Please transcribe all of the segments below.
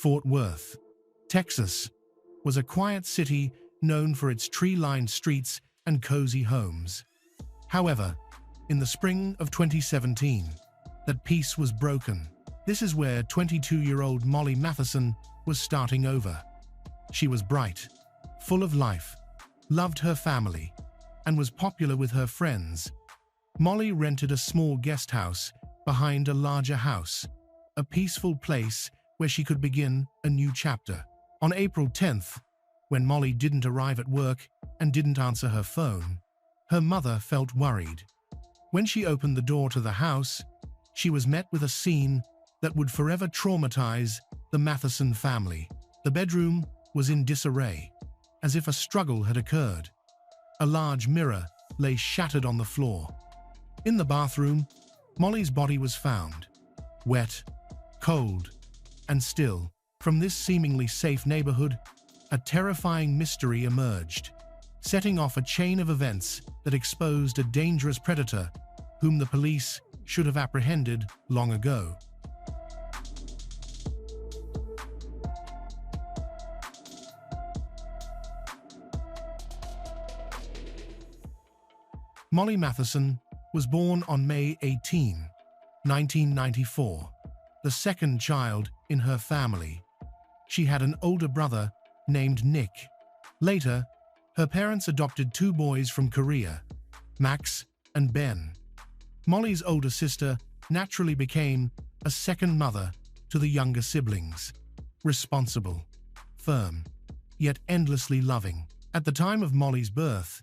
Fort Worth, Texas, was a quiet city known for its tree-lined streets and cozy homes. However, in the spring of 2017, that peace was broken. This is where 22-year-old Molly Matheson was starting over. She was bright, full of life, loved her family, and was popular with her friends. Molly rented a small guest house behind a larger house, a peaceful place where she could begin a new chapter. On April 10th, when Molly didn't arrive at work and didn't answer her phone, her mother felt worried. When she opened the door to the house, she was met with a scene that would forever traumatize the Matheson family. The bedroom was in disarray, as if a struggle had occurred. A large mirror lay shattered on the floor. In the bathroom, Molly's body was found, wet, cold, and still. From this seemingly safe neighborhood, a terrifying mystery emerged, setting off a chain of events that exposed a dangerous predator whom the police should have apprehended long ago. Molly Matheson was born on May 18, 1994, the second child in her family. She had an older brother named Nick. Later, her parents adopted two boys from Korea, Max and Ben. Molly's older sister naturally became a second mother to the younger siblings, responsible, firm, yet endlessly loving. At the time of Molly's birth,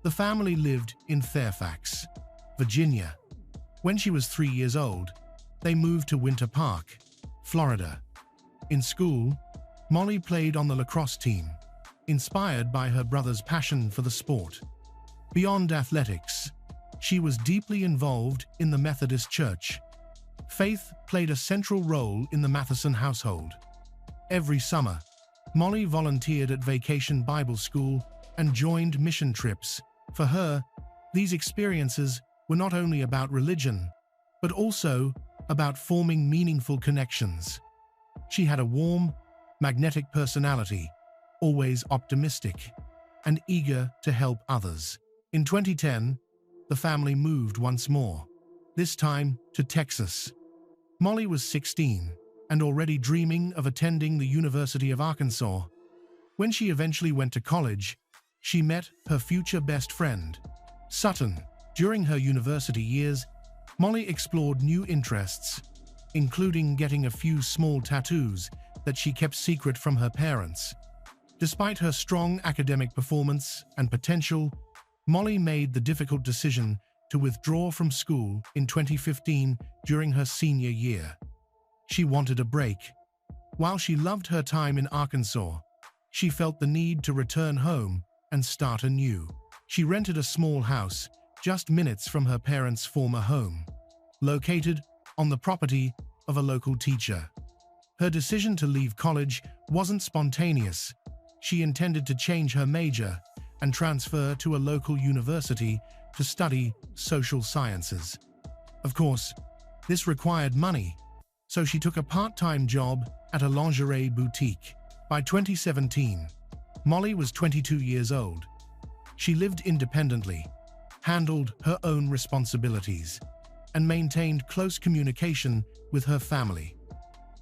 the family lived in Fairfax, Virginia. When she was 3 years old, they moved to Winter Park, Florida. In school, Molly played on the lacrosse team, inspired by her brother's passion for the sport. Beyond athletics, she was deeply involved in the Methodist Church. Faith played a central role in the Matheson household. Every summer, Molly volunteered at Vacation Bible School and joined mission trips. For her, these experiences were not only about religion, but also about forming meaningful connections. She had a warm, magnetic personality, always optimistic, and eager to help others. In 2010, the family moved once more, this time to Texas. Molly was 16 and already dreaming of attending the University of Arkansas. When she eventually went to college, she met her future best friend, Sutton. During her university years, Molly explored new interests, including getting a few small tattoos that she kept secret from her parents. Despite her strong academic performance and potential, Molly made the difficult decision to withdraw from school in 2015 during her senior year. She wanted a break. While she loved her time in Arkansas, she felt the need to return home and start anew. She rented a small house just minutes from her parents' former home, located on the property of a local teacher. Her decision to leave college wasn't spontaneous. She intended to change her major and transfer to a local university to study social sciences. Of course, this required money, so she took a part-time job at a lingerie boutique. By 2017, Molly was 22 years old. She lived independently, handled her own responsibilities, and maintained close communication with her family.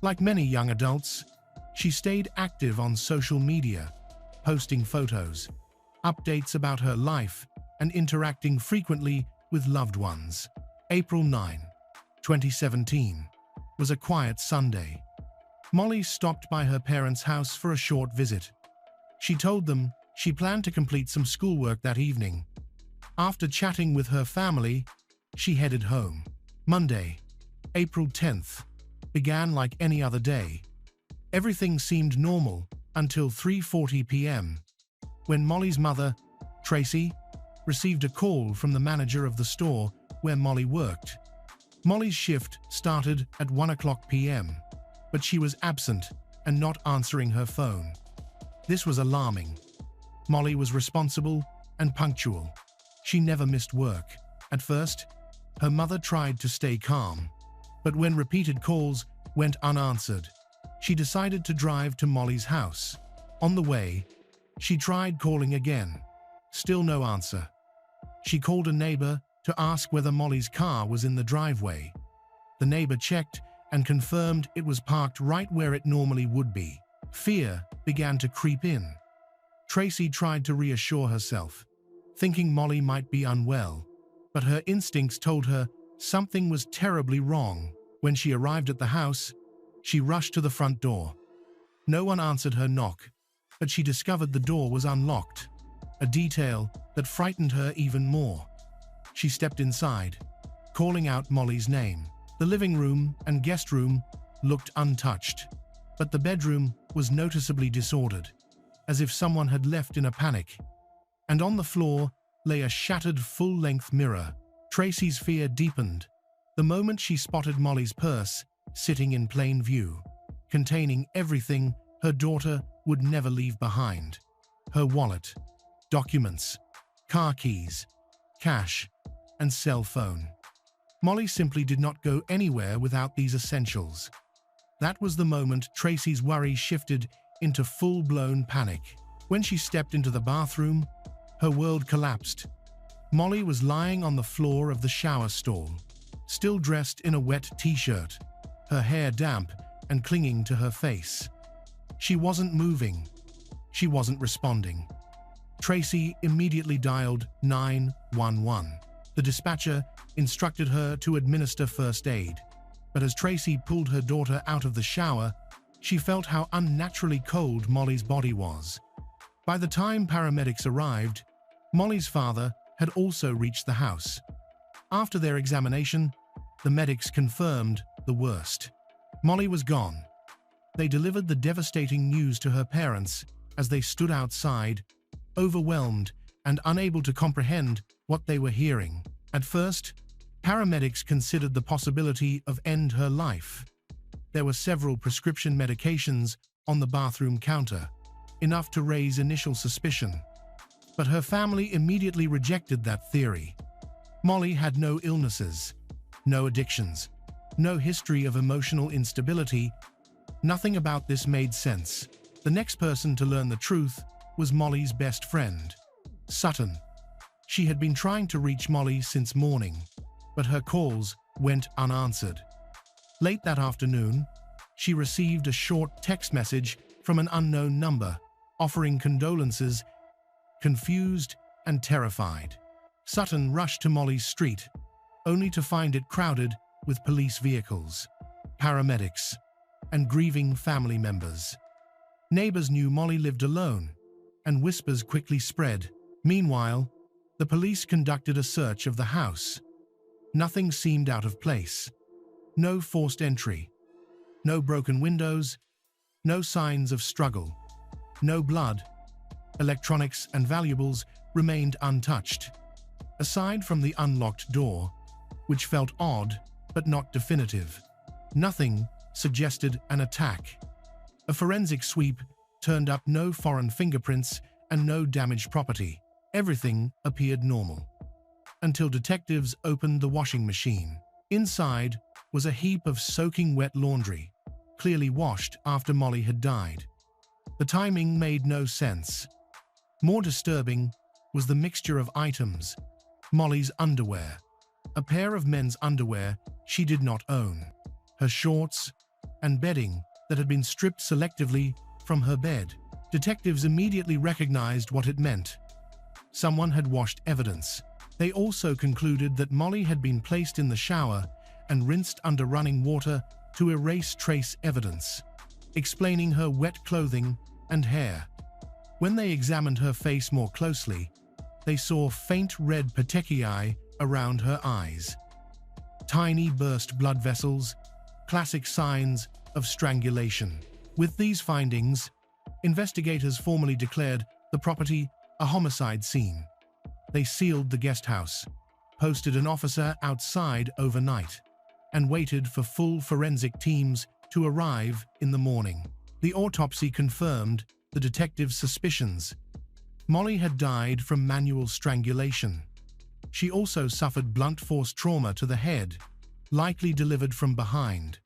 Like many young adults, she stayed active on social media, posting photos, updates about her life, and interacting frequently with loved ones. April 9, 2017, was a quiet Sunday. Molly stopped by her parents' house for a short visit. She told them she planned to complete some schoolwork that evening. After chatting with her family, she headed home. Monday, April 10th, began like any other day. Everything seemed normal until 3:40 p.m., when Molly's mother, Tracy, received a call from the manager of the store where Molly worked. Molly's shift started at 1:00 p.m., but she was absent and not answering her phone. This was alarming. Molly was responsible and punctual. She never missed work. At first, her mother tried to stay calm, but when repeated calls went unanswered, she decided to drive to Molly's house. On the way, she tried calling again. Still no answer. She called a neighbor to ask whether Molly's car was in the driveway. The neighbor checked and confirmed it was parked right where it normally would be. Fear began to creep in. Tracy tried to reassure herself, thinking Molly might be unwell, but her instincts told her something was terribly wrong. When she arrived at the house, she rushed to the front door. No one answered her knock, but she discovered the door was unlocked, a detail that frightened her even more. She stepped inside, calling out Molly's name. The living room and guest room looked untouched, but the bedroom was noticeably disordered, as if someone had left in a panic. And on the floor lay a shattered full-length mirror. Tracy's fear deepened the moment she spotted Molly's purse sitting in plain view, containing everything her daughter would never leave behind. Her wallet, documents, car keys, cash, and cell phone. Molly simply did not go anywhere without these essentials. That was the moment Tracy's worry shifted into full-blown panic. When she stepped into the bathroom, her world collapsed. Molly was lying on the floor of the shower stall, still dressed in a wet t-shirt, her hair damp and clinging to her face. She wasn't moving. She wasn't responding. Tracy immediately dialed 911. The dispatcher instructed her to administer first aid, but as Tracy pulled her daughter out of the shower, she felt how unnaturally cold Molly's body was. By the time paramedics arrived, Molly's father had also reached the house. After their examination, the medics confirmed the worst. Molly was gone. They delivered the devastating news to her parents as they stood outside, overwhelmed and unable to comprehend what they were hearing. At first, paramedics considered the possibility of end her life. There were several prescription medications on the bathroom counter, enough to raise initial suspicion. But her family immediately rejected that theory. Molly had no illnesses, no addictions, no history of emotional instability. Nothing about this made sense. The next person to learn the truth was Molly's best friend, Sutton. She had been trying to reach Molly since morning, but her calls went unanswered. Late that afternoon, she received a short text message from an unknown number, offering condolences. Confused and terrified, Sutton rushed to Molly's street, only to find it crowded with police vehicles, paramedics, and grieving family members. Neighbors knew Molly lived alone, and whispers quickly spread. Meanwhile, the police conducted a search of the house. Nothing seemed out of place. No forced entry, no broken windows, no signs of struggle, no blood. Electronics and valuables remained untouched, aside from the unlocked door, which felt odd but not definitive. Nothing suggested an attack. A forensic sweep turned up no foreign fingerprints and no damaged property. Everything appeared normal, until detectives opened the washing machine. Inside was a heap of soaking wet laundry, clearly washed after Molly had died. The timing made no sense. More disturbing was the mixture of items. Molly's underwear, a pair of men's underwear she did not own, her shorts, and bedding that had been stripped selectively from her bed. Detectives immediately recognized what it meant. Someone had washed evidence. They also concluded that Molly had been placed in the shower and rinsed under running water to erase trace evidence, explaining her wet clothing and hair. When they examined her face more closely, they saw faint red petechiae around her eyes. Tiny burst blood vessels, classic signs of strangulation. With these findings, investigators formally declared the property a homicide scene. They sealed the guest house, posted an officer outside overnight, and waited for full forensic teams to arrive in the morning. The autopsy confirmed the detectives' suspicions. Molly had died from manual strangulation. She also suffered blunt force trauma to the head, likely delivered from behind.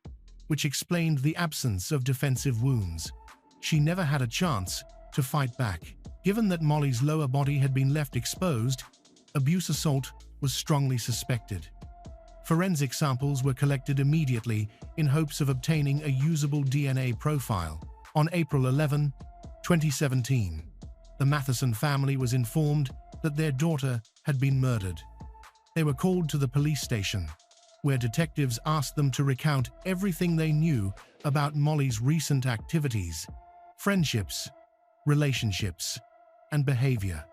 which explained the absence of defensive wounds. She never had a chance to fight back. Given that Molly's lower body had been left exposed, abuse assault was strongly suspected. Forensic samples were collected immediately in hopes of obtaining a usable DNA profile. On April 11, 2017, the Matheson family was informed that their daughter had been murdered. They were called to the police station, where detectives asked them to recount everything they knew about Molly's recent activities, friendships, relationships, and behavior.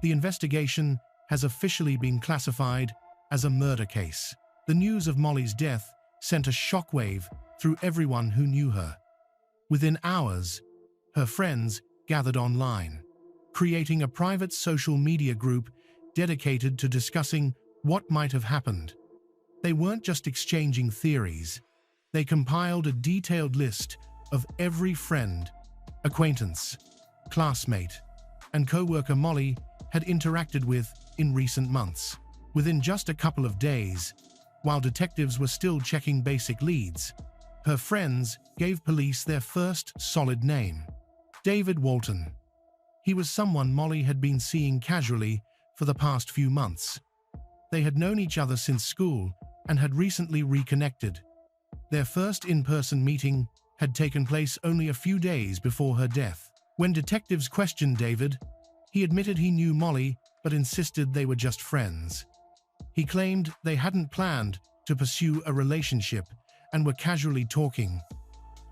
The investigation has officially been classified as a murder case. The news of Molly's death sent a shockwave through everyone who knew her. Within hours, her friends gathered online, creating a private social media group dedicated to discussing what might have happened. They weren't just exchanging theories. They compiled a detailed list of every friend, acquaintance, classmate, and co-worker Molly had interacted with in recent months. Within just a couple of days, while detectives were still checking basic leads, her friends gave police their first solid name: David Walton. He was someone Molly had been seeing casually for the past few months. They had known each other since school and had recently reconnected. Their first in-person meeting had taken place only a few days before her death. When detectives questioned David, he admitted he knew Molly but insisted they were just friends. He claimed they hadn't planned to pursue a relationship and were casually talking.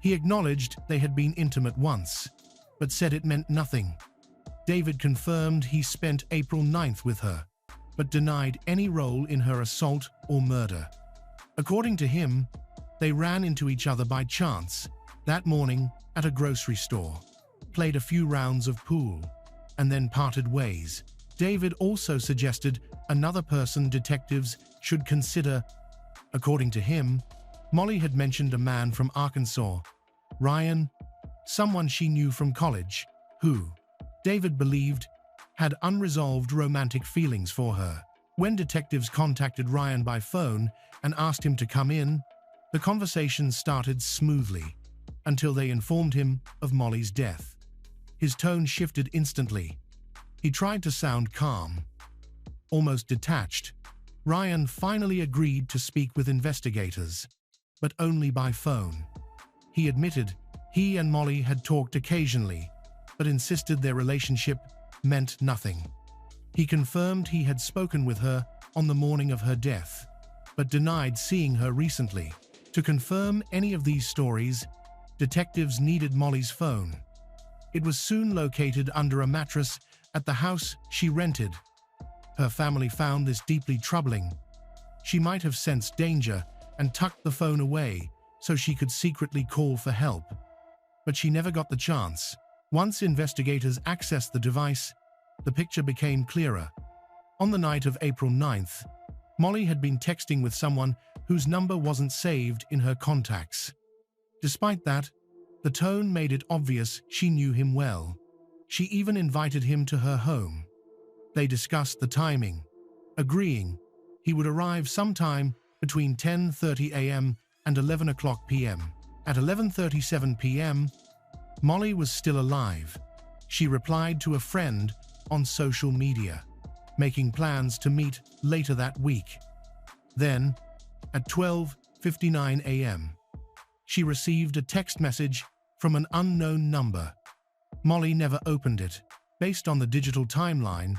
He acknowledged they had been intimate once, but said it meant nothing. David confirmed he spent April 9th with her, but denied any role in her assault or murder. According to him, they ran into each other by chance that morning at a grocery store, played a few rounds of pool, and then parted ways. David also suggested another person detectives should consider. According to him, Molly had mentioned a man from Arkansas, Ryan, someone she knew from college, who, David believed, had unresolved romantic feelings for her. When detectives contacted Ryan by phone and asked him to come in, the conversation started smoothly until they informed him of Molly's death. His tone shifted instantly. He tried to sound calm, almost detached. Ryan finally agreed to speak with investigators, but only by phone. He admitted he and Molly had talked occasionally, but insisted their relationship meant nothing. He confirmed he had spoken with her on the morning of her death, but denied seeing her recently. To confirm any of these stories, detectives needed Molly's phone. It was soon located under a mattress at the house she rented. Her family found this deeply troubling. She might have sensed danger and tucked the phone away so she could secretly call for help. But she never got the chance. Once investigators accessed the device, the picture became clearer. On the night of April 9th, Molly had been texting with someone whose number wasn't saved in her contacts. Despite that, the tone made it obvious she knew him well. She even invited him to her home. They discussed the timing, agreeing he would arrive sometime between 10:30 a.m. and 11 o'clock p.m. At 11:37 p.m., Molly was still alive. She replied to a friend on social media, making plans to meet later that week. Then, at 12:59 a.m., she received a text message from an unknown number. Molly never opened it. Based on the digital timeline,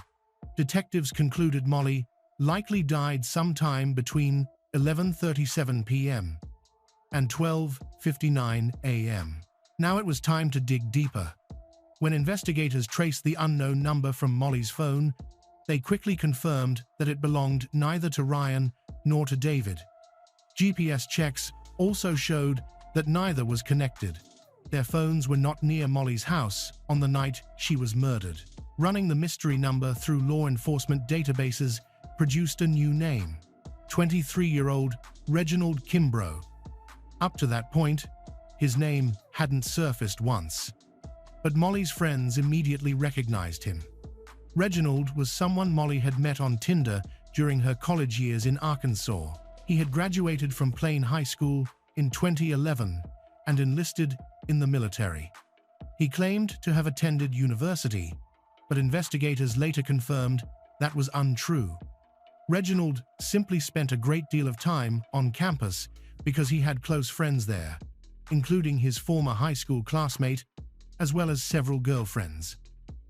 detectives concluded Molly likely died sometime between 11:37 p.m. and 12:59 a.m. Now it was time to dig deeper. When investigators traced the unknown number from Molly's phone, they quickly confirmed that it belonged neither to Ryan nor to David. GPS checks also showed that neither was connected. Their phones were not near Molly's house on the night she was murdered. Running the mystery number through law enforcement databases produced a new name: 23-year-old Reginald Kimbrough. Up to that point, his name hadn't surfaced once, but Molly's friends immediately recognized him. Reginald was someone Molly had met on Tinder during her college years in Arkansas. He had graduated from Plain High School in 2011 and enlisted in the military. He claimed to have attended university, but investigators later confirmed that was untrue. Reginald simply spent a great deal of time on campus because he had close friends there, including his former high school classmate, as well as several girlfriends.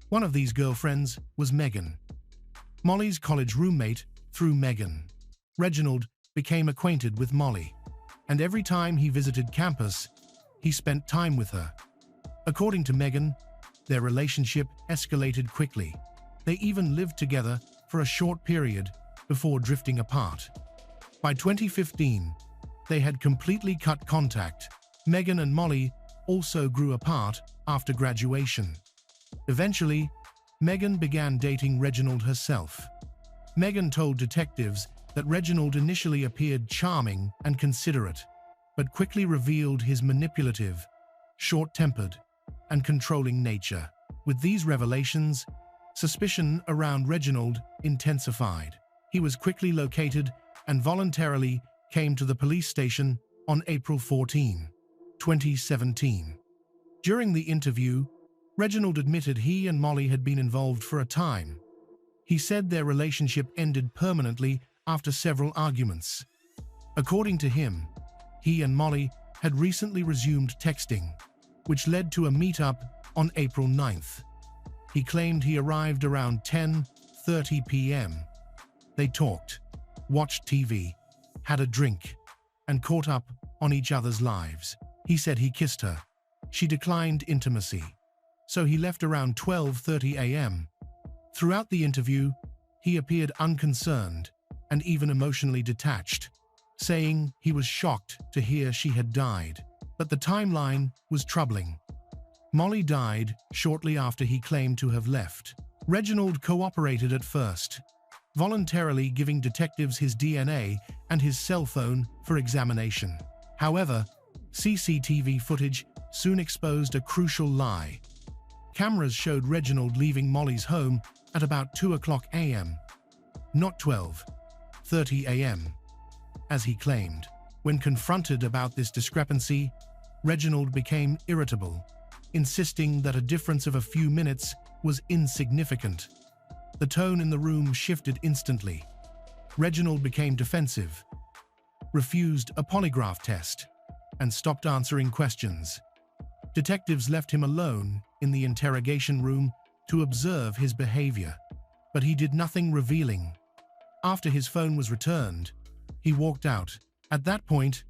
One of these girlfriends was Megan, Molly's college roommate. Through Megan, Reginald became acquainted with Molly, and every time he visited campus, he spent time with her. According to Megan, their relationship escalated quickly. They even lived together for a short period before drifting apart. By 2015, they had completely cut contact. Megan and Molly also grew apart after graduation. Eventually, Megan began dating Reginald herself. Megan told detectives that Reginald initially appeared charming and considerate, but quickly revealed his manipulative, short-tempered, and controlling nature. With these revelations, suspicion around Reginald intensified. He was quickly located and voluntarily came to the police station on April 14, 2017. During the interview, Reginald admitted he and Molly had been involved for a time. He said their relationship ended permanently after several arguments. According to him, he and Molly had recently resumed texting, which led to a meetup on April 9th. He claimed he arrived around 10:30 p.m. They talked, watched TV, had a drink, and caught up on each other's lives. He said he kissed her. She declined intimacy, so he left around 12:30 a.m. Throughout the interview, he appeared unconcerned and even emotionally detached, saying he was shocked to hear she had died. But the timeline was troubling. Molly died shortly after he claimed to have left. Reginald cooperated at first, voluntarily giving detectives his DNA and his cell phone for examination. However, CCTV footage soon exposed a crucial lie. Cameras showed Reginald leaving Molly's home at about 2:00 a.m., not 12:30 a.m., as he claimed. When confronted about this discrepancy, Reginald became irritable, insisting that a difference of a few minutes was insignificant. The tone in the room shifted instantly. Reginald became defensive, refused a polygraph test, and stopped answering questions. Detectives left him alone in the interrogation room to observe his behavior, but he did nothing revealing. After his phone was returned, he walked out. At that point,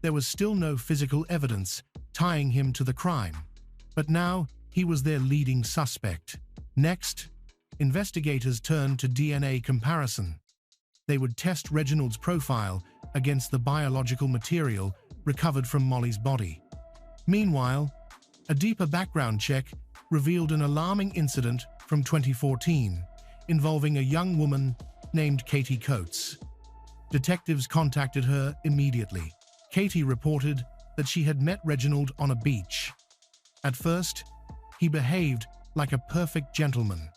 there was still no physical evidence tying him to the crime, but now he was their leading suspect. Next, investigators turned to DNA comparison. They would test Reginald's profile against the biological material recovered from Molly's body. Meanwhile, a deeper background check revealed an alarming incident from 2014 involving a young woman named Katie Coates. Detectives contacted her immediately. Katie reported that she had met Reginald on a beach. At first, he behaved like a perfect gentleman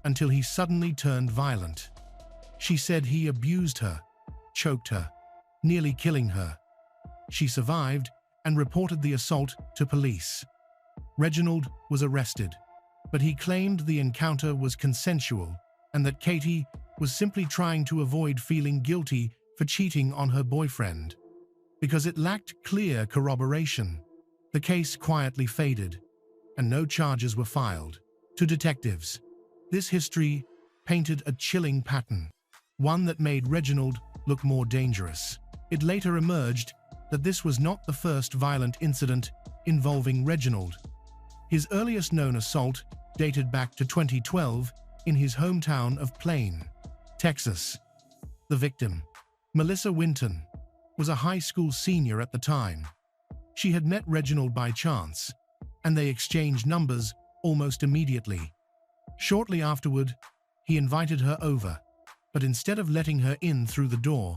until he suddenly turned violent. She said he abused her, choked her, nearly killing her. She survived and reported the assault to police. Reginald was arrested, but he claimed the encounter was consensual and that Katie was simply trying to avoid feeling guilty for cheating on her boyfriend. Because it lacked clear corroboration, the case quietly faded, and no charges were filed. To detectives, this history painted a chilling pattern, one that made Reginald look more dangerous. It later emerged that this was not the first violent incident involving Reginald. His earliest known assault dated back to 2012 in his hometown of Plain, Texas. The victim, Melissa Winton, was a high school senior at the time. She had met Reginald by chance, and they exchanged numbers almost immediately. Shortly afterward, he invited her over, but instead of letting her in through the door,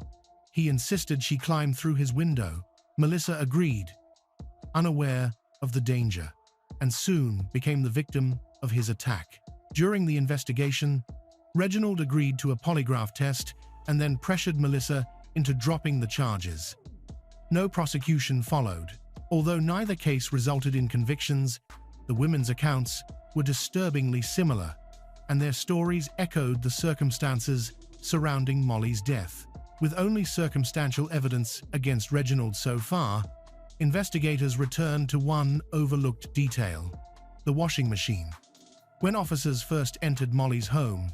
he insisted she climb through his window. Melissa agreed, unaware of the danger, and soon became the victim of his attack. During the investigation, Reginald agreed to a polygraph test and then pressured Melissa into dropping the charges. No prosecution followed. Although neither case resulted in convictions, the women's accounts were disturbingly similar, and their stories echoed the circumstances surrounding Molly's death. With only circumstantial evidence against Reginald so far, investigators returned to one overlooked detail: the washing machine. When officers first entered Molly's home,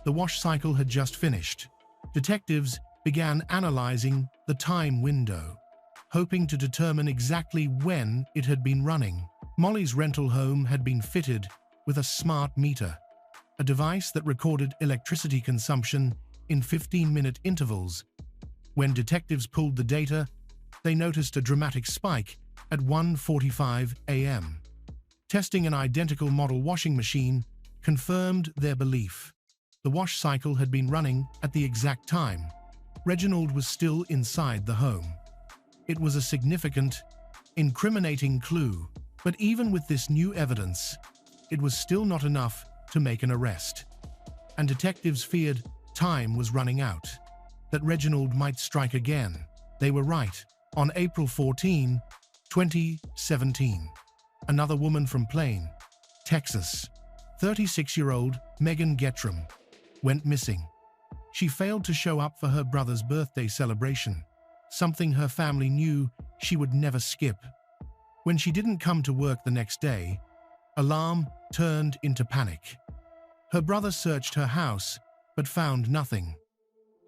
the wash cycle had just finished. Detectives began analyzing the time window, hoping to determine exactly when it had been running. Molly's rental home had been fitted with a smart meter, a device that recorded electricity consumption in 15-minute intervals. When detectives pulled the data, they noticed a dramatic spike at 1:45 a.m. Testing an identical model washing machine confirmed their belief. The wash cycle had been running at the exact time. Reginald was still inside the home. It was a significant, incriminating clue, but even with this new evidence, it was still not enough to make an arrest. And detectives feared time was running out, that Reginald might strike again. They were right. On April 14, 2017, another woman from Plain, Texas, 36-year-old Megan Gettram, went missing. She failed to show up for her brother's birthday celebration, something her family knew she would never skip. When she didn't come to work the next day, alarm turned into panic. Her brother searched her house, but found nothing.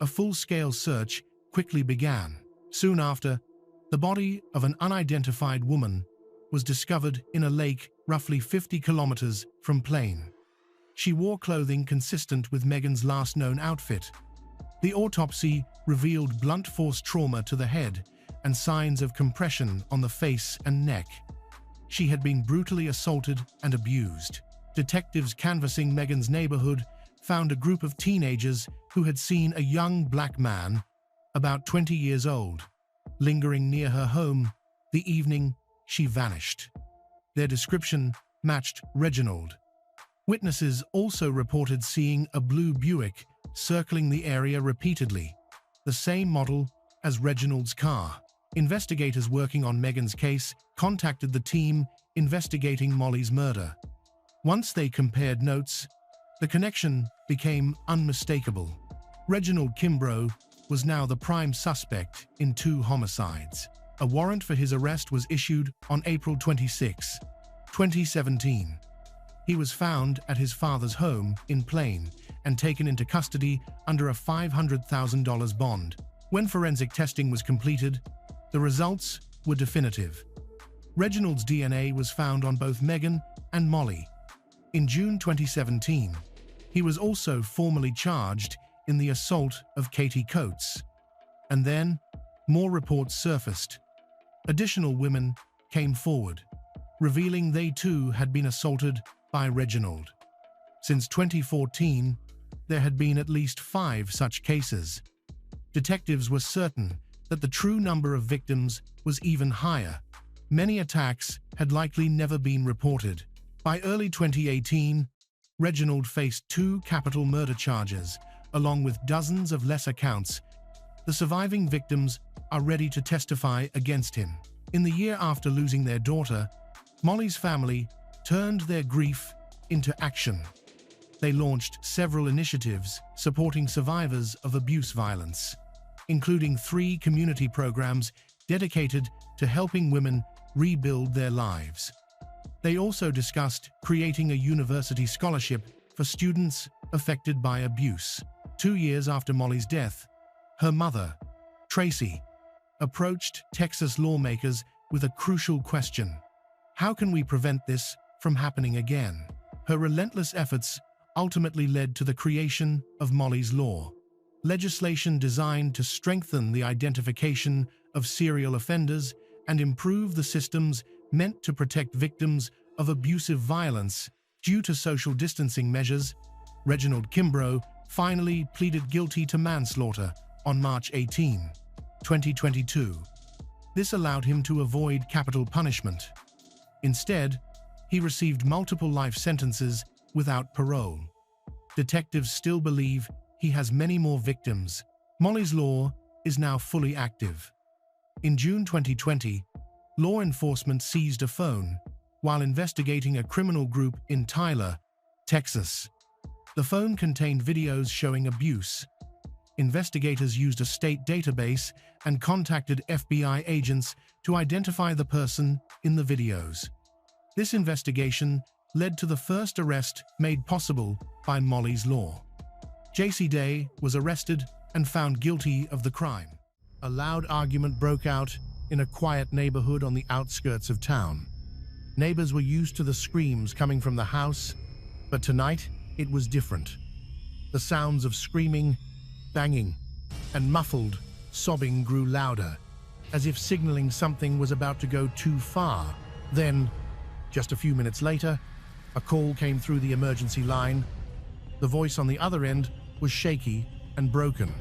A full-scale search quickly began. Soon after, the body of an unidentified woman was discovered in a lake roughly 50 kilometers from Plain. She wore clothing consistent with Megan's last known outfit. The autopsy revealed blunt force trauma to the head and signs of compression on the face and neck. She had been brutally assaulted and abused. Detectives canvassing Megan's neighborhood found a group of teenagers who had seen a young black man, about 20 years old, lingering near her home the evening she vanished. Their description matched Reginald. Witnesses also reported seeing a blue Buick circling the area repeatedly, the same model as Reginald's car. Investigators working on Megan's case contacted the team investigating Molly's murder. Once they compared notes, the connection became unmistakable. Reginald Kimbrough was now the prime suspect in 2 homicides. A warrant for his arrest was issued on April 26, 2017. He was found at his father's home in Plain and taken into custody under a $500,000 bond. When forensic testing was completed, the results were definitive. Reginald's DNA was found on both Megan and Molly. In June 2017, he was also formally charged in the assault of Katie Coates. And then, more reports surfaced. Additional women came forward, revealing they too had been assaulted by Reginald. Since 2014, there had been at least 5 such cases. Detectives were certain that the true number of victims was even higher. Many attacks had likely never been reported. By early 2018, Reginald faced 2 capital murder charges, along with dozens of lesser counts. The surviving victims are ready to testify against him. In the year after losing their daughter, Molly's family turned their grief into action. They launched several initiatives supporting survivors of abuse violence, including 3 community programs dedicated to helping women rebuild their lives. They also discussed creating a university scholarship for students affected by abuse. 2 years after Molly's death, her mother, Tracy, approached Texas lawmakers with a crucial question: how can we prevent this from happening again? Her relentless efforts ultimately led to the creation of Molly's Law, legislation designed to strengthen the identification of serial offenders and improve the systems meant to protect victims of abusive violence. Due to social distancing measures, Reginald Kimbrough finally pleaded guilty to manslaughter on March 18, 2022. This allowed him to avoid capital punishment. Instead, he received multiple life sentences without parole. Detectives still believe he has many more victims. Molly's Law is now fully active. In June 2020, law enforcement seized a phone while investigating a criminal group in Tyler, Texas. The phone contained videos showing abuse. Investigators used a state database and contacted FBI agents to identify the person in the videos. This investigation led to the first arrest made possible by Molly's Law. J.C. Day was arrested and found guilty of the crime. A loud argument broke out in a quiet neighborhood on the outskirts of town. Neighbors were used to the screams coming from the house, but tonight it was different. The sounds of screaming, banging, and muffled sobbing grew louder, as if signaling something was about to go too far. Then, just a few minutes later, a call came through the emergency line. The voice on the other end was shaky and broken,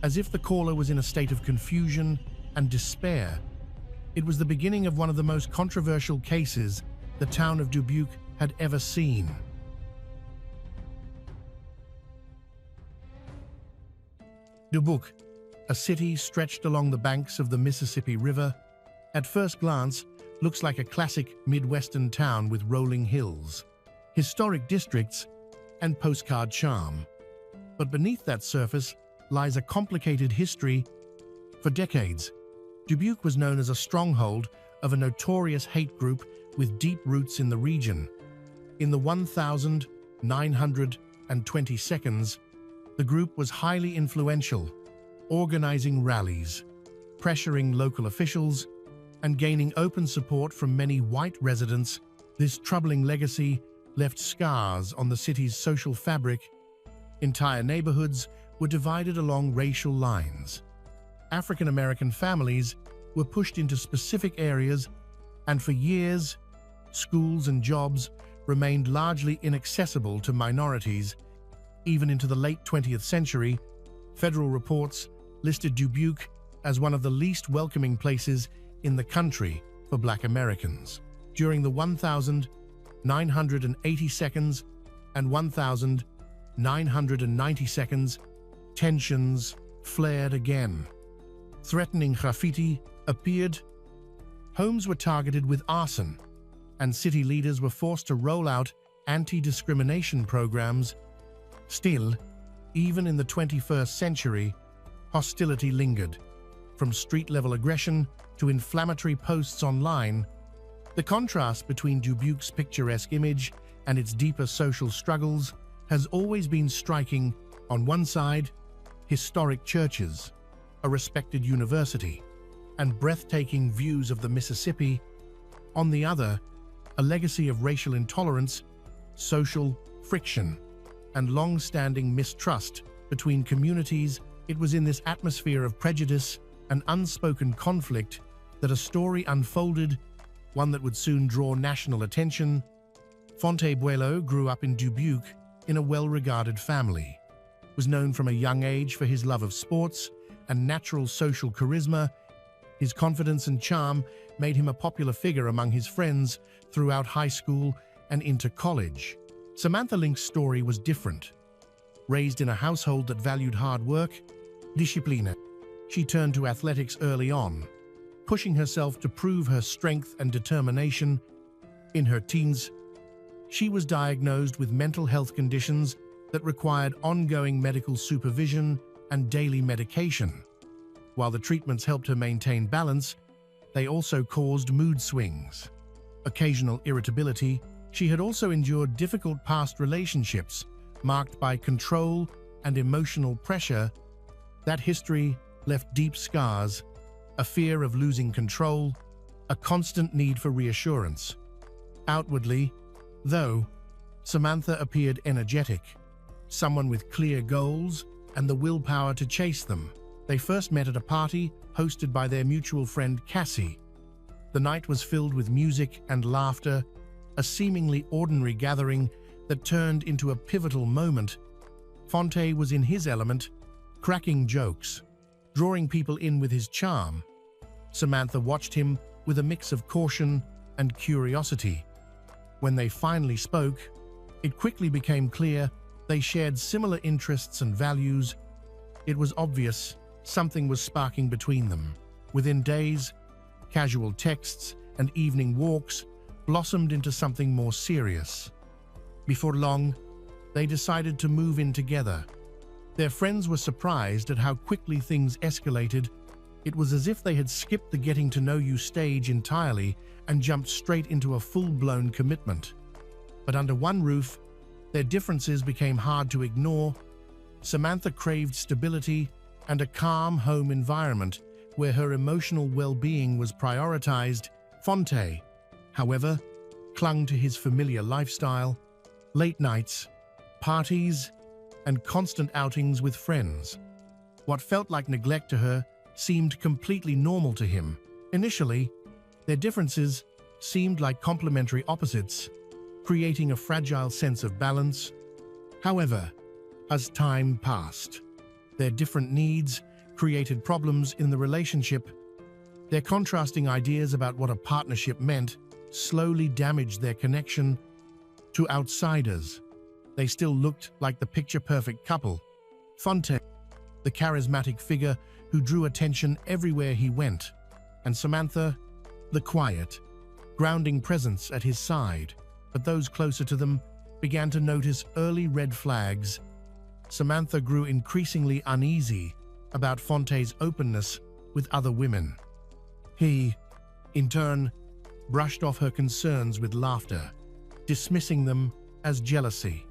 as if the caller was in a state of confusion and despair. It was the beginning of one of the most controversial cases the town of Dubuque had ever seen. Dubuque, a city stretched along the banks of the Mississippi River, at first glance looks like a classic Midwestern town with rolling hills, historic districts, and postcard charm. But beneath that surface lies a complicated history. For decades, Dubuque was known as a stronghold of a notorious hate group with deep roots in the region. In the 1922, the group was highly influential, organizing rallies, pressuring local officials, and gaining open support from many white residents. This troubling legacy left scars on the city's social fabric. Entire neighborhoods were divided along racial lines. African American families were pushed into specific areas, and for years, schools and jobs remained largely inaccessible to minorities. Even into the late 20th century, federal reports listed Dubuque as one of the least welcoming places in the country for Black Americans. During the 1982 and 1990s, tensions flared again. Threatening graffiti appeared, homes were targeted with arson, and city leaders were forced to roll out anti-discrimination programs. Still, even in the 21st century, hostility lingered. From street-level aggression to inflammatory posts online, the contrast between Dubuque's picturesque image and its deeper social struggles has always been striking. On one side, historic churches, a respected university, and breathtaking views of the Mississippi. On the other, a legacy of racial intolerance, social friction, and long-standing mistrust between communities. It was in this atmosphere of prejudice and unspoken conflict that a story unfolded, one that would soon draw national attention. Fontainebleau grew up in Dubuque in a well-regarded family, was known from a young age for his love of sports and natural social charisma. His confidence and charm made him a popular figure among his friends throughout high school and into college. Samantha Link's story was different. Raised in a household that valued hard work, discipline, she turned to athletics early on, pushing herself to prove her strength and determination. In her teens, she was diagnosed with mental health conditions that required ongoing medical supervision and daily medication. While the treatments helped her maintain balance, they also caused mood swings, occasional irritability. She had also endured difficult past relationships marked by control and emotional pressure. That history left deep scars, a fear of losing control, a constant need for reassurance. Outwardly, though, Samantha appeared energetic, someone with clear goals and the willpower to chase them. They first met at a party hosted by their mutual friend Cassie. The night was filled with music and laughter, a seemingly ordinary gathering that turned into a pivotal moment. Fonte was in his element, cracking jokes, drawing people in with his charm. Samantha watched him with a mix of caution and curiosity. When they finally spoke, it quickly became clear they shared similar interests and values. It was obvious something was sparking between them. Within days, casual texts and evening walks blossomed into something more serious. Before long, they decided to move in together. Their friends were surprised at how quickly things escalated. It was as if they had skipped the getting-to-know-you stage entirely and jumped straight into a full-blown commitment. But under one roof, their differences became hard to ignore. Samantha craved stability and a calm home environment where her emotional well-being was prioritized. Fonte, however, clung to his familiar lifestyle, late nights, parties, and constant outings with friends. What felt like neglect to her seemed completely normal to him. Initially, their differences seemed like complementary opposites, creating a fragile sense of balance. However, as time passed, their different needs created problems in the relationship. Their contrasting ideas about what a partnership meant slowly damaged their connection. To outsiders, they still looked like the picture-perfect couple. Fonte, the charismatic figure who drew attention everywhere he went, and Samantha, the quiet, grounding presence at his side. But those closer to them began to notice early red flags. Samantha grew increasingly uneasy about Fonte's openness with other women. He, in turn, brushed off her concerns with laughter, dismissing them as jealousy,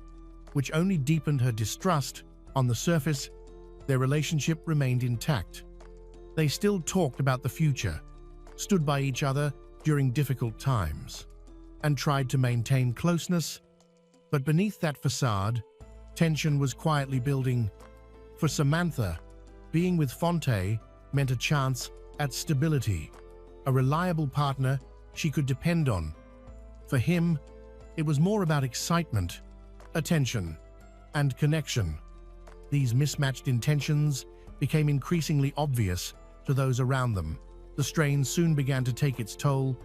which only deepened her distrust. On the surface, their relationship remained intact. They still talked about the future, stood by each other during difficult times, and tried to maintain closeness. But beneath that facade, tension was quietly building. For Samantha, being with Fonte meant a chance at stability, a reliable partner she could depend on. For him, it was more about excitement, attention, and connection. These mismatched intentions became increasingly obvious to those around them. The strain soon began to take its toll.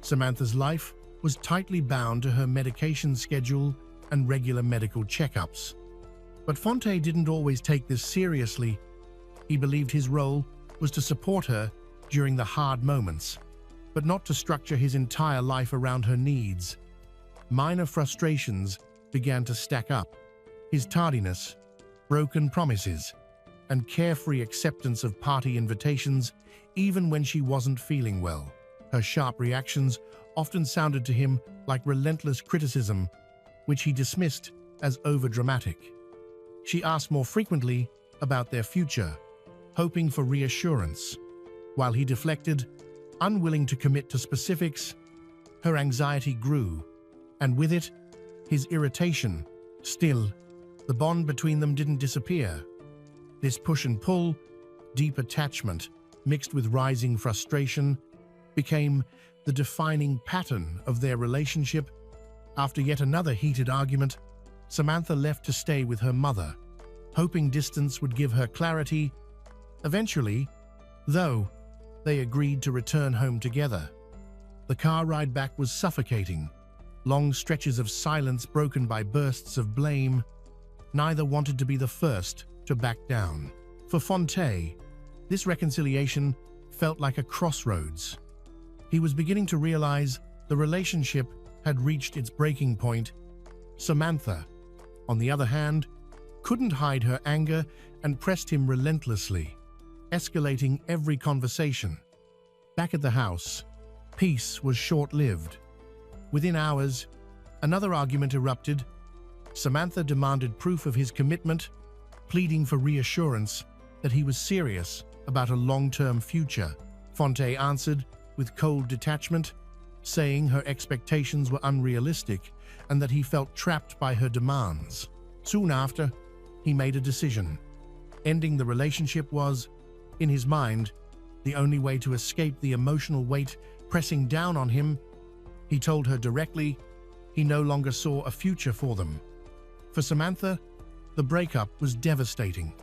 Samantha's life was tightly bound to her medication schedule and regular medical checkups. But Fonte didn't always take this seriously. He believed his role was to support her during the hard moments, but not to structure his entire life around her needs. Minor frustrations began to stack up. His tardiness, broken promises, and carefree acceptance of party invitations even when she wasn't feeling well. Her sharp reactions often sounded to him like relentless criticism, which he dismissed as overdramatic. She asked more frequently about their future, hoping for reassurance. While he deflected, unwilling to commit to specifics, her anxiety grew, and with it, his irritation. Still, the bond between them didn't disappear. This push and pull, deep attachment, mixed with rising frustration, became the defining pattern of their relationship. After yet another heated argument, Samantha left to stay with her mother, hoping distance would give her clarity. Eventually, though, they agreed to return home together. The car ride back was suffocating, long stretches of silence broken by bursts of blame. Neither wanted to be the first to back down. For Fonte, this reconciliation felt like a crossroads. He was beginning to realize the relationship had reached its breaking point. Samantha, on the other hand, couldn't hide her anger and pressed him relentlessly, escalating every conversation. Back at the house, peace was short-lived. Within hours, another argument erupted. Samantha demanded proof of his commitment, pleading for reassurance that he was serious about a long-term future. Fonte answered with cold detachment, saying her expectations were unrealistic and that he felt trapped by her demands. Soon after, he made a decision. Ending the relationship was, in his mind, the only way to escape the emotional weight pressing down on him. He told her directly he no longer saw a future for them. For Samantha, the breakup was devastating.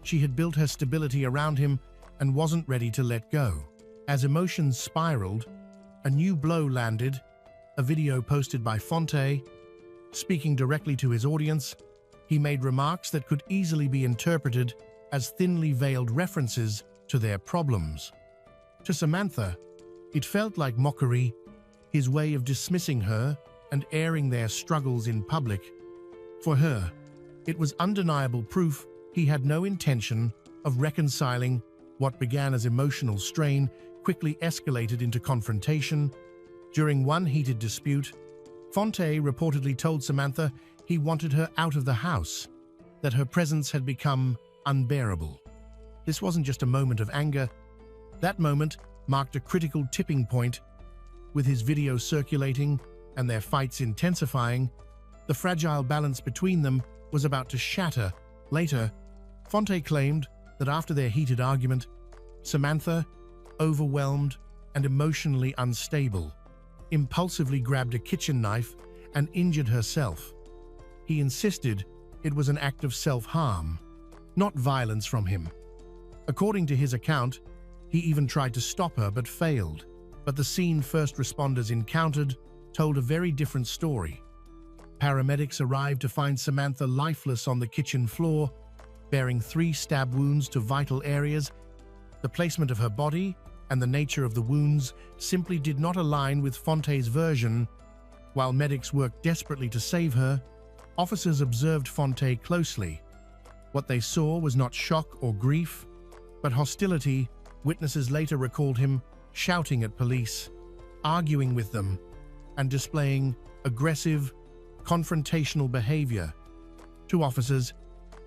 She had built her stability around him and wasn't ready to let go. As emotions spiraled, a new blow landed. A video posted by Fonte, speaking directly to his audience. He made remarks that could easily be interpreted as thinly veiled references to their problems. To Samantha, it felt like mockery, his way of dismissing her and airing their struggles in public. For her, it was undeniable proof he had no intention of reconciling. What began as emotional strain quickly escalated into confrontation. During one heated dispute, Fonte reportedly told Samantha he wanted her out of the house, that her presence had become unbearable. This wasn't just a moment of anger. That moment marked a critical tipping point. With his video circulating and their fights intensifying, the fragile balance between them was about to shatter. Later, Fonte claimed that after their heated argument, Samantha, overwhelmed and emotionally unstable, impulsively grabbed a kitchen knife and injured herself. He insisted it was an act of self-harm, not violence from him. According to his account, he even tried to stop her but failed. But the scene first responders encountered told a very different story. Paramedics arrived to find Samantha lifeless on the kitchen floor, bearing 3 stab wounds to vital areas. The placement of her body and the nature of the wounds simply did not align with Fonte's version. While medics worked desperately to save her, officers observed Fonte closely. What they saw was not shock or grief, but hostility. Witnesses later recalled him shouting at police, arguing with them, and displaying aggressive, confrontational behavior. To officers,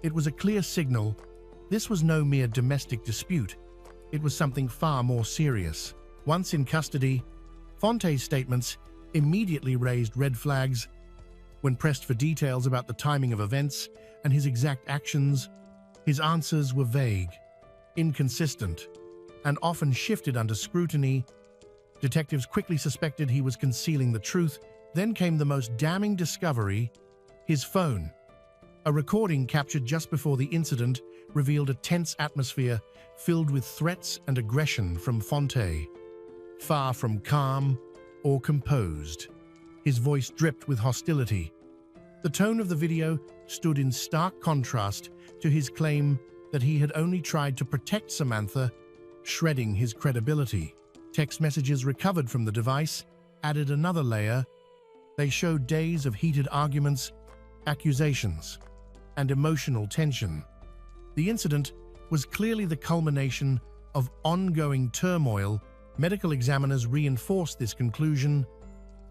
it was a clear signal this was no mere domestic dispute. It was something far more serious. Once in custody, Fonte's statements immediately raised red flags. When pressed for details about the timing of events and his exact actions, his answers were vague, inconsistent, and often shifted under scrutiny. Detectives quickly suspected he was concealing the truth. Then came the most damning discovery: his phone. A recording captured just before the incident revealed a tense atmosphere filled with threats and aggression from Fonte. Far from calm or composed, his voice dripped with hostility. The tone of the video stood in stark contrast to his claim that he had only tried to protect Samantha, shredding his credibility. Text messages recovered from the device added another layer. They showed days of heated arguments, accusations, and emotional tension. The incident was clearly the culmination of ongoing turmoil. Medical examiners reinforced this conclusion.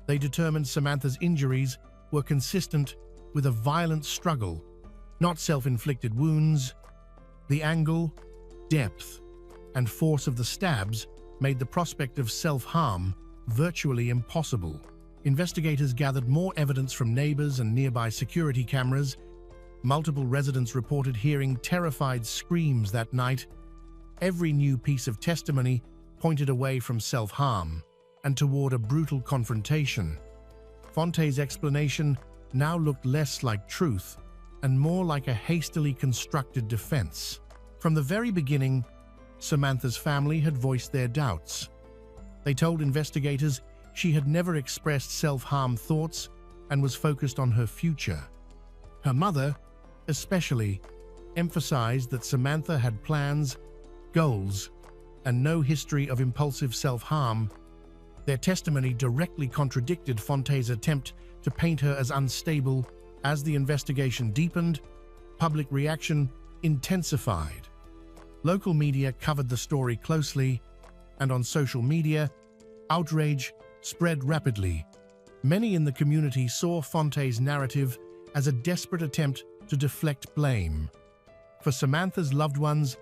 They determined Samantha's injuries were consistent with a violent struggle, not self-inflicted wounds. The angle, depth, and force of the stabs made the prospect of self-harm virtually impossible. Investigators gathered more evidence from neighbors and nearby security cameras. Multiple residents reported hearing terrified screams that night. Every new piece of testimony pointed away from self-harm and toward a brutal confrontation. Fonte's explanation now looked less like truth and more like a hastily constructed defense. From the very beginning, Samantha's family had voiced their doubts. They told investigators she had never expressed self-harm thoughts and was focused on her future. Her mother, especially, emphasized that Samantha had plans, goals, and no history of impulsive self-harm. Their testimony directly contradicted Fonte's attempt to paint her as unstable. As the investigation deepened, public reaction intensified. Local media covered the story closely, and on social media, outrage spread rapidly. Many in the community saw Fonte's narrative as a desperate attempt to deflect blame. For Samantha's loved ones,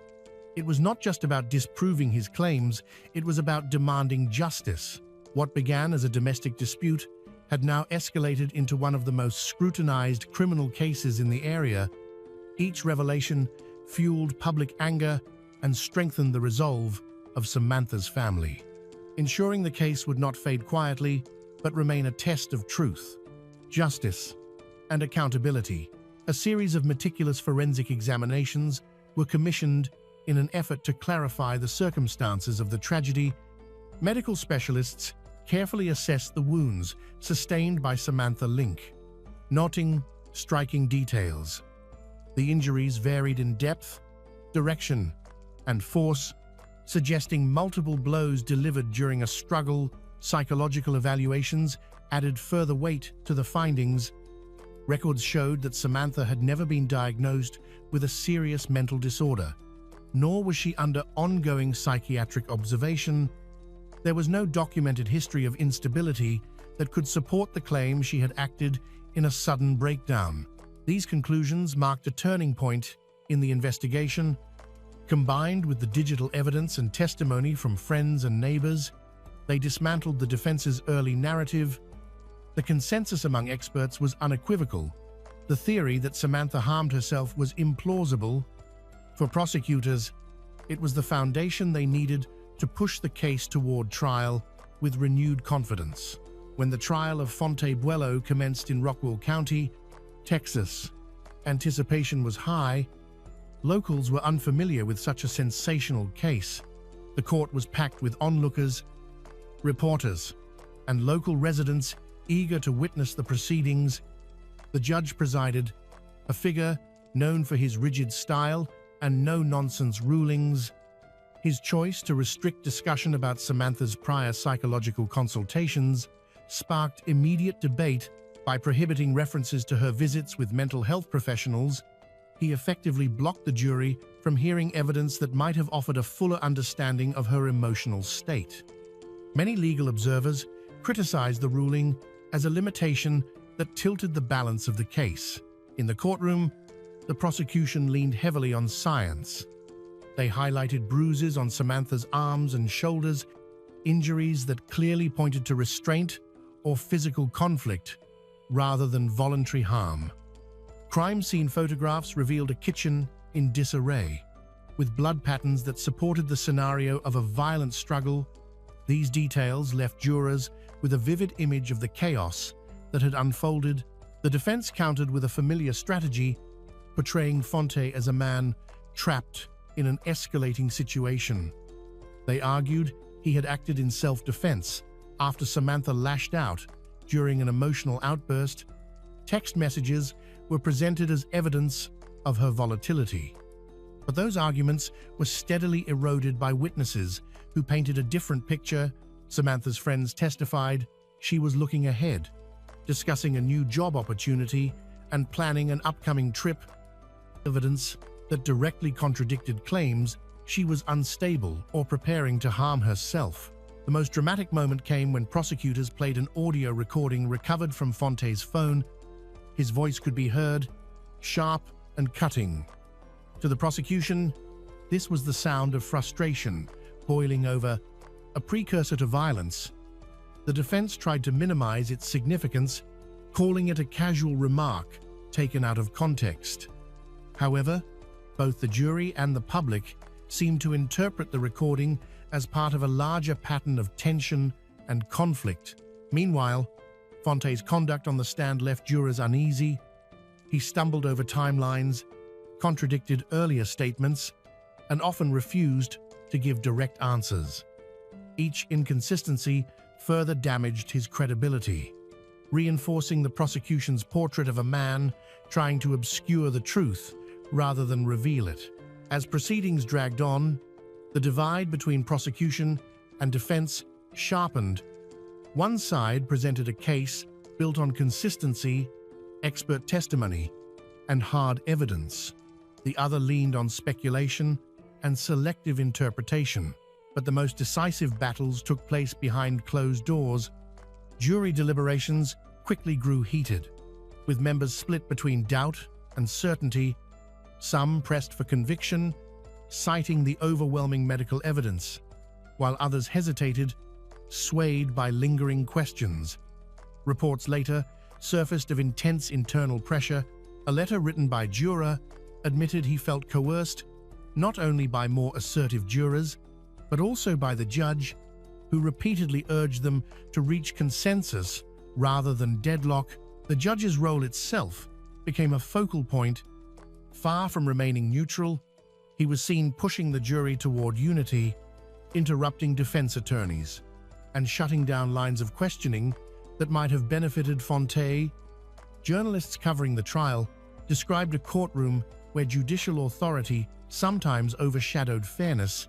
it was not just about disproving his claims, it was about demanding justice. What began as a domestic dispute had now escalated into one of the most scrutinized criminal cases in the area. Each revelation fueled public anger and strengthened the resolve of Samantha's family, ensuring the case would not fade quietly but remain a test of truth, justice, and accountability. A series of meticulous forensic examinations were commissioned in an effort to clarify the circumstances of the tragedy. Medical specialists carefully assessed the wounds sustained by Samantha Link, noting striking details. The injuries varied in depth, direction, and force, suggesting multiple blows delivered during a struggle. Psychological evaluations added further weight to the findings. Records showed that Samantha had never been diagnosed with a serious mental disorder, nor was she under ongoing psychiatric observation. There was no documented history of instability that could support the claim she had acted in a sudden breakdown. These conclusions marked a turning point in the investigation. Combined with the digital evidence and testimony from friends and neighbors, they dismantled the defense's early narrative. The consensus among experts was unequivocal. The theory that Samantha harmed herself was implausible. For prosecutors, it was the foundation they needed to push the case toward trial with renewed confidence. When the trial of Fontainebleau commenced in Rockwell County, Texas, anticipation was high. Locals were unfamiliar with such a sensational case. The court was packed with onlookers, reporters, and local residents eager to witness the proceedings. The judge presided, a figure known for his rigid style and no-nonsense rulings. His choice to restrict discussion about Samantha's prior psychological consultations sparked immediate debate. By prohibiting references to her visits with mental health professionals, he effectively blocked the jury from hearing evidence that might have offered a fuller understanding of her emotional state. Many legal observers criticized the ruling as a limitation that tilted the balance of the case. In the courtroom, the prosecution leaned heavily on science. They highlighted bruises on Samantha's arms and shoulders, injuries that clearly pointed to restraint or physical conflict rather than voluntary harm. Crime scene photographs revealed a kitchen in disarray, with blood patterns that supported the scenario of a violent struggle. These details left jurors with a vivid image of the chaos that had unfolded. The defense countered with a familiar strategy, portraying Fonte as a man trapped in an escalating situation. They argued he had acted in self-defense after Samantha lashed out during an emotional outburst. Text messages were presented as evidence of her volatility. But those arguments were steadily eroded by witnesses who painted a different picture. Samantha's friends testified she was looking ahead, discussing a new job opportunity and planning an upcoming trip. Evidence that directly contradicted claims she was unstable or preparing to harm herself. The most dramatic moment came when prosecutors played an audio recording recovered from Fonte's phone. His voice could be heard, sharp and cutting. To the prosecution, this was the sound of frustration boiling over, a precursor to violence. The defense tried to minimize its significance, calling it a casual remark taken out of context. However, both the jury and the public seemed to interpret the recording as part of a larger pattern of tension and conflict. Meanwhile, Fonte's conduct on the stand left jurors uneasy. He stumbled over timelines, contradicted earlier statements, and often refused to give direct answers. Each inconsistency further damaged his credibility, reinforcing the prosecution's portrait of a man trying to obscure the truth rather than reveal it. As proceedings dragged on, the divide between prosecution and defense sharpened. One side presented a case built on consistency, expert testimony, and hard evidence. The other leaned on speculation and selective interpretation. But the most decisive battles took place behind closed doors. Jury deliberations quickly grew heated, with members split between doubt and certainty. Some pressed for conviction, citing the overwhelming medical evidence, while others hesitated, swayed by lingering questions. Reports later surfaced of intense internal pressure. A letter written by juror admitted he felt coerced not only by more assertive jurors, but also by the judge, who repeatedly urged them to reach consensus rather than deadlock. The judge's role itself became a focal point. Far from remaining neutral, he was seen pushing the jury toward unity, interrupting defense attorneys, and shutting down lines of questioning that might have benefited Fonte. Journalists covering the trial described a courtroom where judicial authority sometimes overshadowed fairness.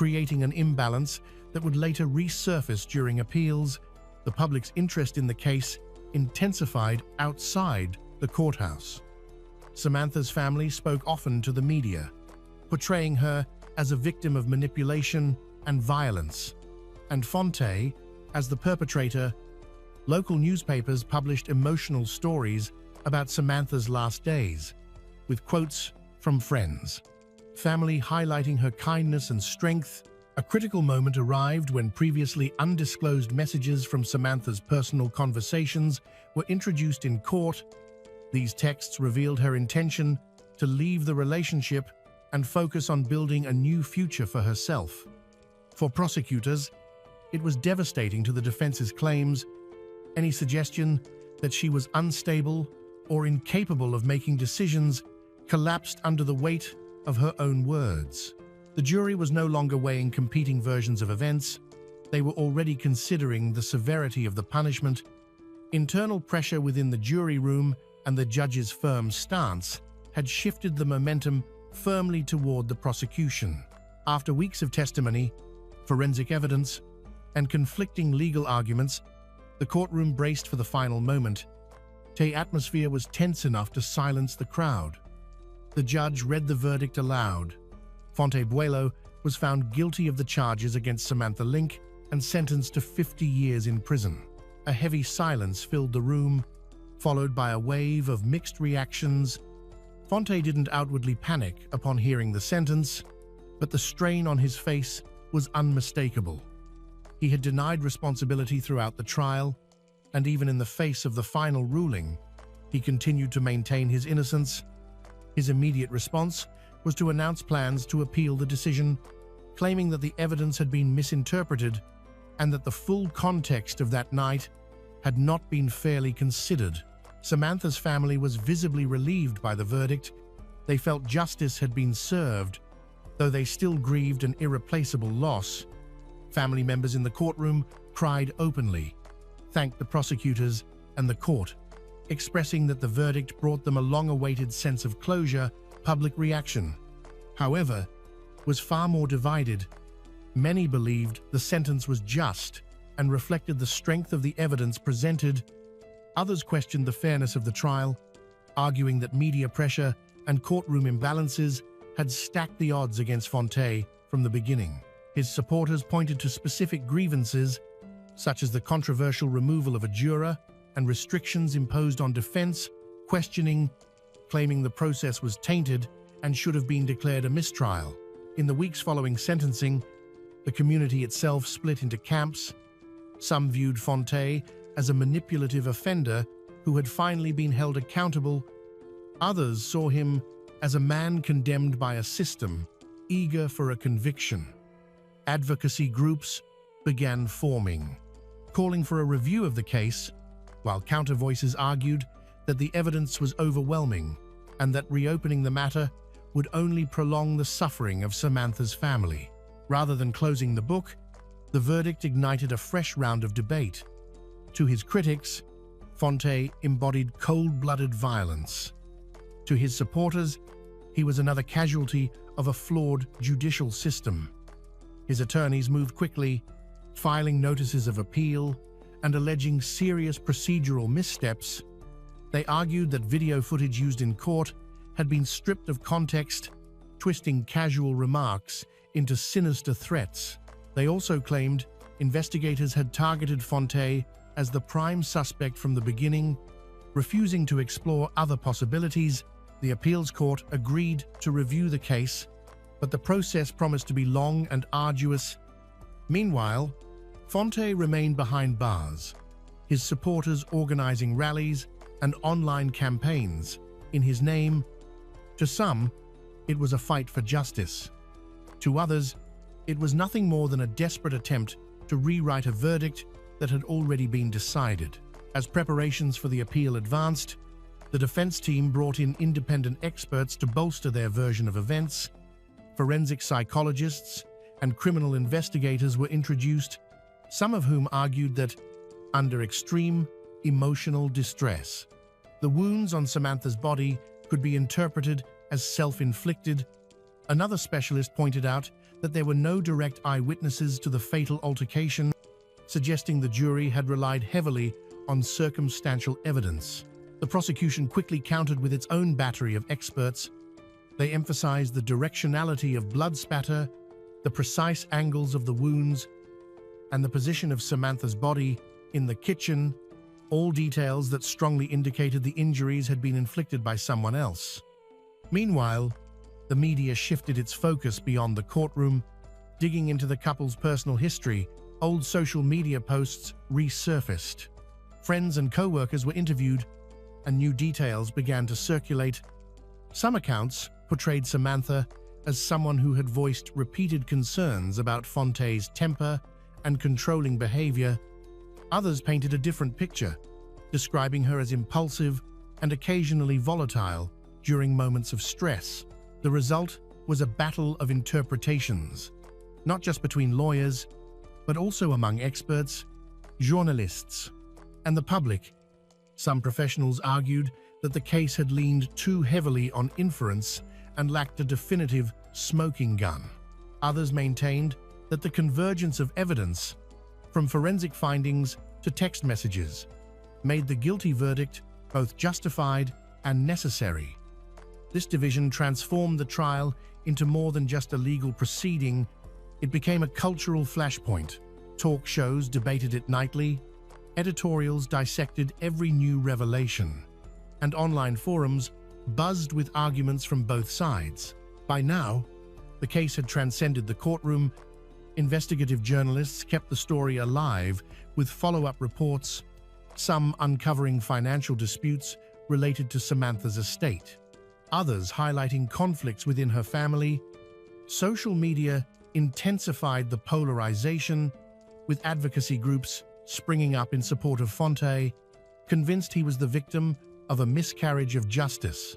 creating an imbalance that would later resurface during appeals. The public's interest in the case intensified outside the courthouse. Samantha's family spoke often to the media, portraying her as a victim of manipulation and violence, and Fonte as the perpetrator. Local newspapers published emotional stories about Samantha's last days, with quotes from friends, family highlighting her kindness and strength. A critical moment arrived when previously undisclosed messages from Samantha's personal conversations were introduced in court. These texts revealed her intention to leave the relationship and focus on building a new future for herself. For prosecutors, it was devastating to the defense's claims. Any suggestion that she was unstable or incapable of making decisions collapsed under the weight of her own words. The jury was no longer weighing competing versions of events. They were already considering the severity of the punishment. Internal pressure within the jury room and the judge's firm stance had shifted the momentum firmly toward the prosecution. After weeks of testimony, forensic evidence, and conflicting legal arguments, the courtroom braced for the final moment. The atmosphere was tense enough to silence the crowd. The judge read the verdict aloud. Fontaine was found guilty of the charges against Samantha Link and sentenced to 50 years in prison. A heavy silence filled the room, followed by a wave of mixed reactions. Fonte didn't outwardly panic upon hearing the sentence, but the strain on his face was unmistakable. He had denied responsibility throughout the trial, and even in the face of the final ruling, he continued to maintain his innocence. His immediate response was to announce plans to appeal the decision, claiming that the evidence had been misinterpreted and that the full context of that night had not been fairly considered. Samantha's family was visibly relieved by the verdict. They felt justice had been served, though they still grieved an irreplaceable loss. Family members in the courtroom cried openly, thanked the prosecutors and the court, expressing that the verdict brought them a long-awaited sense of closure. Public reaction, however, was far more divided. Many believed the sentence was just and reflected the strength of the evidence presented. Others questioned the fairness of the trial, arguing that media pressure and courtroom imbalances had stacked the odds against Fonte from the beginning. His supporters pointed to specific grievances, such as the controversial removal of a juror and restrictions imposed on defense, claiming the process was tainted and should have been declared a mistrial. In the weeks following sentencing, the community itself split into camps. Some viewed Fonte as a manipulative offender who had finally been held accountable. Others saw him as a man condemned by a system, eager for a conviction. Advocacy groups began forming, calling for a review of the case, while counter voices argued that the evidence was overwhelming and that reopening the matter would only prolong the suffering of Samantha's family. Rather than closing the book, the verdict ignited a fresh round of debate. To his critics, Fonte embodied cold-blooded violence. To his supporters, he was another casualty of a flawed judicial system. His attorneys moved quickly, filing notices of appeal and alleging serious procedural missteps. They argued that video footage used in court had been stripped of context, twisting casual remarks into sinister threats. They also claimed investigators had targeted Fonte as the prime suspect from the beginning, refusing to explore other possibilities. The appeals court agreed to review the case, but the process promised to be long and arduous. Meanwhile, Fonte remained behind bars, his supporters organizing rallies and online campaigns in his name. To some, it was a fight for justice. To others, it was nothing more than a desperate attempt to rewrite a verdict that had already been decided. As preparations for the appeal advanced, the defense team brought in independent experts to bolster their version of events. Forensic psychologists and criminal investigators were introduced, some of whom argued that, under extreme emotional distress, the wounds on Samantha's body could be interpreted as self-inflicted. Another specialist pointed out that there were no direct eyewitnesses to the fatal altercation, suggesting the jury had relied heavily on circumstantial evidence. The prosecution quickly countered with its own battery of experts. They emphasized the directionality of blood spatter, the precise angles of the wounds, and the position of Samantha's body in the kitchen, all details that strongly indicated the injuries had been inflicted by someone else. Meanwhile, the media shifted its focus beyond the courtroom, digging into the couple's personal history. Old social media posts resurfaced. Friends and co-workers were interviewed, and new details began to circulate. Some accounts portrayed Samantha as someone who had voiced repeated concerns about Fonte's temper and controlling behavior. Others painted a different picture, describing her as impulsive and occasionally volatile during moments of stress. The result was a battle of interpretations, not just between lawyers, but also among experts, journalists, and the public. Some professionals argued that the case had leaned too heavily on inference and lacked a definitive smoking gun. Others maintained that the convergence of evidence, from forensic findings to text messages, made the guilty verdict both justified and necessary. This division transformed the trial into more than just a legal proceeding. It became a cultural flashpoint. Talk shows debated it nightly, editorials dissected every new revelation, and online forums buzzed with arguments from both sides. By now, the case had transcended the courtroom. Investigative journalists kept the story alive with follow-up reports, some uncovering financial disputes related to Samantha's estate, others highlighting conflicts within her family. Social media intensified the polarization, with advocacy groups springing up in support of Fonte, convinced he was the victim of a miscarriage of justice,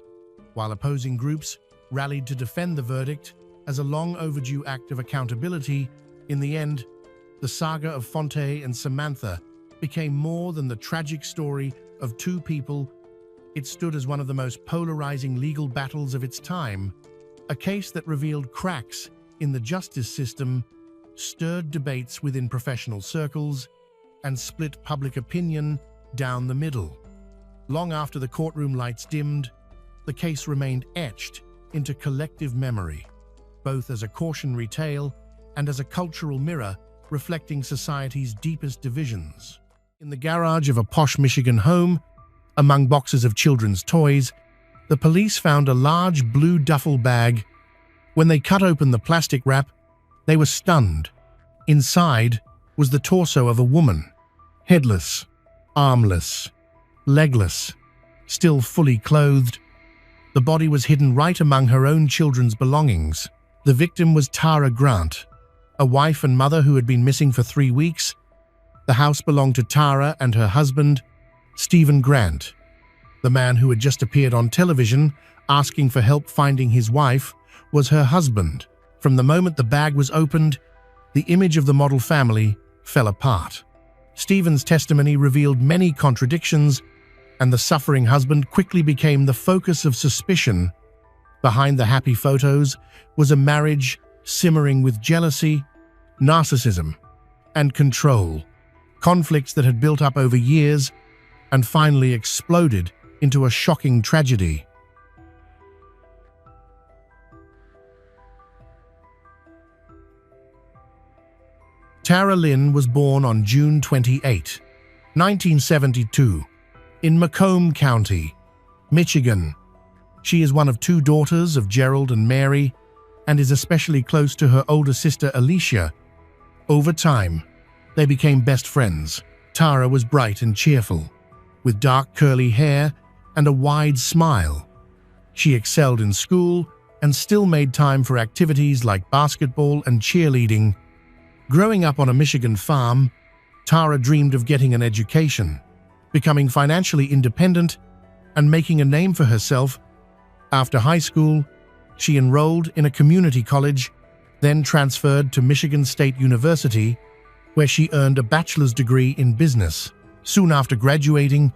while opposing groups rallied to defend the verdict as a long-overdue act of accountability. In the end, the saga of Fonte and Samantha became more than the tragic story of two people. It stood as one of the most polarizing legal battles of its time, a case that revealed cracks in the justice system, stirred debates within professional circles, and split public opinion down the middle. Long after the courtroom lights dimmed, the case remained etched into collective memory, both as a cautionary tale and as a cultural mirror reflecting society's deepest divisions. In the garage of a posh Michigan home, among boxes of children's toys, the police found a large blue duffel bag. When they cut open the plastic wrap, they were stunned. Inside was the torso of a woman, headless, armless, legless, still fully clothed. The body was hidden right among her own children's belongings. The victim was Tara Grant, a wife and mother who had been missing for 3 weeks. The house belonged to Tara and her husband, Stephen Grant. The man who had just appeared on television asking for help finding his wife was her husband. From the moment the bag was opened, the image of the model family fell apart. Stephen's testimony revealed many contradictions, and the suffering husband quickly became the focus of suspicion. Behind the happy photos was a marriage simmering with jealousy, narcissism, and control, conflicts that had built up over years and finally exploded into a shocking tragedy. Tara Lynn was born on June 28, 1972, in Macomb County, Michigan. She is one of 2 daughters of Gerald and Mary, and is especially close to her older sister Alicia. Over time, they became best friends. Tara was bright and cheerful, with dark curly hair and a wide smile. She excelled in school and still made time for activities like basketball and cheerleading. Growing up on a Michigan farm, Tara dreamed of getting an education, becoming financially independent, and making a name for herself. After high school, she enrolled in a community college, then transferred to Michigan State University, where she earned a bachelor's degree in business. Soon after graduating,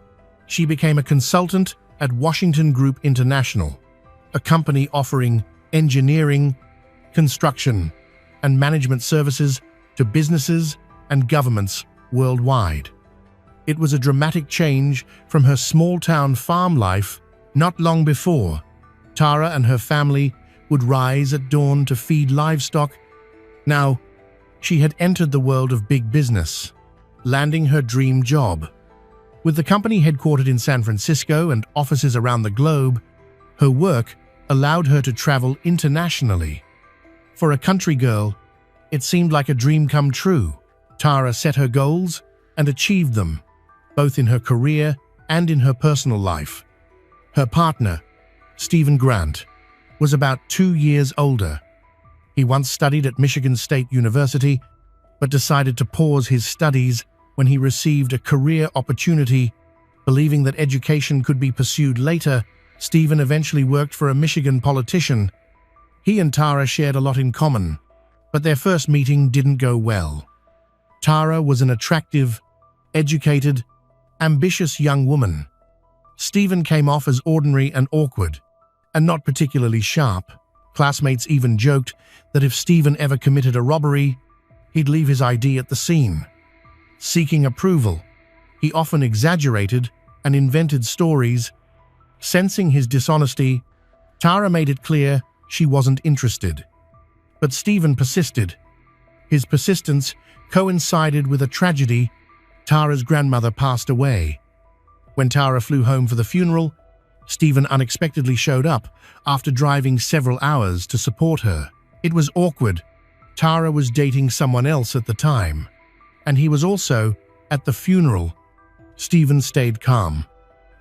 she became a consultant at Washington Group International, a company offering engineering, construction, and management services to businesses and governments worldwide. It was a dramatic change from her small-town farm life. Not long before, Tara and her family would rise at dawn to feed livestock. Now, she had entered the world of big business, landing her dream job. With the company headquartered in San Francisco and offices around the globe, her work allowed her to travel internationally. For a country girl, it seemed like a dream come true. Tara set her goals and achieved them, both in her career and in her personal life. Her partner, Stephen Grant, was about 2 years older. He once studied at Michigan State University, but decided to pause his studies when he received a career opportunity. Believing that education could be pursued later, Stephen eventually worked for a Michigan politician. He and Tara shared a lot in common, but their first meeting didn't go well. Tara was an attractive, educated, ambitious young woman. Stephen came off as ordinary and awkward, and not particularly sharp. Classmates even joked that if Stephen ever committed a robbery, he'd leave his ID at the scene. Seeking approval, he often exaggerated and invented stories. Sensing his dishonesty, Tara made it clear she wasn't interested. But Stephen persisted. His persistence coincided with a tragedy. Tara's grandmother passed away. When Tara flew home for the funeral, Stephen unexpectedly showed up after driving several hours to support her. It was awkward. Tara was dating someone else at the time, and he was also at the funeral. Stephen stayed calm,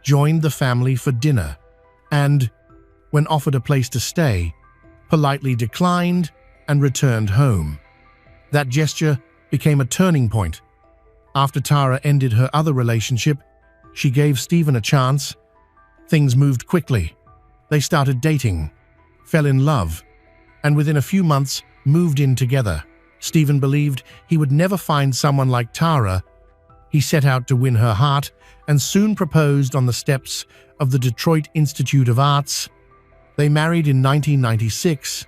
joined the family for dinner, and, when offered a place to stay, politely declined and returned home. That gesture became a turning point. After Tara ended her other relationship, she gave Stephen a chance. Things moved quickly. They started dating, fell in love, and within a few months moved in together. Stephen believed he would never find someone like Tara. He set out to win her heart and soon proposed on the steps of the Detroit Institute of Arts. They married in 1996.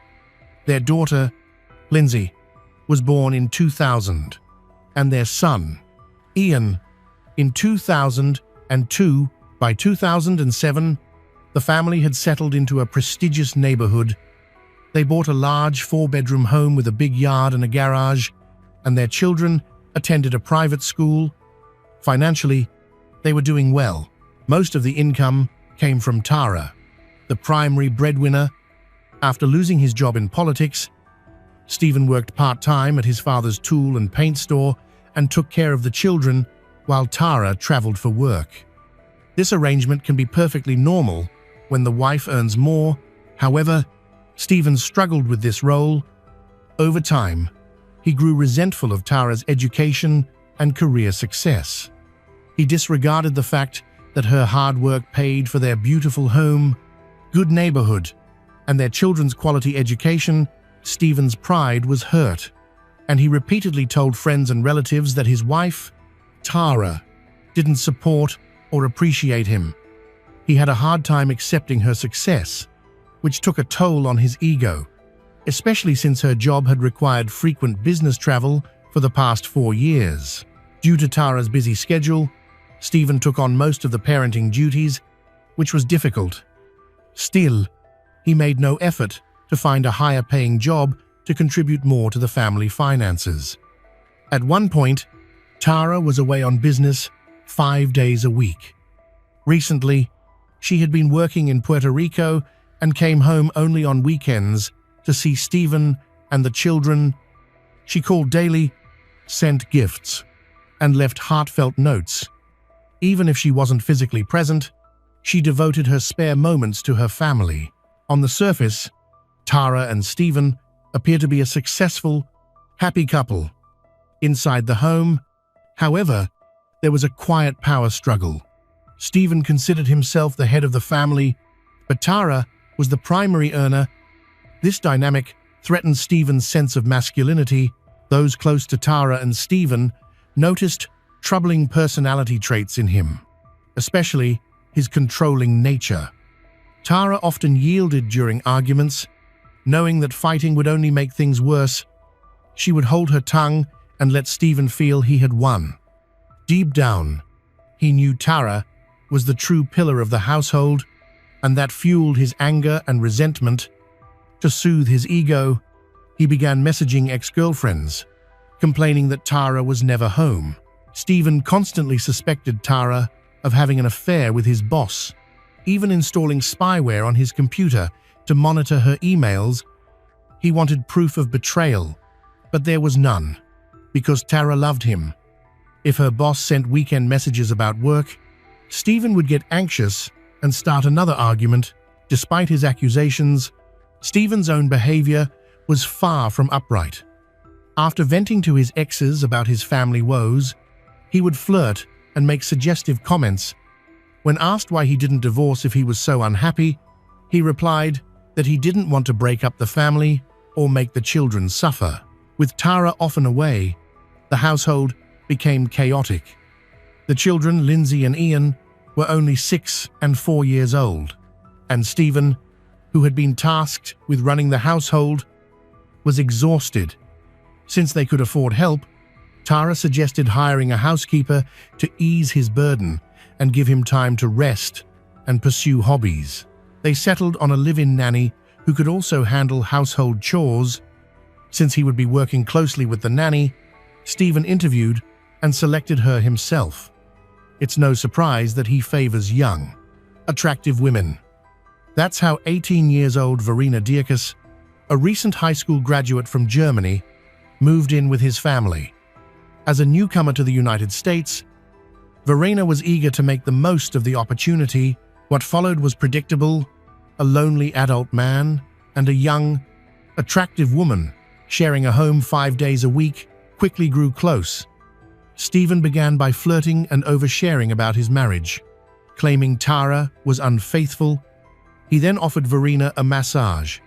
Their daughter, Lindsay, was born in 2000, and their son, Ian, in 2002. By 2007, the family had settled into a prestigious neighborhood. They bought a large 4-bedroom home with a big yard and a garage, and their children attended a private school. Financially, they were doing well. Most of the income came from Tara, the primary breadwinner. After losing his job in politics, Stephen worked part-time at his father's tool and paint store and took care of the children while Tara traveled for work. This arrangement can be perfectly normal when the wife earns more. However, Stephen struggled with this role. Over time, he grew resentful of Tara's education and career success. He disregarded the fact that her hard work paid for their beautiful home, good neighborhood, and their children's quality education. Stephen's pride was hurt, and he repeatedly told friends and relatives that his wife, Tara, didn't support or appreciate him. He had a hard time accepting her success, which took a toll on his ego, especially since her job had required frequent business travel for the past 4 years. Due to Tara's busy schedule, Stephen took on most of the parenting duties, which was difficult. Still, he made no effort to find a higher-paying job to contribute more to the family finances. At one point, Tara was away on business 5 days a week. Recently, she had been working in Puerto Rico and came home only on weekends to see Stephen and the children. She called daily, sent gifts, and left heartfelt notes. Even if she wasn't physically present, she devoted her spare moments to her family. On the surface, Tara and Stephen appear to be a successful, happy couple. Inside the home, however, there was a quiet power struggle. Stephen considered himself the head of the family, but Tara was the primary earner. This dynamic threatened Stephen's sense of masculinity. Those close to Tara and Stephen noticed troubling personality traits in him, especially his controlling nature. Tara often yielded during arguments, knowing that fighting would only make things worse. she would hold her tongue and let Stephen feel he had won. Deep down, he knew Tara was the true pillar of the household, and that fueled his anger and resentment. To soothe his ego, he began messaging ex-girlfriends, complaining that Tara was never home. Stephen constantly suspected Tara of having an affair with his boss, even installing spyware on his computer to monitor her emails. He wanted proof of betrayal, but there was none, because Tara loved him. If her boss sent weekend messages about work, Stephen would get anxious and start another argument. Despite his accusations, Stephen's own behavior was far from upright. After venting to his exes about his family woes, he would flirt and make suggestive comments. When asked why he didn't divorce if he was so unhappy, he replied that he didn't want to break up the family or make the children suffer. With Tara often away, the household became chaotic. The children, Lindsay and Ian, were only 6 and 4 years old, and Stephen, who had been tasked with running the household, was exhausted. Since they could afford help, Tara suggested hiring a housekeeper to ease his burden and give him time to rest and pursue hobbies. They settled on a live-in nanny who could also handle household chores. Since he would be working closely with the nanny, Stephen interviewed and selected her himself. It's no surprise that he favors young, attractive women. That's how 18-year-old Verena Dierkes, a recent high school graduate from Germany, moved in with his family. As a newcomer to the United States, Verena was eager to make the most of the opportunity. What followed was predictable: a lonely adult man and a young, attractive woman sharing a home 5 days a week quickly grew close. Stephen began by flirting and oversharing about his marriage, claiming Tara was unfaithful. He then offered Verena a massage,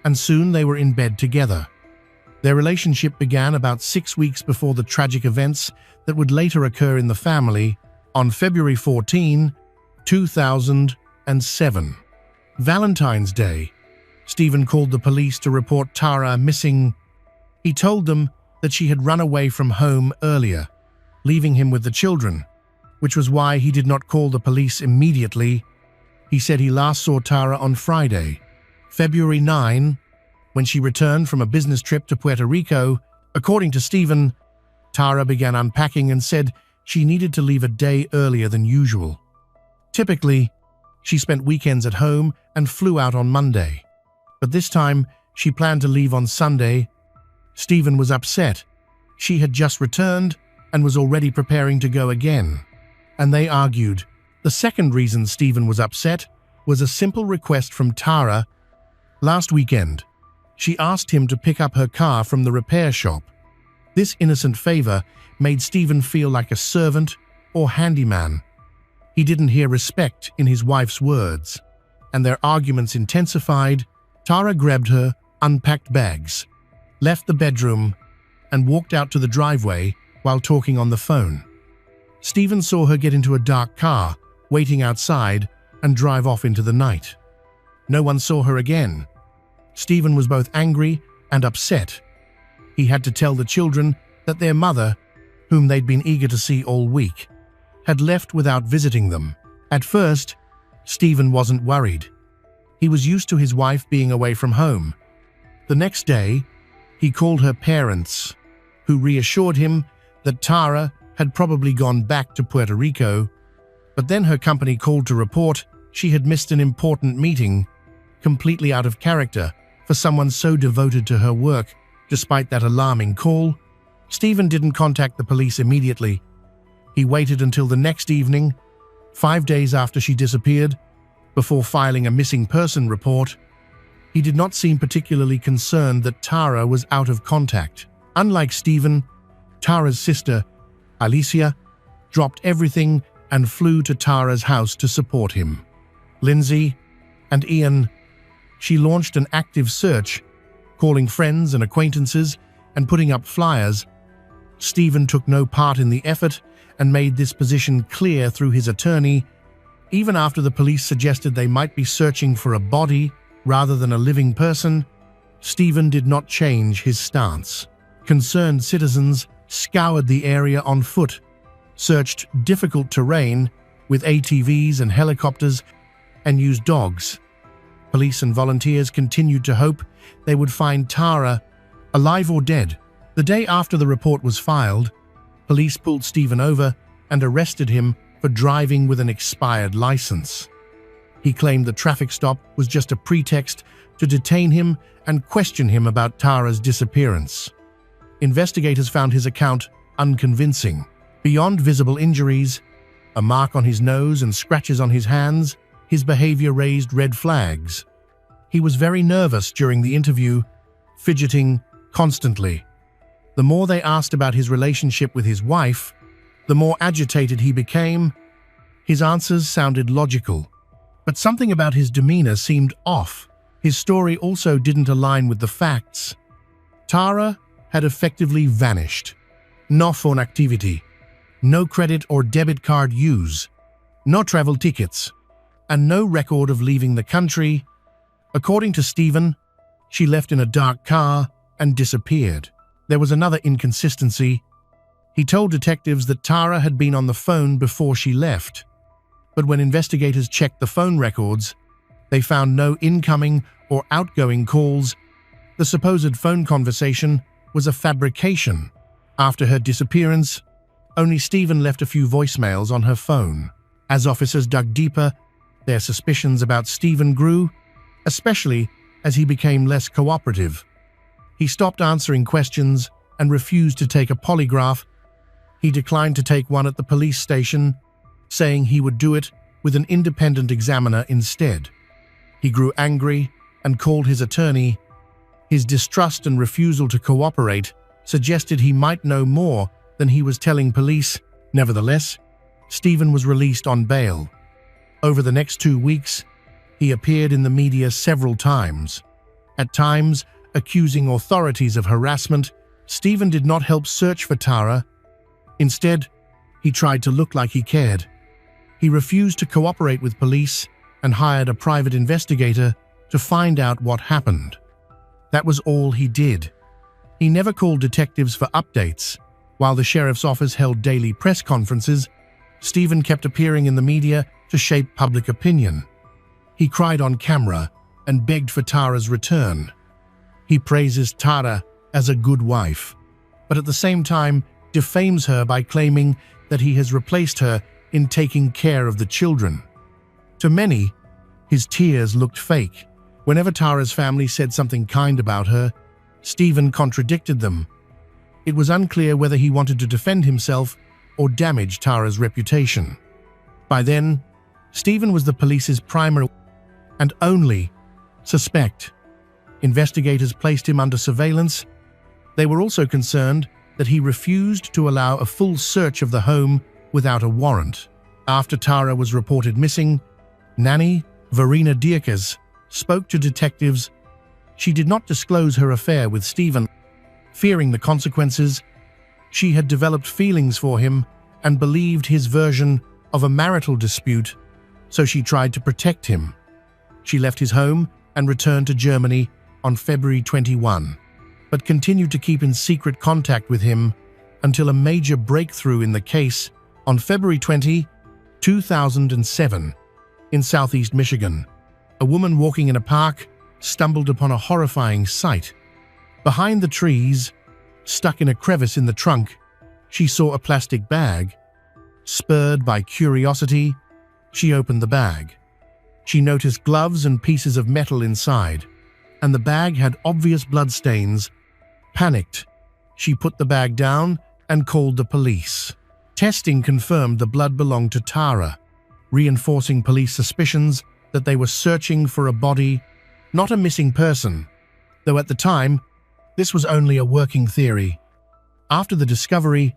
and soon they were in bed together. Their relationship began about 6 weeks before the tragic events that would later occur in the family. On February 14, 2007, Valentine's Day, Stephen called the police to report Tara missing. He told them that she had run away from home earlier, leaving him with the children, which was why he did not call the police immediately. He said he last saw Tara on Friday, February 9, when she returned from a business trip to Puerto Rico. According to Stephen, Tara began unpacking and said she needed to leave a day earlier than usual. Typically, she spent weekends at home and flew out on Monday, but this time she planned to leave on Sunday. Stephen was upset. She had just returned and was already preparing to go again, and they argued. The second reason Stephen was upset was a simple request from Tara. Last weekend, she asked him to pick up her car from the repair shop. This innocent favor made Stephen feel like a servant or handyman. He didn't hear respect in his wife's words, and their arguments intensified. Tara grabbed her unpacked bags, left the bedroom, and walked out to the driveway while talking on the phone. Stephen saw her get into a dark car, waiting outside, and drive off into the night. No one saw her again. Stephen was both angry and upset. He had to tell the children that their mother, whom they'd been eager to see all week, had left without visiting them. At first, Stephen wasn't worried. He was used to his wife being away from home. The next day, he called her parents, who reassured him that Tara had probably gone back to Puerto Rico, but then her company called to report she had missed an important meeting, completely out of character for someone so devoted to her work. Despite that alarming call, Stephen didn't contact the police immediately. He waited until the next evening, 5 days after she disappeared, before filing a missing person report. He did not seem particularly concerned that Tara was out of contact. Unlike Stephen, Tara's sister, Alicia, dropped everything and flew to Tara's house to support him. Lindsay and Ian. She launched an active search, calling friends and acquaintances and putting up flyers. Stephen took no part in the effort and made this position clear through his attorney. Even after the police suggested they might be searching for a body rather than a living person, Stephen did not change his stance. Concerned citizens scoured the area on foot, searched difficult terrain with ATVs and helicopters, and used dogs. Police and volunteers continued to hope they would find Tara, alive or dead. The day after the report was filed, police pulled Stephen over and arrested him for driving with an expired license. He claimed the traffic stop was just a pretext to detain him and question him about Tara's disappearance. Investigators found his account unconvincing. Beyond visible injuries, a mark on his nose and scratches on his hands, his behavior raised red flags. He was very nervous during the interview, fidgeting constantly. The more they asked about his relationship with his wife, the more agitated he became. His answers sounded logical, but something about his demeanor seemed off. His story also didn't align with the facts. Tara had effectively vanished. No phone activity, no credit or debit card use, no travel tickets, and no record of leaving the country. According to Stephen, she left in a dark car and disappeared. There was another inconsistency. He told detectives that Tara had been on the phone before she left, but when investigators checked the phone records, they found no incoming or outgoing calls. The supposed phone conversation was a fabrication. After her disappearance, only Stephen left a few voicemails on her phone. As officers dug deeper, their suspicions about Stephen grew, especially as he became less cooperative. He stopped answering questions and refused to take a polygraph. He declined to take one at the police station, saying he would do it with an independent examiner instead. He grew angry and called his attorney. His distrust and refusal to cooperate suggested he might know more than he was telling police. Nevertheless, Stephen was released on bail. Over the next 2 weeks, he appeared in the media several times. At times, accusing authorities of harassment, Stephen did not help search for Tara. Instead, he tried to look like he cared. He refused to cooperate with police and hired a private investigator to find out what happened. That was all he did. He never called detectives for updates. While the sheriff's office held daily press conferences, Stephen kept appearing in the media to shape public opinion. He cried on camera and begged for Tara's return. He praises Tara as a good wife, but at the same time defames her by claiming that he has replaced her in taking care of the children. To many, his tears looked fake. Whenever Tara's family said something kind about her, Stephen contradicted them. It was unclear whether he wanted to defend himself or damage Tara's reputation. By then, Stephen was the police's primary and only suspect. Investigators placed him under surveillance. They were also concerned that he refused to allow a full search of the home without a warrant. After Tara was reported missing, nanny Verena Dierkes spoke to detectives. She did not disclose her affair with Stephen. Fearing the consequences, she had developed feelings for him and believed his version of a marital dispute, so she tried to protect him. She left his home and returned to Germany on February 21, but continued to keep in secret contact with him until a major breakthrough in the case on February 20, 2007, in southeast Michigan. A woman walking in a park stumbled upon a horrifying sight. Behind the trees, stuck in a crevice in the trunk, she saw a plastic bag. Spurred by curiosity, she opened the bag. She noticed gloves and pieces of metal inside, and the bag had obvious bloodstains. Panicked, she put the bag down and called the police. Testing confirmed the blood belonged to Tara, reinforcing police suspicions that they were searching for a body, not a missing person, though at the time, this was only a working theory. After the discovery,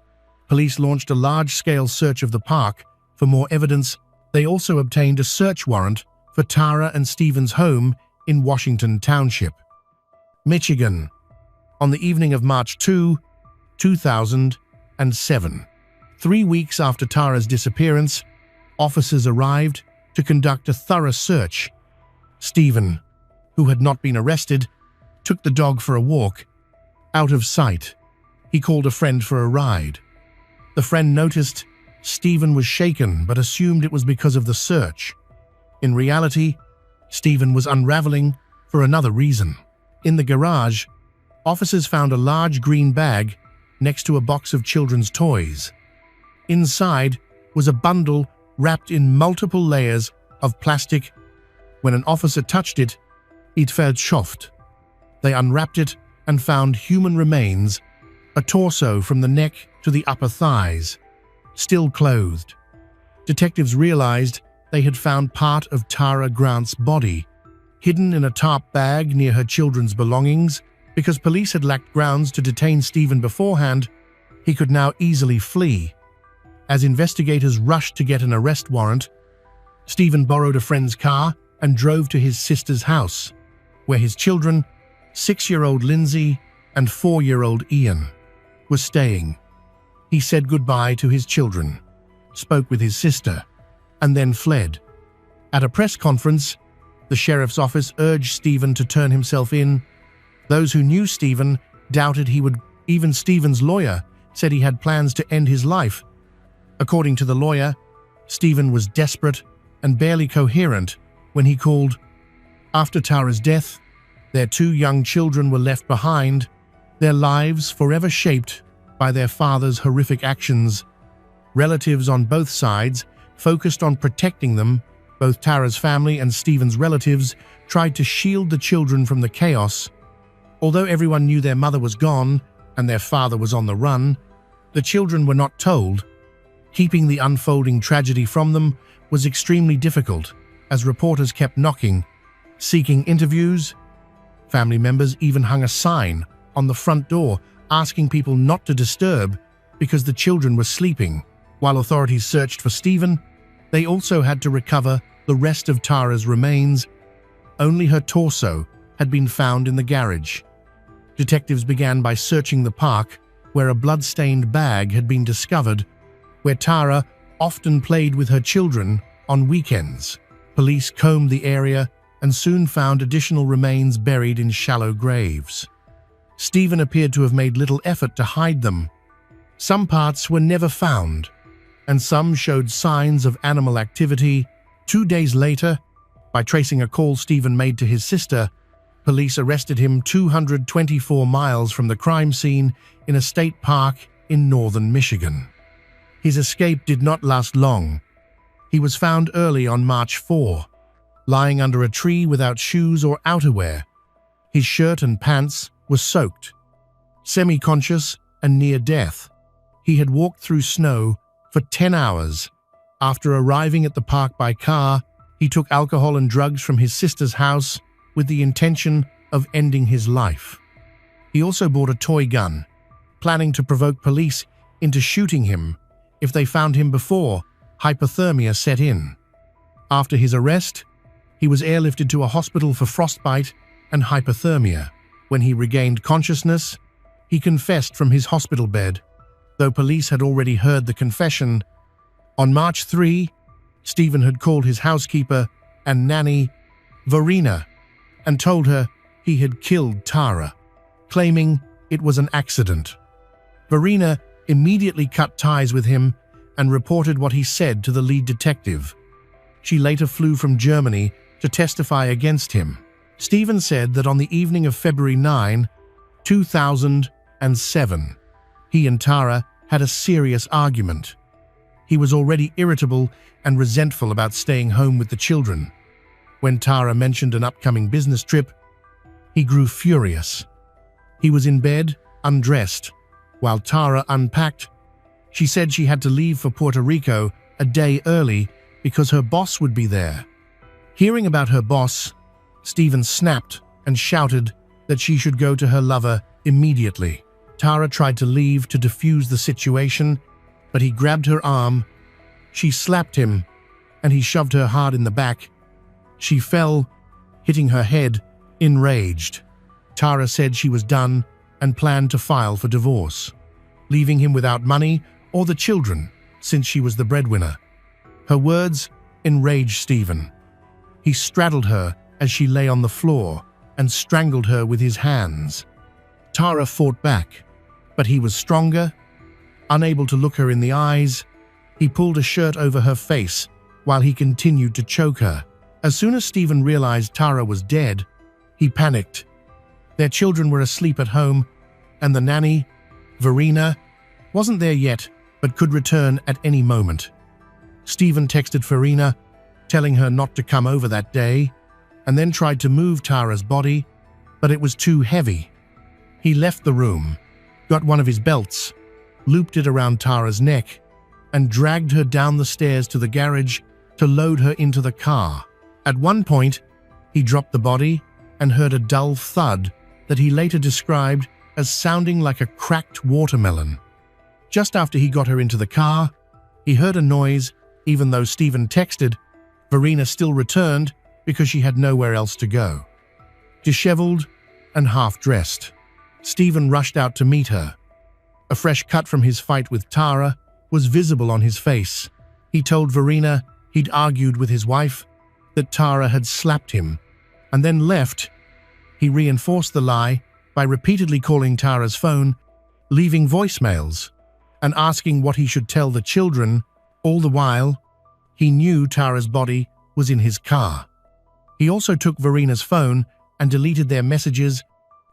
police launched a large-scale search of the park for more evidence. They also obtained a search warrant for Tara and Stephen's home in Washington Township, Michigan, on the evening of March 2, 2007. 3 weeks after Tara's disappearance, officers arrived to conduct a thorough search. Stephen, who had not been arrested, took the dog for a walk, out of sight. He called a friend for a ride. The friend noticed Stephen was shaken but assumed it was because of the search. In reality, Stephen was unraveling for another reason. In the garage, officers found a large green bag next to a box of children's toys. Inside was a bundle wrapped in multiple layers of plastic. When an officer touched it, it felt soft. They unwrapped it and found human remains, a torso from the neck to the upper thighs, still clothed. Detectives realized they had found part of Tara Grant's body, hidden in a tarp bag near her children's belongings. Because police had lacked grounds to detain Stephen beforehand, he could now easily flee. As investigators rushed to get an arrest warrant, Stephen borrowed a friend's car and drove to his sister's house, where his children, 6-year-old Lindsay and 4-year-old Ian, were staying. He said goodbye to his children, spoke with his sister, and then fled. At a press conference, the sheriff's office urged Stephen to turn himself in. Those who knew Stephen doubted he would. Even Stephen's lawyer said he had plans to end his life. According to the lawyer, Stephen was desperate and barely coherent when he called. After Tara's death, their 2 young children were left behind, their lives forever shaped by their father's horrific actions. Relatives on both sides focused on protecting them. Both Tara's family and Stephen's relatives tried to shield the children from the chaos. Although everyone knew their mother was gone and their father was on the run, the children were not told. Keeping the unfolding tragedy from them was extremely difficult, as reporters kept knocking, seeking interviews. Family members even hung a sign on the front door asking people not to disturb because the children were sleeping. While authorities searched for Stephen, they also had to recover the rest of Tara's remains. Only her torso had been found in the garage. Detectives began by searching the park, where a blood-stained bag had been discovered, where Tara often played with her children on weekends. Police combed the area and soon found additional remains buried in shallow graves. Stephen appeared to have made little effort to hide them. Some parts were never found, and some showed signs of animal activity. 2 days later, by tracing a call Stephen made to his sister, police arrested him 224 miles from the crime scene in a state park in northern Michigan. His escape did not last long. He was found early on March 4, lying under a tree without shoes or outerwear. His shirt and pants were soaked. Semi-conscious and near death, he had walked through snow for 10 hours. After arriving at the park by car, he took alcohol and drugs from his sister's house with the intention of ending his life. He also bought a toy gun, planning to provoke police into shooting him if they found him before hypothermia set in. After his arrest, he was airlifted to a hospital for frostbite and hypothermia. When he regained consciousness, he confessed from his hospital bed, though police had already heard the confession. On March 3, Stephen had called his housekeeper and nanny, Verena, and told her he had killed Tara, claiming it was an accident. Verena immediately cut ties with him and reported what he said to the lead detective. She later flew from Germany to testify against him. Stephen said that on the evening of February 9, 2007, he and Tara had a serious argument. He was already irritable and resentful about staying home with the children. When Tara mentioned an upcoming business trip, he grew furious. He was in bed, undressed, while Tara unpacked. She said she had to leave for Puerto Rico a day early because her boss would be there. Hearing about her boss, Stephen snapped and shouted that she should go to her lover immediately. Tara tried to leave to defuse the situation, but he grabbed her arm. She slapped him, and he shoved her hard in the back. She fell, hitting her head, enraged. Tara said she was done and planned to file for divorce, leaving him without money or the children, since she was the breadwinner. Her words enraged Stephen. He straddled her as she lay on the floor and strangled her with his hands. Tara fought back, But he was stronger. Unable to look her in the eyes, he pulled a shirt over her face while he continued to choke her. As soon as Stephen realized Tara was dead, he panicked. Their children were asleep at home, and the nanny, Verena, wasn't there yet but could return at any moment. Stephen texted Verena, telling her not to come over that day, and then tried to move Tara's body, but it was too heavy. He left the room, got one of his belts, looped it around Tara's neck, and dragged her down the stairs to the garage to load her into the car. At one point, he dropped the body and heard a dull thud that he later described as sounding like a cracked watermelon. Just after he got her into the car, he heard a noise. Even though Stephen texted, Verena still returned because she had nowhere else to go. Disheveled and half-dressed, Stephen rushed out to meet her. A fresh cut from his fight with Tara was visible on his face. He told Verena he'd argued with his wife, that Tara had slapped him, and then left. He reinforced the lie by repeatedly calling Tara's phone, leaving voicemails, and asking what he should tell the children. All the while, he knew Tara's body was in his car. He also took Verena's phone and deleted their messages,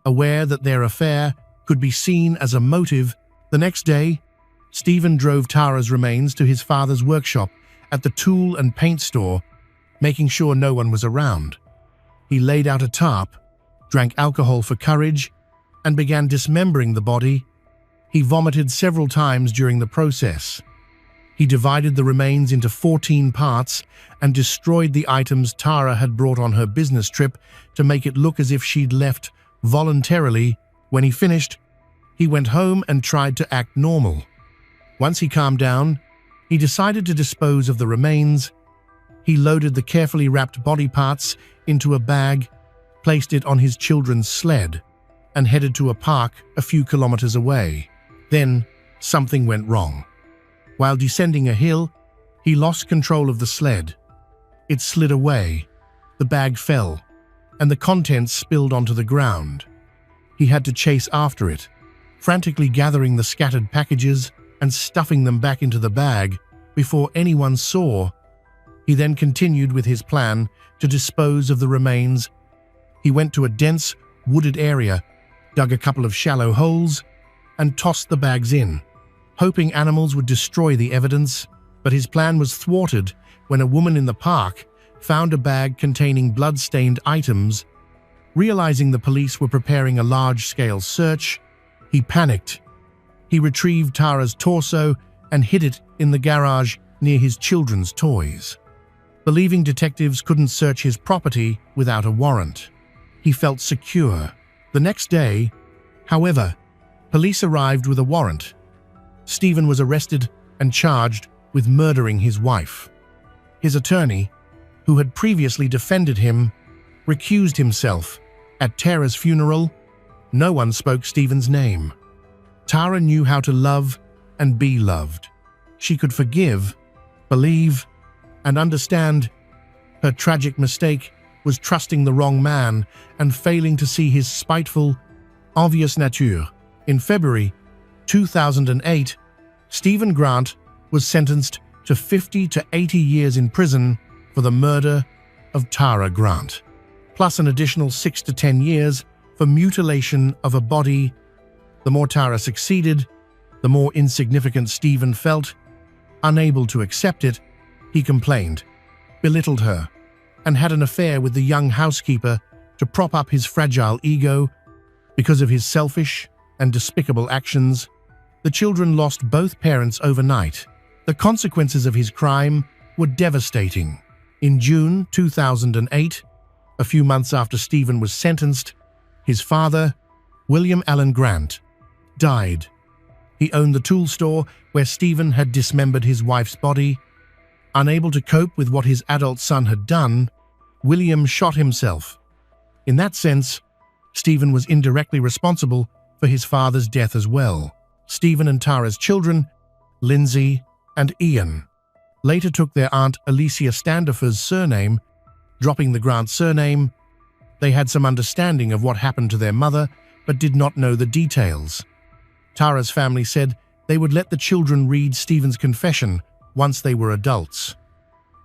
aware that their affair could be seen as a motive. The next day, Stephen drove Tara's remains to his father's workshop at the tool and paint store, making sure no one was around. He laid out a tarp, drank alcohol for courage, and began dismembering the body. He vomited several times during the process. He divided the remains into 14 parts and destroyed the items Tara had brought on her business trip to make it look as if she'd left voluntarily. When he finished, he went home and tried to act normal. Once he calmed down, he decided to dispose of the remains. He loaded the carefully wrapped body parts into a bag, placed it on his children's sled, and headed to a park a few kilometers away. Then, something went wrong. While descending a hill, he lost control of the sled. It slid away, the bag fell, and the contents spilled onto the ground. He had to chase after it, frantically gathering the scattered packages and stuffing them back into the bag before anyone saw. He then continued with his plan to dispose of the remains. He went to a dense, wooded area, dug a couple of shallow holes, and tossed the bags in, hoping animals would destroy the evidence. But his plan was thwarted when a woman in the park found a bag containing blood-stained items. Realizing the police were preparing a large-scale search, he panicked. He retrieved Tara's torso and hid it in the garage near his children's toys. Believing detectives couldn't search his property without a warrant, he felt secure. The next day, however, police arrived with a warrant. Stephen was arrested and charged with murdering his wife. His attorney, who had previously defended him, recused himself. At Tara's funeral, no one spoke Stephen's name. Tara knew how to love and be loved. She could forgive, believe, and understand. Her tragic mistake was trusting the wrong man and failing to see his spiteful, obvious nature. In February 2008, Stephen Grant was sentenced to 50 to 80 years in prison for the murder of Tara Grant, plus an additional 6 to 10 years for mutilation of a body. The more Tara succeeded, the more insignificant Stephen felt. Unable to accept it, he complained, belittled her, and had an affair with the young housekeeper to prop up his fragile ego. Because of his selfish and despicable actions, the children lost both parents overnight. The consequences of his crime were devastating. In June 2008, a few months after Stephen was sentenced, his father, William Allen Grant, died. He owned the tool store where Stephen had dismembered his wife's body. Unable to cope with what his adult son had done, William shot himself. In that sense, Stephen was indirectly responsible for his father's death as well. Stephen and Tara's children, Lindsay and Ian, later took their aunt Alicia Standifer's surname, dropping the Grant surname. They had some understanding of what happened to their mother, but did not know the details. Tara's family said they would let the children read Stephen's confession once they were adults.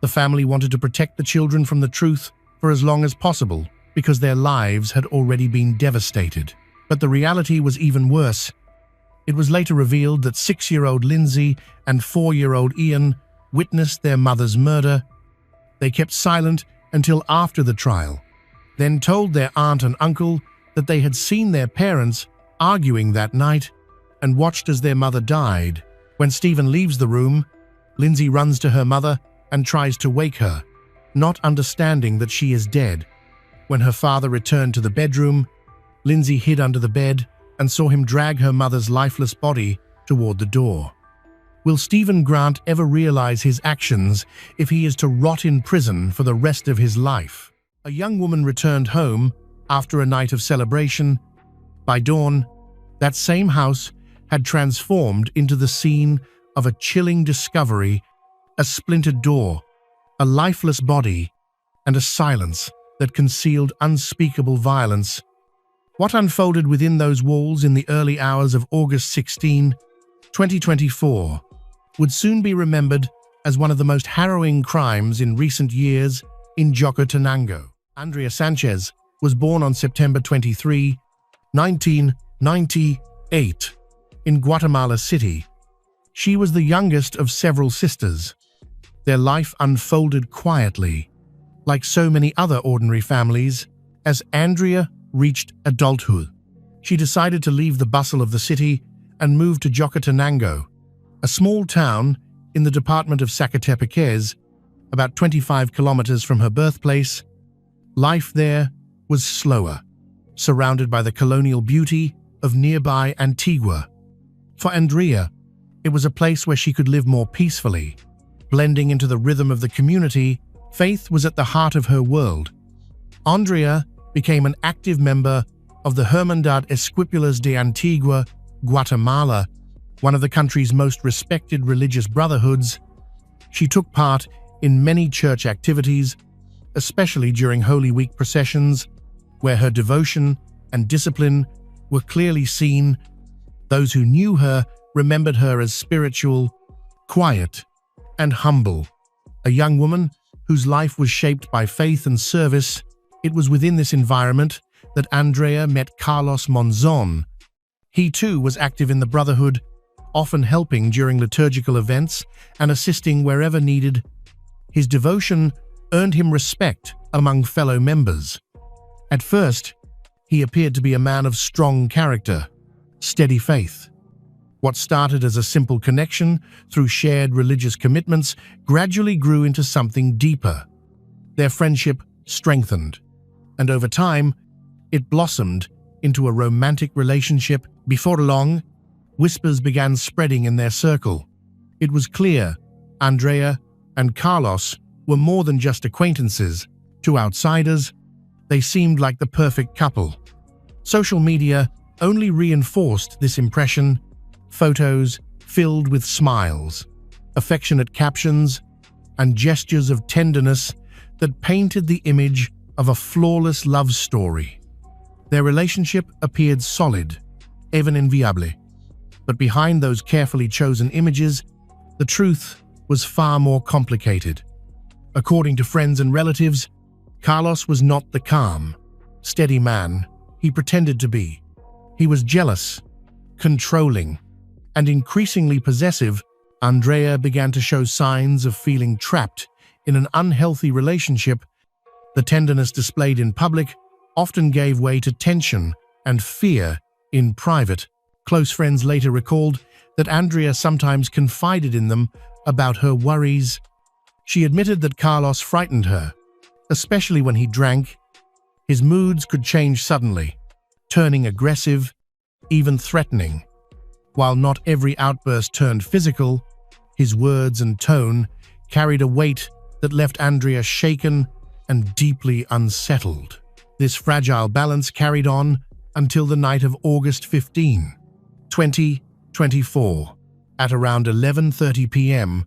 The family wanted to protect the children from the truth for as long as possible because their lives had already been devastated. But the reality was even worse. It was later revealed that 6-year-old Lindsay and 4-year-old Ian witnessed their mother's murder. They kept silent until after the trial, then told their aunt and uncle that they had seen their parents arguing that night and watched as their mother died. When Stephen leaves the room, Lindsay runs to her mother and tries to wake her, not understanding that she is dead. When her father returned to the bedroom, Lindsay hid under the bed and saw him drag her mother's lifeless body toward the door. Will Stephen Grant ever realize his actions if he is to rot in prison for the rest of his life? A young woman returned home after a night of celebration. By dawn, that same house had transformed into the scene of a chilling discovery: a splintered door, a lifeless body, and a silence that concealed unspeakable violence. What unfolded within those walls in the early hours of August 16, 2024, would soon be remembered as one of the most harrowing crimes in recent years in Jocotenango. Andrea Sanchez was born on September 23, 1998, in Guatemala City. She was the youngest of several sisters. Their life unfolded quietly, like so many other ordinary families. As Andrea reached adulthood, she decided to leave the bustle of the city and move to Jocotenango, a small town in the department of Zacatepec, about 25 kilometers from her birthplace. Life there was slower, surrounded by the colonial beauty of nearby Antigua. For Andrea, it was a place where she could live more peacefully. Blending into the rhythm of the community, faith was at the heart of her world. Andrea became an active member of the Hermandad Esquipulas de Antigua, Guatemala, one of the country's most respected religious brotherhoods. She took part in many church activities, especially during Holy Week processions, where her devotion and discipline were clearly seen. Those who knew her remembered her as spiritual, quiet, and humble. A young woman whose life was shaped by faith and service. It was within this environment that Andrea met Carlos Monzon. He too was active in the brotherhood, often helping during liturgical events and assisting wherever needed. His devotion earned him respect among fellow members. At first, he appeared to be a man of strong character, steady faith. What started as a simple connection through shared religious commitments gradually grew into something deeper. Their friendship strengthened, and over time, it blossomed into a romantic relationship. Before long, whispers began spreading in their circle. It was clear Andrea and Carlos were more than just acquaintances. To outsiders, they seemed like the perfect couple. Social media only reinforced this impression. Photos filled with smiles, affectionate captions, and gestures of tenderness that painted the image of a flawless love story. Their relationship appeared solid, even enviable. But behind those carefully chosen images, the truth was far more complicated. According to friends and relatives, Carlos was not the calm, steady man he pretended to be. He was jealous, controlling, and increasingly possessive. Andrea began to show signs of feeling trapped in an unhealthy relationship. The tenderness displayed in public often gave way to tension and fear in private. Close friends later recalled that Andrea sometimes confided in them about her worries. She admitted that Carlos frightened her, especially when he drank. His moods could change suddenly, turning aggressive, even threatening. While not every outburst turned physical, his words and tone carried a weight that left Andrea shaken and deeply unsettled. This fragile balance carried on until the night of August 15, 2024. At around 11:30 p.m.,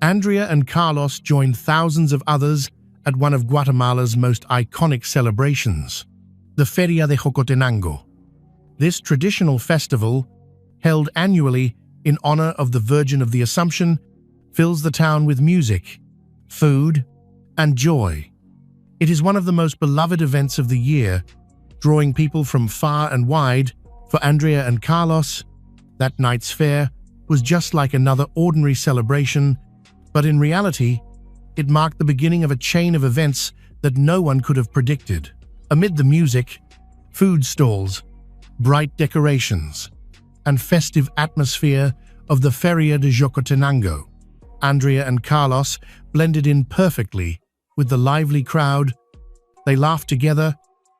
Andrea and Carlos joined thousands of others at one of Guatemala's most iconic celebrations, the Feria de Jocotenango. This traditional festival, held annually in honor of the Virgin of the Assumption, fills the town with music, food, and joy. It is one of the most beloved events of the year, drawing people from far and wide. For Andrea and Carlos, that night's fair was just like another ordinary celebration, but in reality, it marked the beginning of a chain of events that no one could have predicted. Amid the music, food stalls, bright decorations, and festive atmosphere of the Feria de Jocotenango, Andrea and Carlos blended in perfectly with the lively crowd. They laughed together,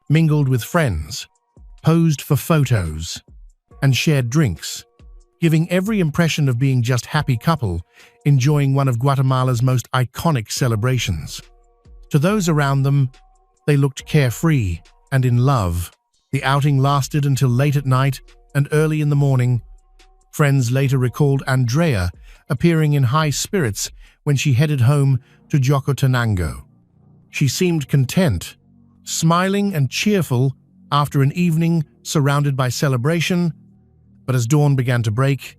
mingled with friends, posed for photos, and shared drinks, giving every impression of being just happy couple enjoying one of Guatemala's most iconic celebrations. To those around them, they looked carefree and in love. The outing lasted until late at night and early in the morning. Friends later recalled Andrea appearing in high spirits when she headed home to Jocotenango. She seemed content, smiling and cheerful after an evening surrounded by celebration, but as dawn began to break,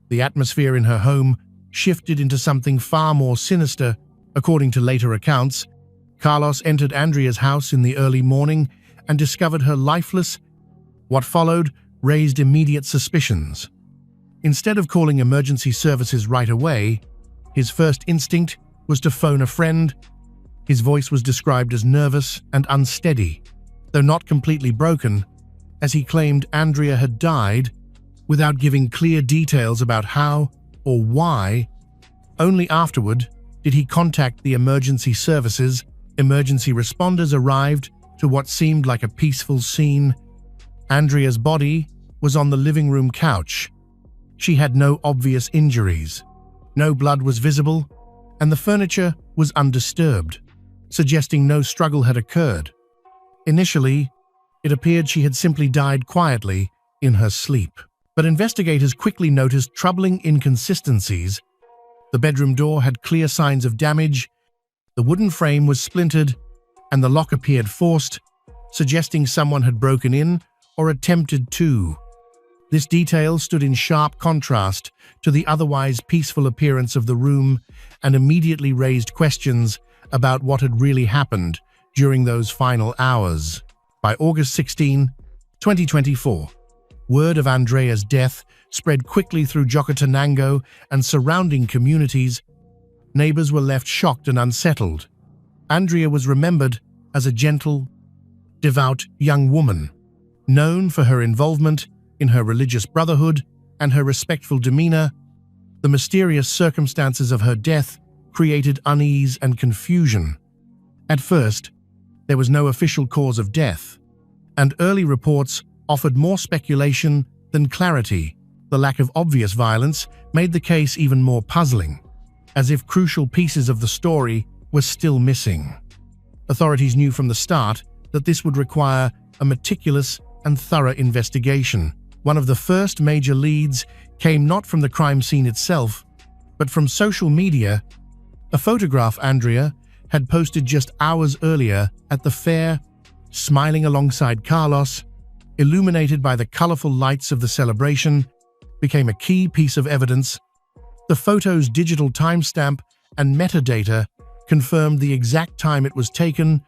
the atmosphere in her home shifted into something far more sinister. According to later accounts, Carlos entered Andrea's house in the early morning and discovered her lifeless. What followed raised immediate suspicions. Instead of calling emergency services right away, his first instinct was to phone a friend. His voice was described as nervous and unsteady, though not completely broken, as he claimed Andrea had died without giving clear details about how or why. Only afterward did he contact the emergency services. Emergency responders arrived to what seemed like a peaceful scene. Andrea's body was on the living room couch. She had no obvious injuries. No blood was visible, and the furniture was undisturbed, suggesting no struggle had occurred. Initially, it appeared she had simply died quietly in her sleep. But investigators quickly noticed troubling inconsistencies. The bedroom door had clear signs of damage, the wooden frame was splintered, and the lock appeared forced, suggesting someone had broken in or attempted to. This detail stood in sharp contrast to the otherwise peaceful appearance of the room and immediately raised questions about what had really happened during those final hours. By August 16, 2024, word of Andrea's death spread quickly through Jocotenango and surrounding communities. Neighbors were left shocked and unsettled. Andrea was remembered as a gentle, devout young woman, known for her involvement in her religious brotherhood and her respectful demeanor. The mysterious circumstances of her death created unease and confusion. At first, there was no official cause of death, and early reports offered more speculation than clarity. The lack of obvious violence made the case even more puzzling, as if crucial pieces of the story were still missing. Authorities knew from the start that this would require a meticulous and thorough investigation. One of the first major leads came not from the crime scene itself, but from social media. A photograph Andrea had posted just hours earlier at the fair, smiling alongside Carlos, illuminated by the colorful lights of the celebration, became a key piece of evidence. The photo's digital timestamp and metadata confirmed the exact time it was taken,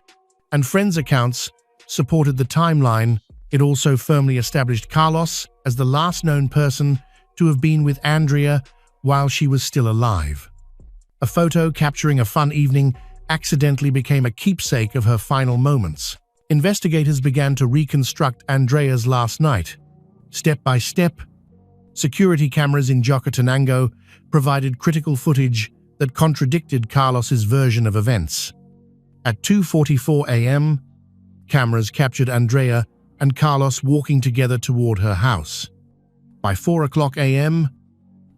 and friends' accounts supported the timeline. It also firmly established Carlos as the last known person to have been with Andrea while she was still alive. A photo capturing a fun evening accidentally became a keepsake of her final moments. Investigators began to reconstruct Andrea's last night. Step by step, security cameras in Jocotenango provided critical footage that contradicted Carlos's version of events. At 2:44 a.m., cameras captured Andrea and Carlos walking together toward her house. By 4:00 a.m.,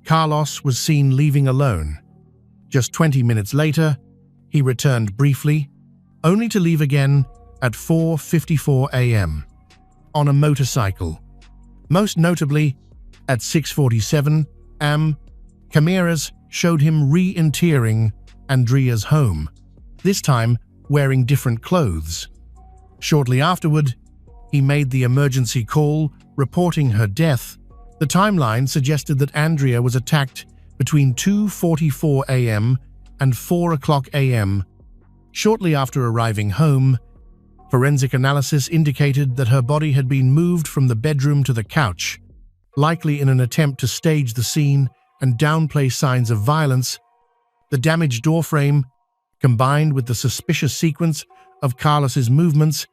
Carlos was seen leaving alone. Just 20 minutes later, he returned briefly, only to leave again at 4:54 a.m. on a motorcycle. Most notably, at 6:47 a.m., cameras showed him re-entering Andrea's home, this time wearing different clothes. Shortly afterward, he made the emergency call, reporting her death. The timeline suggested that Andrea was attacked between 2:44 a.m. and 4 a.m. Shortly after arriving home, forensic analysis indicated that her body had been moved from the bedroom to the couch, likely in an attempt to stage the scene and downplay signs of violence. The damaged doorframe, combined with the suspicious sequence of Carlos's movements,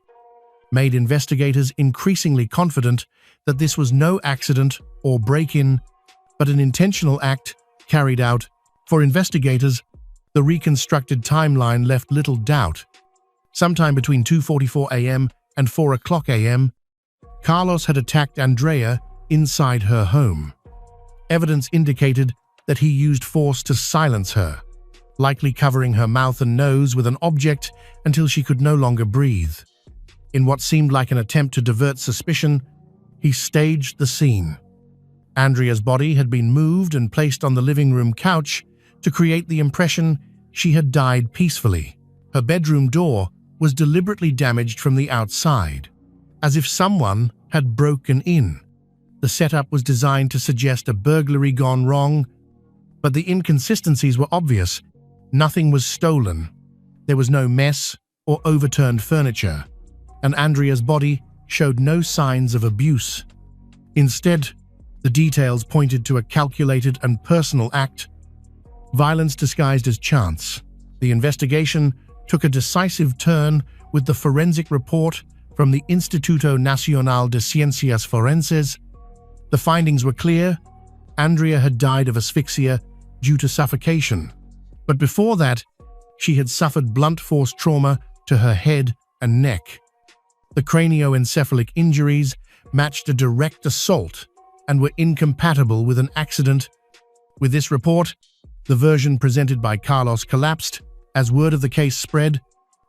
made investigators increasingly confident that this was no accident or break-in, but an intentional act carried out. For investigators, the reconstructed timeline left little doubt. Sometime between 2:44 a.m. and 4 a.m., Carlos had attacked Andrea inside her home. Evidence indicated that he used force to silence her, likely covering her mouth and nose with an object until she could no longer breathe. In what seemed like an attempt to divert suspicion, he staged the scene. Andrea's body had been moved and placed on the living room couch to create the impression she had died peacefully. Her bedroom door was deliberately damaged from the outside, as if someone had broken in. The setup was designed to suggest a burglary gone wrong, but the inconsistencies were obvious. Nothing was stolen. There was no mess or overturned furniture, and Andrea's body showed no signs of abuse. Instead, the details pointed to a calculated and personal act, violence disguised as chance. The investigation took a decisive turn with the forensic report from the Instituto Nacional de Ciencias Forenses. The findings were clear. Andrea had died of asphyxia due to suffocation, but before that, she had suffered blunt force trauma to her head and neck. The cranioencephalic injuries matched a direct assault and were incompatible with an accident. With this report, the version presented by Carlos collapsed. As word of the case spread,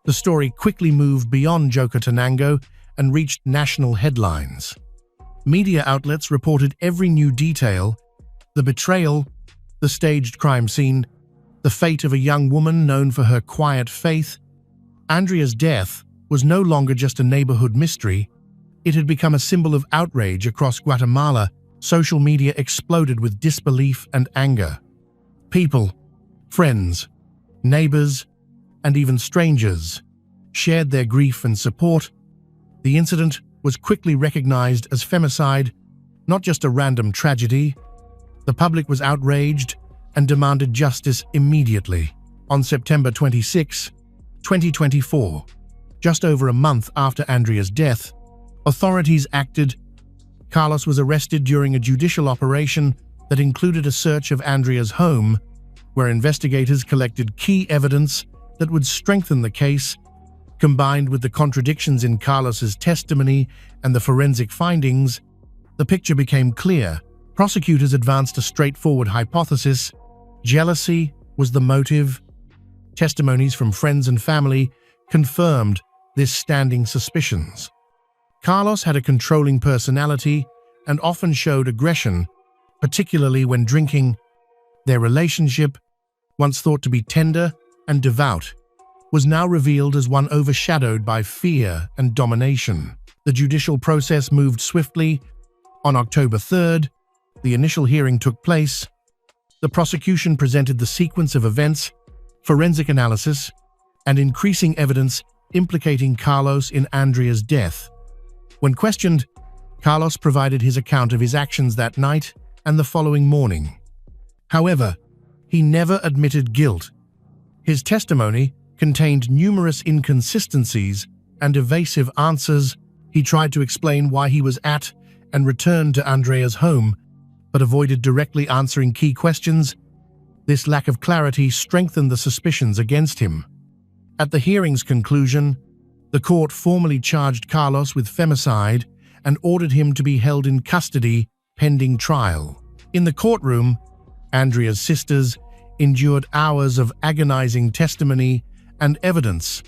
the story quickly moved beyond Jocotenango and reached national headlines. Media outlets reported every new detail: the betrayal, the staged crime scene, the fate of a young woman known for her quiet faith. Andrea's death was no longer just a neighborhood mystery. It had become a symbol of outrage across Guatemala. Social media exploded with disbelief and anger. People, friends, neighbors, and even strangers shared their grief and support. The incident was quickly recognized as femicide, not just a random tragedy. The public was outraged and demanded justice immediately. On September 26, 2024, just over a month after Andrea's death, authorities acted. Carlos was arrested during a judicial operation that included a search of Andrea's home, where investigators collected key evidence that would strengthen the case. Combined with the contradictions in Carlos's testimony and the forensic findings, the picture became clear. Prosecutors advanced a straightforward hypothesis: jealousy was the motive. Testimonies from friends and family confirmed this standing suspicions. Carlos had a controlling personality and often showed aggression, particularly when drinking. Their relationship, once thought to be tender and devout, was now revealed as one overshadowed by fear and domination. The judicial process moved swiftly. On October 3rd, the initial hearing took place. The prosecution presented the sequence of events, forensic analysis, and increasing evidence implicating Carlos in Andrea's death. When questioned, Carlos provided his account of his actions that night and the following morning. However, he never admitted guilt. His testimony contained numerous inconsistencies and evasive answers. He tried to explain why he was at and returned to Andrea's home, but avoided directly answering key questions. This lack of clarity strengthened the suspicions against him. At the hearing's conclusion, the court formally charged Carlos with femicide and ordered him to be held in custody pending trial. In the courtroom, Andrea's sisters endured hours of agonizing testimony and evidence.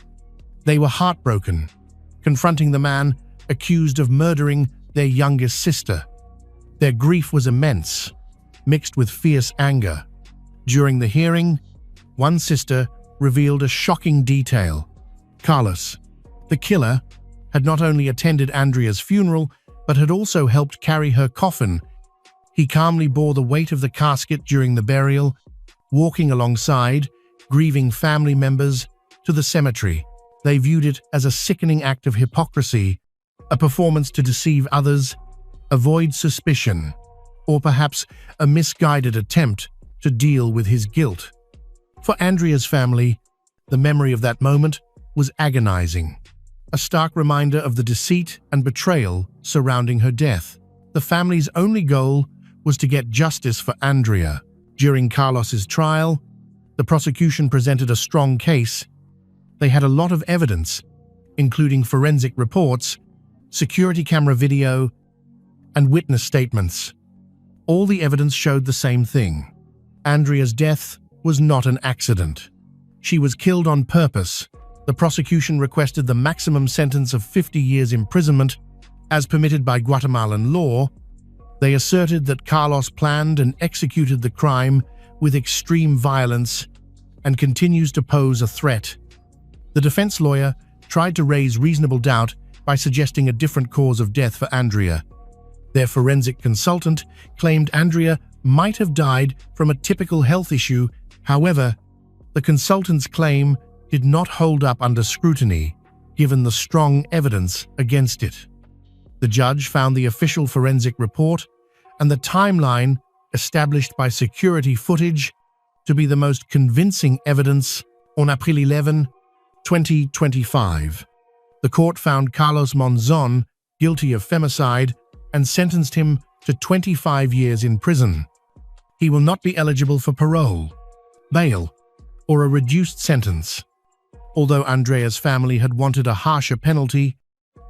They were heartbroken, confronting the man accused of murdering their youngest sister. Their grief was immense, mixed with fierce anger. During the hearing, one sister revealed a shocking detail. Carlos, the killer, had not only attended Andrea's funeral, but had also helped carry her coffin. He calmly bore the weight of the casket during the burial, walking alongside grieving family members to the cemetery. They viewed it as a sickening act of hypocrisy, a performance to deceive others, avoid suspicion, or perhaps a misguided attempt to deal with his guilt. For Andrea's family, the memory of that moment was agonizing, a stark reminder of the deceit and betrayal surrounding her death. The family's only goal was to get justice for Andrea. During Carlos's trial, the prosecution presented a strong case. They had a lot of evidence, including forensic reports, security camera video, and witness statements. All the evidence showed the same thing. Andrea's death was not an accident. She was killed on purpose. The prosecution requested the maximum sentence of 50 years imprisonment, as permitted by Guatemalan law. They asserted that Carlos planned and executed the crime with extreme violence and continues to pose a threat. The defense lawyer tried to raise reasonable doubt by suggesting a different cause of death for Andrea. Their forensic consultant claimed Andrea might have died from a typical health issue. However, the consultant's claim did not hold up under scrutiny, given the strong evidence against it. The judge found the official forensic report and the timeline established by security footage to be the most convincing evidence. On April 11, 2025, the court found Carlos Monzon guilty of femicide and sentenced him to 25 years in prison. He will not be eligible for parole, bail, or a reduced sentence. Although Andrea's family had wanted a harsher penalty,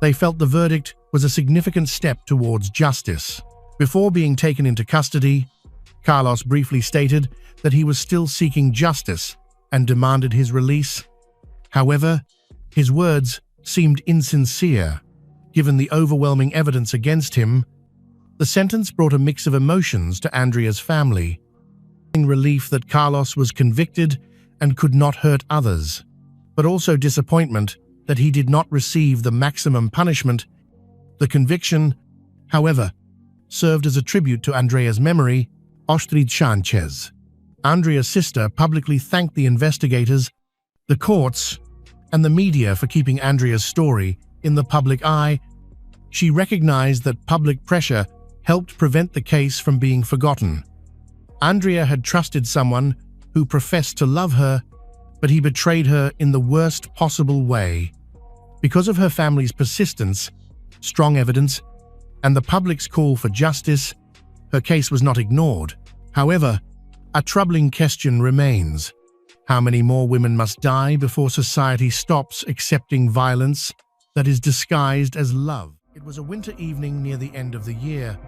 they felt the verdict was a significant step towards justice. Before being taken into custody, Carlos briefly stated that he was still seeking justice and demanded his release. However, his words seemed insincere, given the overwhelming evidence against him. The sentence brought a mix of emotions to Andrea's family, relief that Carlos was convicted and could not hurt others, but also disappointment that he did not receive the maximum punishment. The conviction, however, served as a tribute to Andrea's memory. Ostrid Sanchez, Andrea's sister, publicly thanked the investigators, the courts, and the media for keeping Andrea's story in the public eye. She recognized that public pressure helped prevent the case from being forgotten. Andrea had trusted someone who professed to love her, but he betrayed her in the worst possible way. Because of her family's persistence, strong evidence, and the public's call for justice, her case was not ignored. However, a troubling question remains. How many more women must die before society stops accepting violence that is disguised as love? It was a winter evening near the end of the year.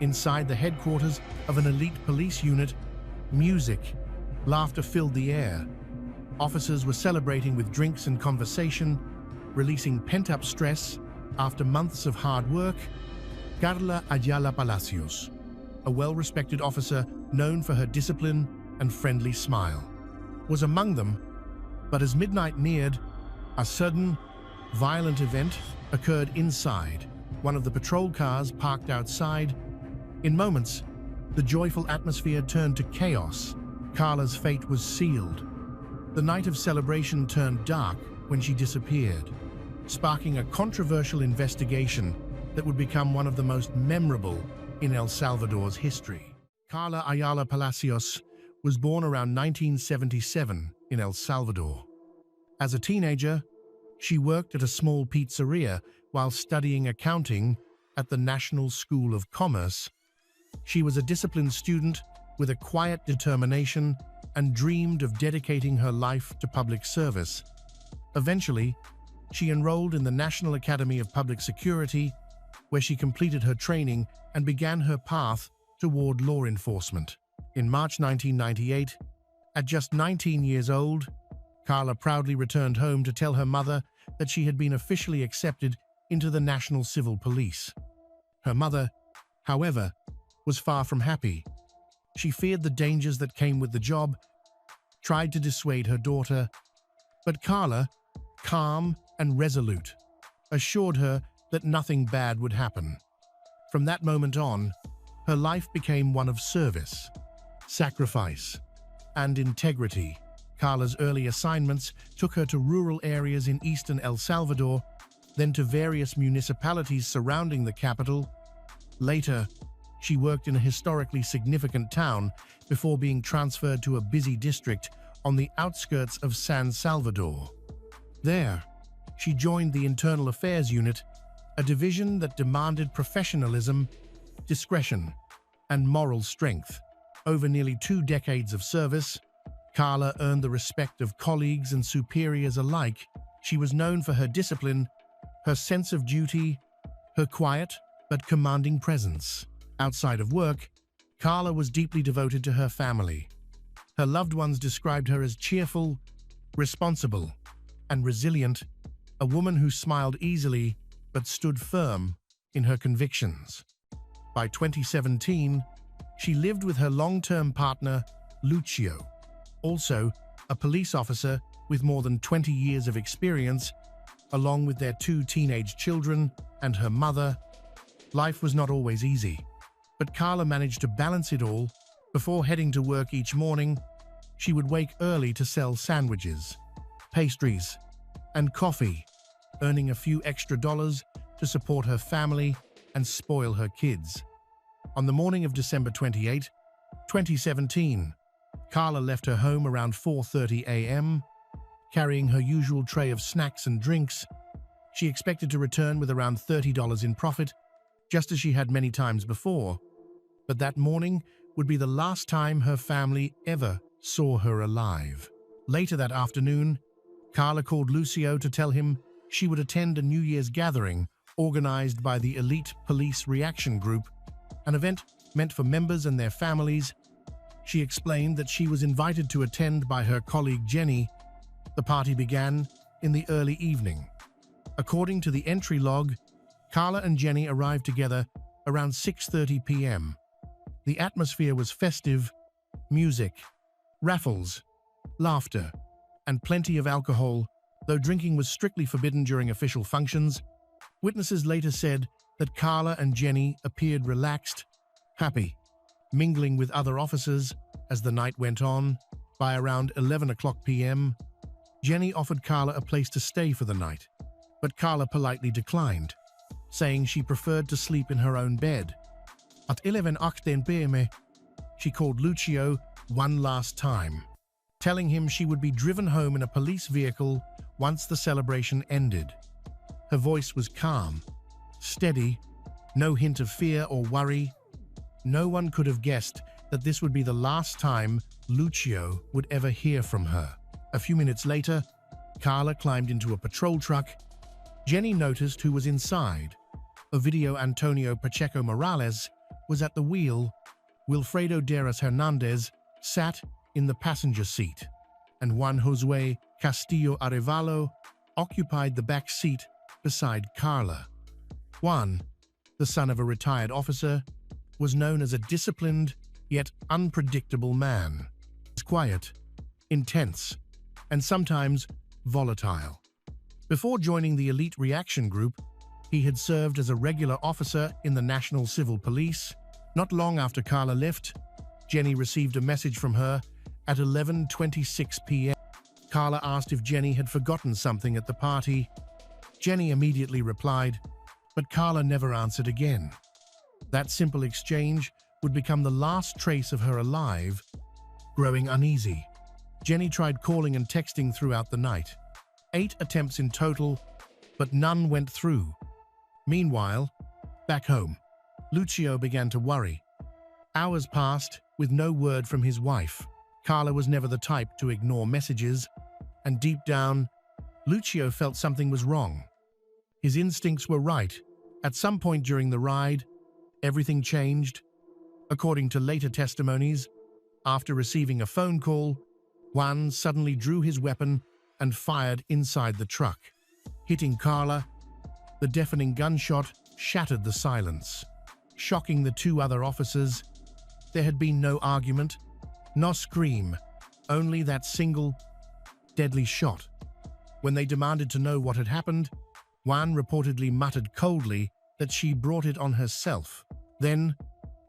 Inside the headquarters of an elite police unit, music, laughter filled the air. Officers were celebrating with drinks and conversation, releasing pent-up stress after months of hard work. Carla Ayala Palacios, a well-respected officer known for her discipline and friendly smile, was among them. But as midnight neared, a sudden, violent event occurred inside one of the patrol cars parked outside. In moments, the joyful atmosphere turned to chaos. Carla's fate was sealed. The night of celebration turned dark when she disappeared, sparking a controversial investigation that would become one of the most memorable in El Salvador's history. Carla Ayala Palacios was born around 1977 in El Salvador. As a teenager, she worked at a small pizzeria while studying accounting at the National School of Commerce. She was a disciplined student with a quiet determination and dreamed of dedicating her life to public service. Eventually, she enrolled in the National Academy of Public Security, where she completed her training and began her path toward law enforcement. In March 1998, at just 19 years old, Carla proudly returned home to tell her mother that she had been officially accepted into the National Civil Police. Her mother, however, was far from happy. She feared the dangers that came with the job, tried to dissuade her daughter, but Carla, calm and resolute, assured her that nothing bad would happen. From that moment on, Her life became one of service, sacrifice, and integrity. Carla's early assignments took her to rural areas in eastern El Salvador, then to various municipalities surrounding the capital. Later, she worked in a historically significant town before being transferred to a busy district on the outskirts of San Salvador. There, she joined the Internal Affairs Unit, a division that demanded professionalism, discretion, and moral strength. Over nearly 2 decades of service, Carla earned the respect of colleagues and superiors alike. She was known for her discipline, her sense of duty, her quiet but commanding presence. Outside of work, Carla was deeply devoted to her family. Her loved ones described her as cheerful, responsible, and resilient, a woman who smiled easily but stood firm in her convictions. By 2017, she lived with her long-term partner, Lucio, also a police officer with more than 20 years of experience, along with their 2 teenage children and her mother. Life was not always easy, but Carla managed to balance it all. Before heading to work each morning, she would wake early to sell sandwiches, pastries, and coffee, earning a few extra dollars to support her family and spoil her kids. On the morning of December 28, 2017, Carla left her home around 4:30 a.m., carrying her usual tray of snacks and drinks. She expected to return with around $30 in profit, just as she had many times before. But that morning would be the last time her family ever saw her alive. Later that afternoon, Carla called Lucio to tell him she would attend a New Year's gathering organized by the Elite Police Reaction Group, an event meant for members and their families. She explained that she was invited to attend by her colleague Jenny. The party began in the early evening. According to the entry log, Carla and Jenny arrived together around 6:30 p.m. The atmosphere was festive: music, raffles, laughter, and plenty of alcohol, though drinking was strictly forbidden during official functions. Witnesses later said that Carla and Jenny appeared relaxed, happy, mingling with other officers as the night went on. By around 11 o'clock p.m., Jenny offered Carla a place to stay for the night, but Carla politely declined, saying she preferred to sleep in her own bed. At 11:18 p.m., she called Lucio one last time, telling him she would be driven home in a police vehicle once the celebration ended. Her voice was calm, steady, no hint of fear or worry. No one could have guessed that this would be the last time Lucio would ever hear from her. A few minutes later, Carla climbed into a patrol truck. Jenny noticed who was inside. Ovidio Antonio Pacheco Morales was at the wheel. Wilfredo Deras Hernandez sat in the passenger seat, and Juan Josue Castillo Arevalo occupied the back seat beside Carla. Juan, the son of a retired officer, was known as a disciplined yet unpredictable man. He was quiet, intense, and sometimes volatile. Before joining the Elite Reaction Group, he had served as a regular officer in the National Civil Police. Not long after Carla left, Jenny received a message from her at 11:26 p.m. Carla asked if Jenny had forgotten something at the party. Jenny immediately replied, but Carla never answered again. That simple exchange would become the last trace of her alive. Growing uneasy, Jenny tried calling and texting throughout the night. 8 attempts in total, but none went through. Meanwhile, back home, Lucio began to worry. Hours passed with no word from his wife. Carla was never the type to ignore messages, and deep down, Lucio felt something was wrong. His instincts were right. At some point during the ride, everything changed. According to later testimonies, after receiving a phone call, Juan suddenly drew his weapon and fired inside the truck, hitting Carla. The deafening gunshot shattered the silence, shocking the 2 other officers. There had been no argument, no scream, only that single, deadly shot. When they demanded to know what had happened, Juan reportedly muttered coldly that she brought it on herself. Then,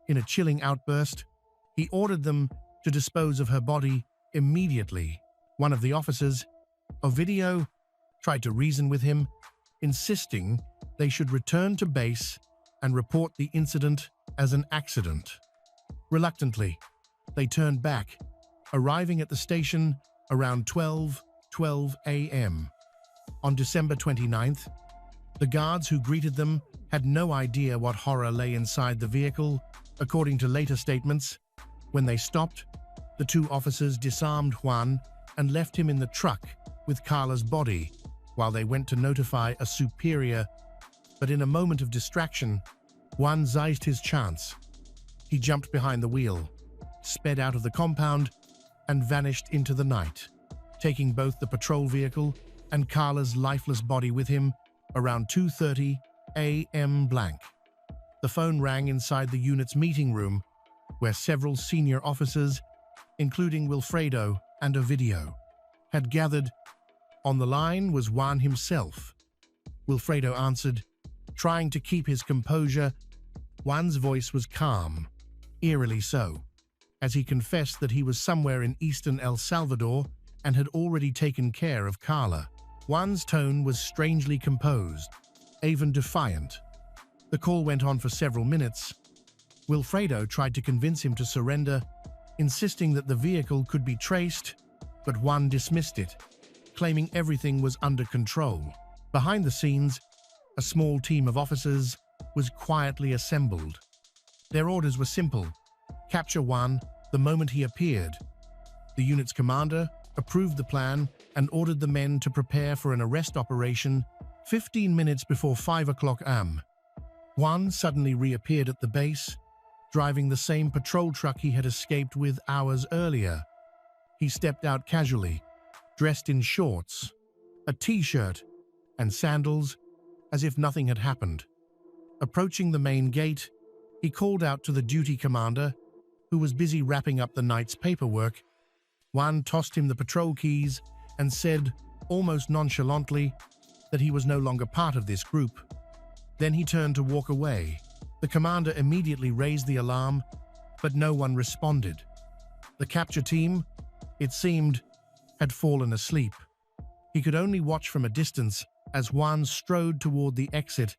In a chilling outburst, he ordered them to dispose of her body immediately. One of the officers, Ovidio, tried to reason with him, insisting they should return to base and report the incident as an accident. Reluctantly, they turned back, arriving at the station around 12:12 a.m. On December 29th, the guards who greeted them had no idea what horror lay inside the vehicle. According to later statements, when they stopped, the two officers disarmed Juan and left him in the truck with Carla's body while they went to notify a superior. But in a moment of distraction, Juan seized his chance. He jumped behind the wheel, sped out of the compound, and vanished into the night, taking both the patrol vehicle and Carla's lifeless body with him around 2:30 a.m. blank. The phone rang inside the unit's meeting room, where several senior officers, including Wilfredo and Ovidio, had gathered. On the line was Juan himself. Wilfredo answered, trying to keep his composure. Juan's voice was calm, eerily so, as he confessed that he was somewhere in eastern El Salvador and had already taken care of Carla. Juan's tone was strangely composed, even defiant. The call went on for several minutes. Wilfredo tried to convince him to surrender, insisting that the vehicle could be traced, but Juan dismissed it, claiming everything was under control. Behind the scenes, a small team of officers was quietly assembled. Their orders were simple: capture Juan the moment he appeared. The unit's commander approved the plan and ordered the men to prepare for an arrest operation 15 minutes before 5 o'clock am. Juan suddenly reappeared at the base, driving the same patrol truck he had escaped with hours earlier. He stepped out casually, dressed in shorts, a t-shirt, and sandals, as if nothing had happened. Approaching the main gate, he called out to the duty commander, who was busy wrapping up the night's paperwork. Juan tossed him the patrol keys and said, almost nonchalantly, that he was no longer part of this group. Then he turned to walk away. The commander immediately raised the alarm, but no one responded. The capture team, it seemed, had fallen asleep. He could only watch from a distance as Juan strode toward the exit.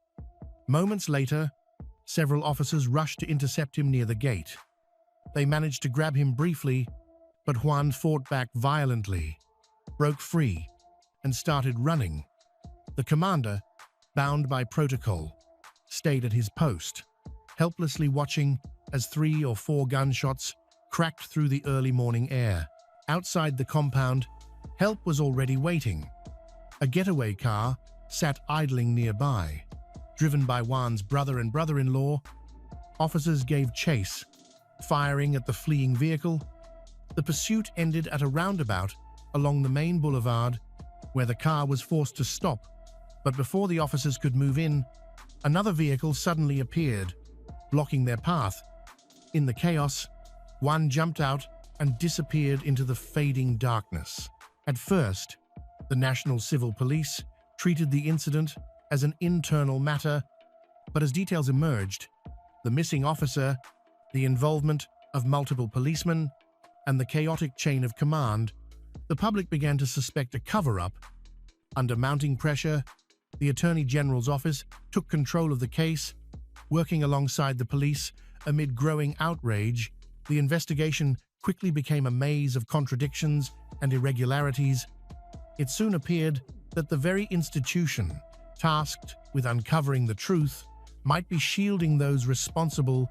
Moments later, several officers rushed to intercept him near the gate. They managed to grab him briefly, but Juan fought back violently, broke free, and started running. The commander, bound by protocol, stayed at his post, helplessly watching as 3 or 4 gunshots cracked through the early morning air. Outside the compound, help was already waiting. A getaway car sat idling nearby. Driven by Juan's brother and brother-in-law, officers gave chase, firing at the fleeing vehicle. The pursuit ended at a roundabout along the main boulevard, where the car was forced to stop. But before the officers could move in, another vehicle suddenly appeared, blocking their path. In the chaos, Juan jumped out and disappeared into the fading darkness. At first, the National Civil Police treated the incident as an internal matter, but as details emerged, the missing officer, the involvement of multiple policemen, and the chaotic chain of command, the public began to suspect a cover-up. Under mounting pressure, the Attorney General's office took control of the case, working alongside the police amid growing outrage. The investigation quickly became a maze of contradictions and irregularities. It soon appeared that the very institution tasked with uncovering the truth might be shielding those responsible.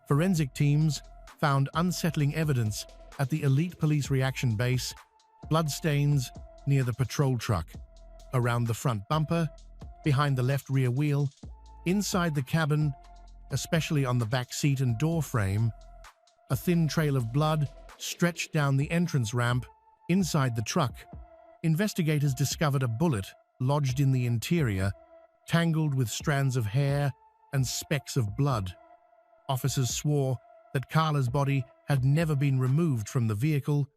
Forensic teams found unsettling evidence at the elite police reaction base: bloodstains near the patrol truck, around the front bumper, behind the left rear wheel, inside the cabin, especially on the back seat and door frame. A thin trail of blood stretched down the entrance ramp. Inside the truck, investigators discovered a bullet lodged in the interior, tangled with strands of hair and specks of blood. Officers swore that Carla's body had never been removed from the vehicle,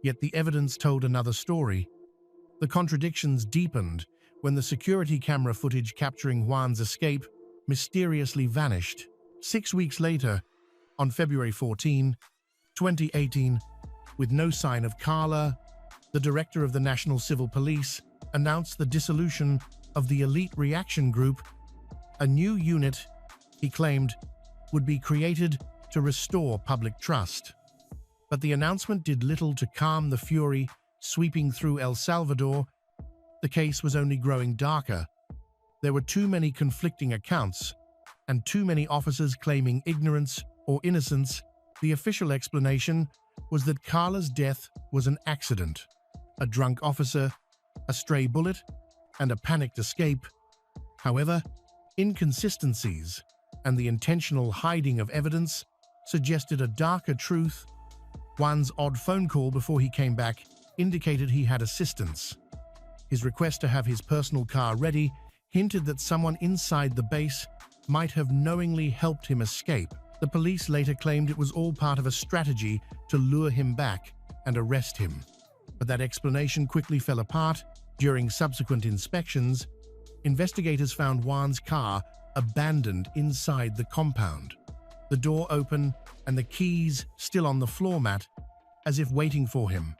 yet the evidence told another story. The contradictions deepened when the security camera footage capturing Juan's escape mysteriously vanished. 6 weeks later, On February 14, 2018, with no sign of Carla, the director of the National Civil Police announced the dissolution of the Elite Reaction Group, a new unit, he claimed, would be created to restore public trust. But the announcement did little to calm the fury sweeping through El Salvador. The case was only growing darker. There were too many conflicting accounts, and too many officers claiming ignorance or innocence. The official explanation was that Carla's death was an accident. A drunk officer, a stray bullet, and a panicked escape. However, inconsistencies and the intentional hiding of evidence suggested a darker truth. Juan's odd phone call before he came back indicated he had assistance. His request to have his personal car ready hinted that someone inside the base might have knowingly helped him escape. The police later claimed it was all part of a strategy to lure him back and arrest him. But that explanation quickly fell apart. During subsequent inspections, investigators found Juan's car abandoned inside the compound, the door open and the keys still on the floor mat, as if waiting for him.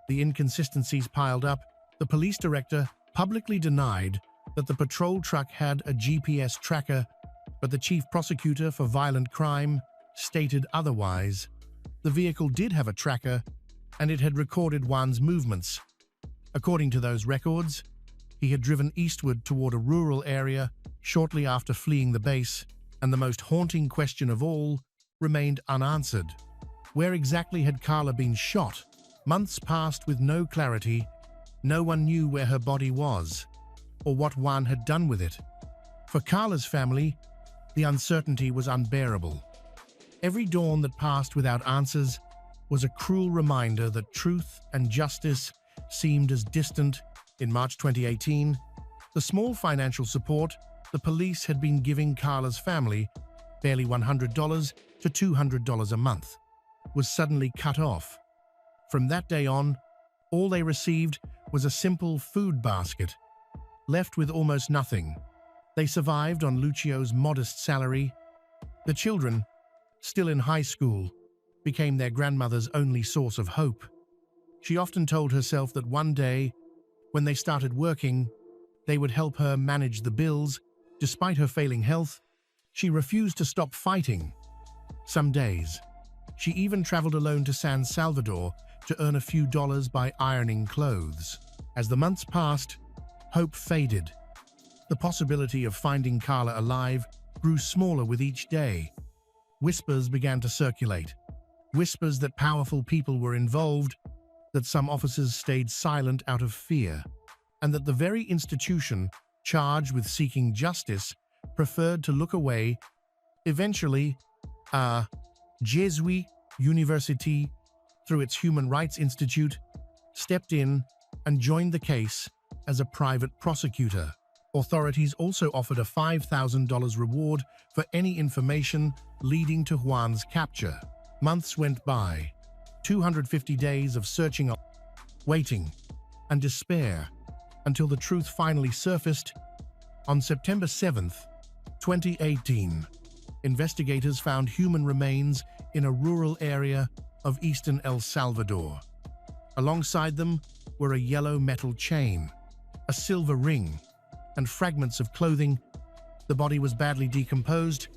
The inconsistencies piled up. The police director publicly denied that the patrol truck had a GPS tracker, but the chief prosecutor for violent crime stated otherwise. The vehicle did have a tracker, and it had recorded Juan's movements. According to those records, he had driven eastward toward a rural area shortly after fleeing the base, and the most haunting question of all remained unanswered. Where exactly had Carla been shot? Months passed with no clarity. No one knew where her body was, or what Juan had done with it. For Carla's family, the uncertainty was unbearable. Every dawn that passed without answers was a cruel reminder that truth and justice seemed as distant. In March 2018, the small financial support the police had been giving Carla's family, barely $100 to $200 a month, was suddenly cut off. From that day on, all they received was a simple food basket. Left with almost nothing, they survived on Lucio's modest salary. The children, still in high school, became their grandmother's only source of hope. She often told herself that one day, when they started working, they would help her manage the bills. Despite her failing health, she refused to stop fighting. Some days, she even traveled alone to San Salvador to earn a few dollars by ironing clothes. As the months passed, hope faded. The possibility of finding Carla alive grew smaller with each day. Whispers began to circulate. Whispers that powerful people were involved, that some officers stayed silent out of fear, and that the very institution charged with seeking justice preferred to look away. Eventually, Jesuit University, through its Human Rights Institute, stepped in and joined the case as a private prosecutor. Authorities also offered a $5,000 reward for any information leading to Juan's capture. Months went by, 250 days of searching, waiting, and despair, until the truth finally surfaced. On September 7, 2018, investigators found human remains in a rural area of eastern El Salvador. Alongside them were a yellow metal chain, a silver ring, and fragments of clothing. The body was badly decomposed,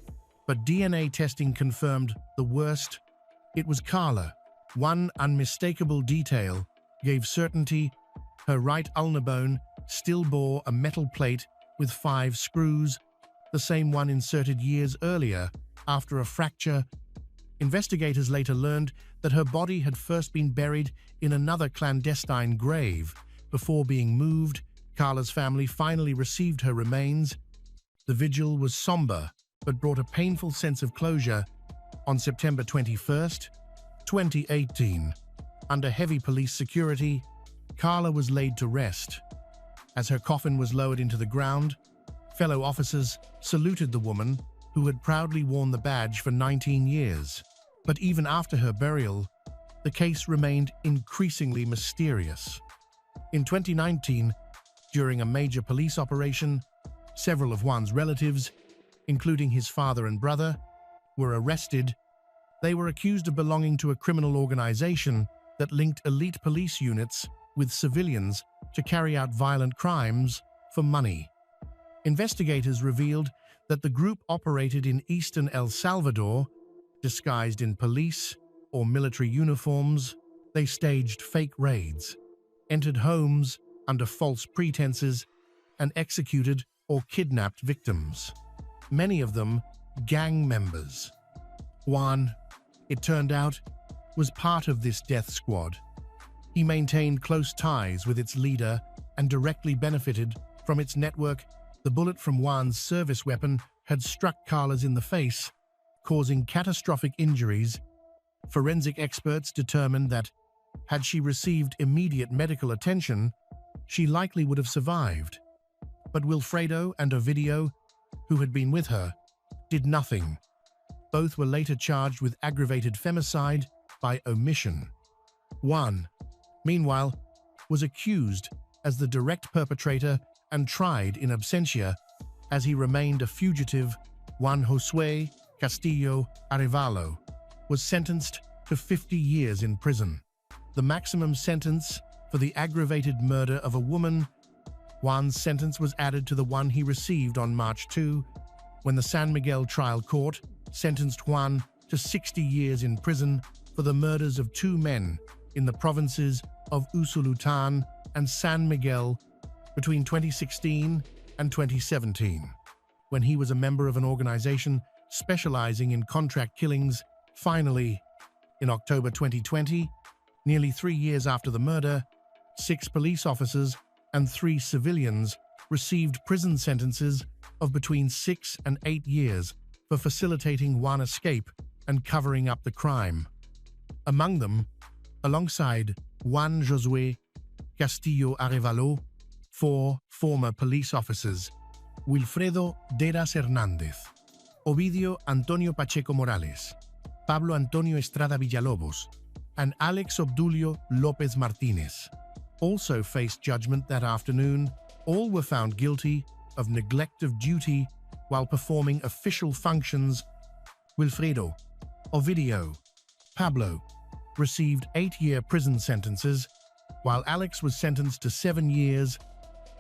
but DNA testing confirmed the worst. It was Carla. One unmistakable detail gave certainty: her right ulnar bone still bore a metal plate with 5 screws, the same one inserted years earlier after a fracture. Investigators later learned that her body had first been buried in another clandestine grave before being moved. Carla's family finally received her remains. The vigil was somber, but brought a painful sense of closure. On September 21, 2018, under heavy police security, Carla was laid to rest. As her coffin was lowered into the ground, fellow officers saluted the woman who had proudly worn the badge for 19 years. But even after her burial, the case remained increasingly mysterious. In 2019, during a major police operation, several of Juan's relatives, including his father and brother, were arrested. They were accused of belonging to a criminal organization that linked elite police units with civilians to carry out violent crimes for money. Investigators revealed that the group operated in eastern El Salvador, disguised in police or military uniforms. They staged fake raids, entered homes under false pretenses, and executed or kidnapped victims, many of them gang members. Juan, it turned out, was part of this death squad. He maintained close ties with its leader and directly benefited from its network. The bullet from Juan's service weapon had struck Carla's in the face, causing catastrophic injuries. Forensic experts determined that, had she received immediate medical attention, she likely would have survived. But Wilfredo and Ovidio, who had been with her, did nothing. Both were later charged with aggravated femicide by omission. Juan, meanwhile, was accused as the direct perpetrator and tried in absentia as he remained a fugitive. Juan Josué Castillo Arevalo was sentenced to 50 years in prison, the maximum sentence for the aggravated murder of a woman. Juan's sentence was added to the one he received on March 2, when the San Miguel trial court sentenced Juan to 60 years in prison for the murders of two men in the provinces of Usulután and San Miguel between 2016 and 2017, when he was a member of an organization specializing in contract killings. Finally, in October 2020, nearly 3 years after the murder, 6 police officers and 3 civilians received prison sentences of between 6 and 8 years for facilitating Juan's escape and covering up the crime. Among them, alongside Juan Josué Castillo Arevalo, 4 former police officers: Wilfredo Deras Hernández, Ovidio Antonio Pacheco Morales, Pablo Antonio Estrada Villalobos, and Alex Obdulio López Martínez, also faced judgment that afternoon. All were found guilty of neglect of duty while performing official functions. Wilfredo, Ovidio, Pablo received 8-year prison sentences, while Alex was sentenced to 7 years.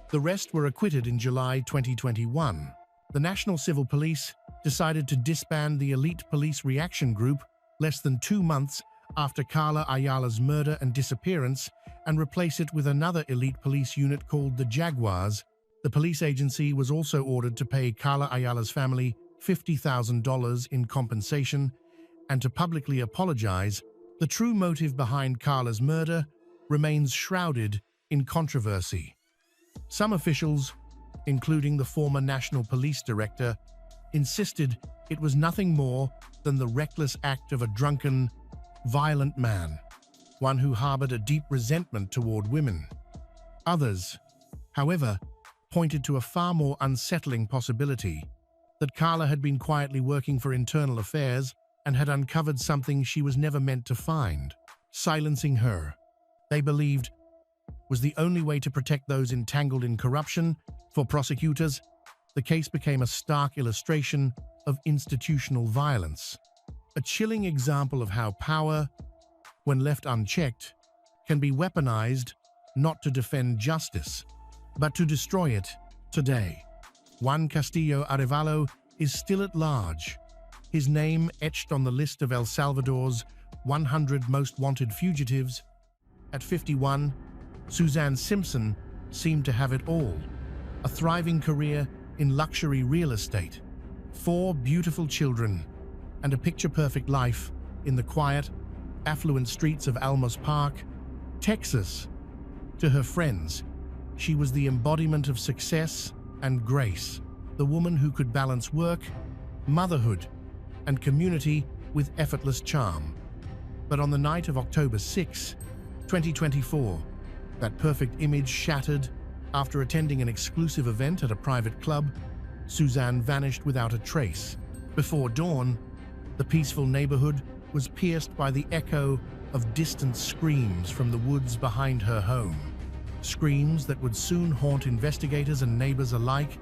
The rest were acquitted in July 2021. The National Civil Police decided to disband the Elite Police Reaction Group less than 2 months after Carla Ayala's murder and disappearance, and replace it with another elite police unit called the Jaguars. The police agency was also ordered to pay Carla Ayala's family $50,000 in compensation and to publicly apologize. The true motive behind Carla's murder remains shrouded in controversy. Some officials, including the former National Police Director, insisted it was nothing more than the reckless act of a drunken, violent man, one who harbored a deep resentment toward women. Others, however, pointed to a far more unsettling possibility: that Carla had been quietly working for internal affairs and had uncovered something she was never meant to find. Silencing her, they believed, was the only way to protect those entangled in corruption. For prosecutors, the case became a stark illustration of institutional violence, a chilling example of how power, when left unchecked, can be weaponized not to defend justice, but to destroy it. Today, Juan Castillo Arevalo is still at large, his name etched on the list of El Salvador's 100 most wanted fugitives. At 51, Suzanne Simpson seemed to have it all: a thriving career in luxury real estate, 4 beautiful children, and a picture-perfect life in the quiet, affluent streets of Alamos Park, Texas. To her friends, she was the embodiment of success and grace, the woman who could balance work, motherhood, and community with effortless charm. But on the night of October 6, 2024, that perfect image shattered. After attending an exclusive event at a private club, Suzanne vanished without a trace. Before dawn, the peaceful neighborhood was pierced by the echo of distant screams from the woods behind her home, screams that would soon haunt investigators and neighbors alike.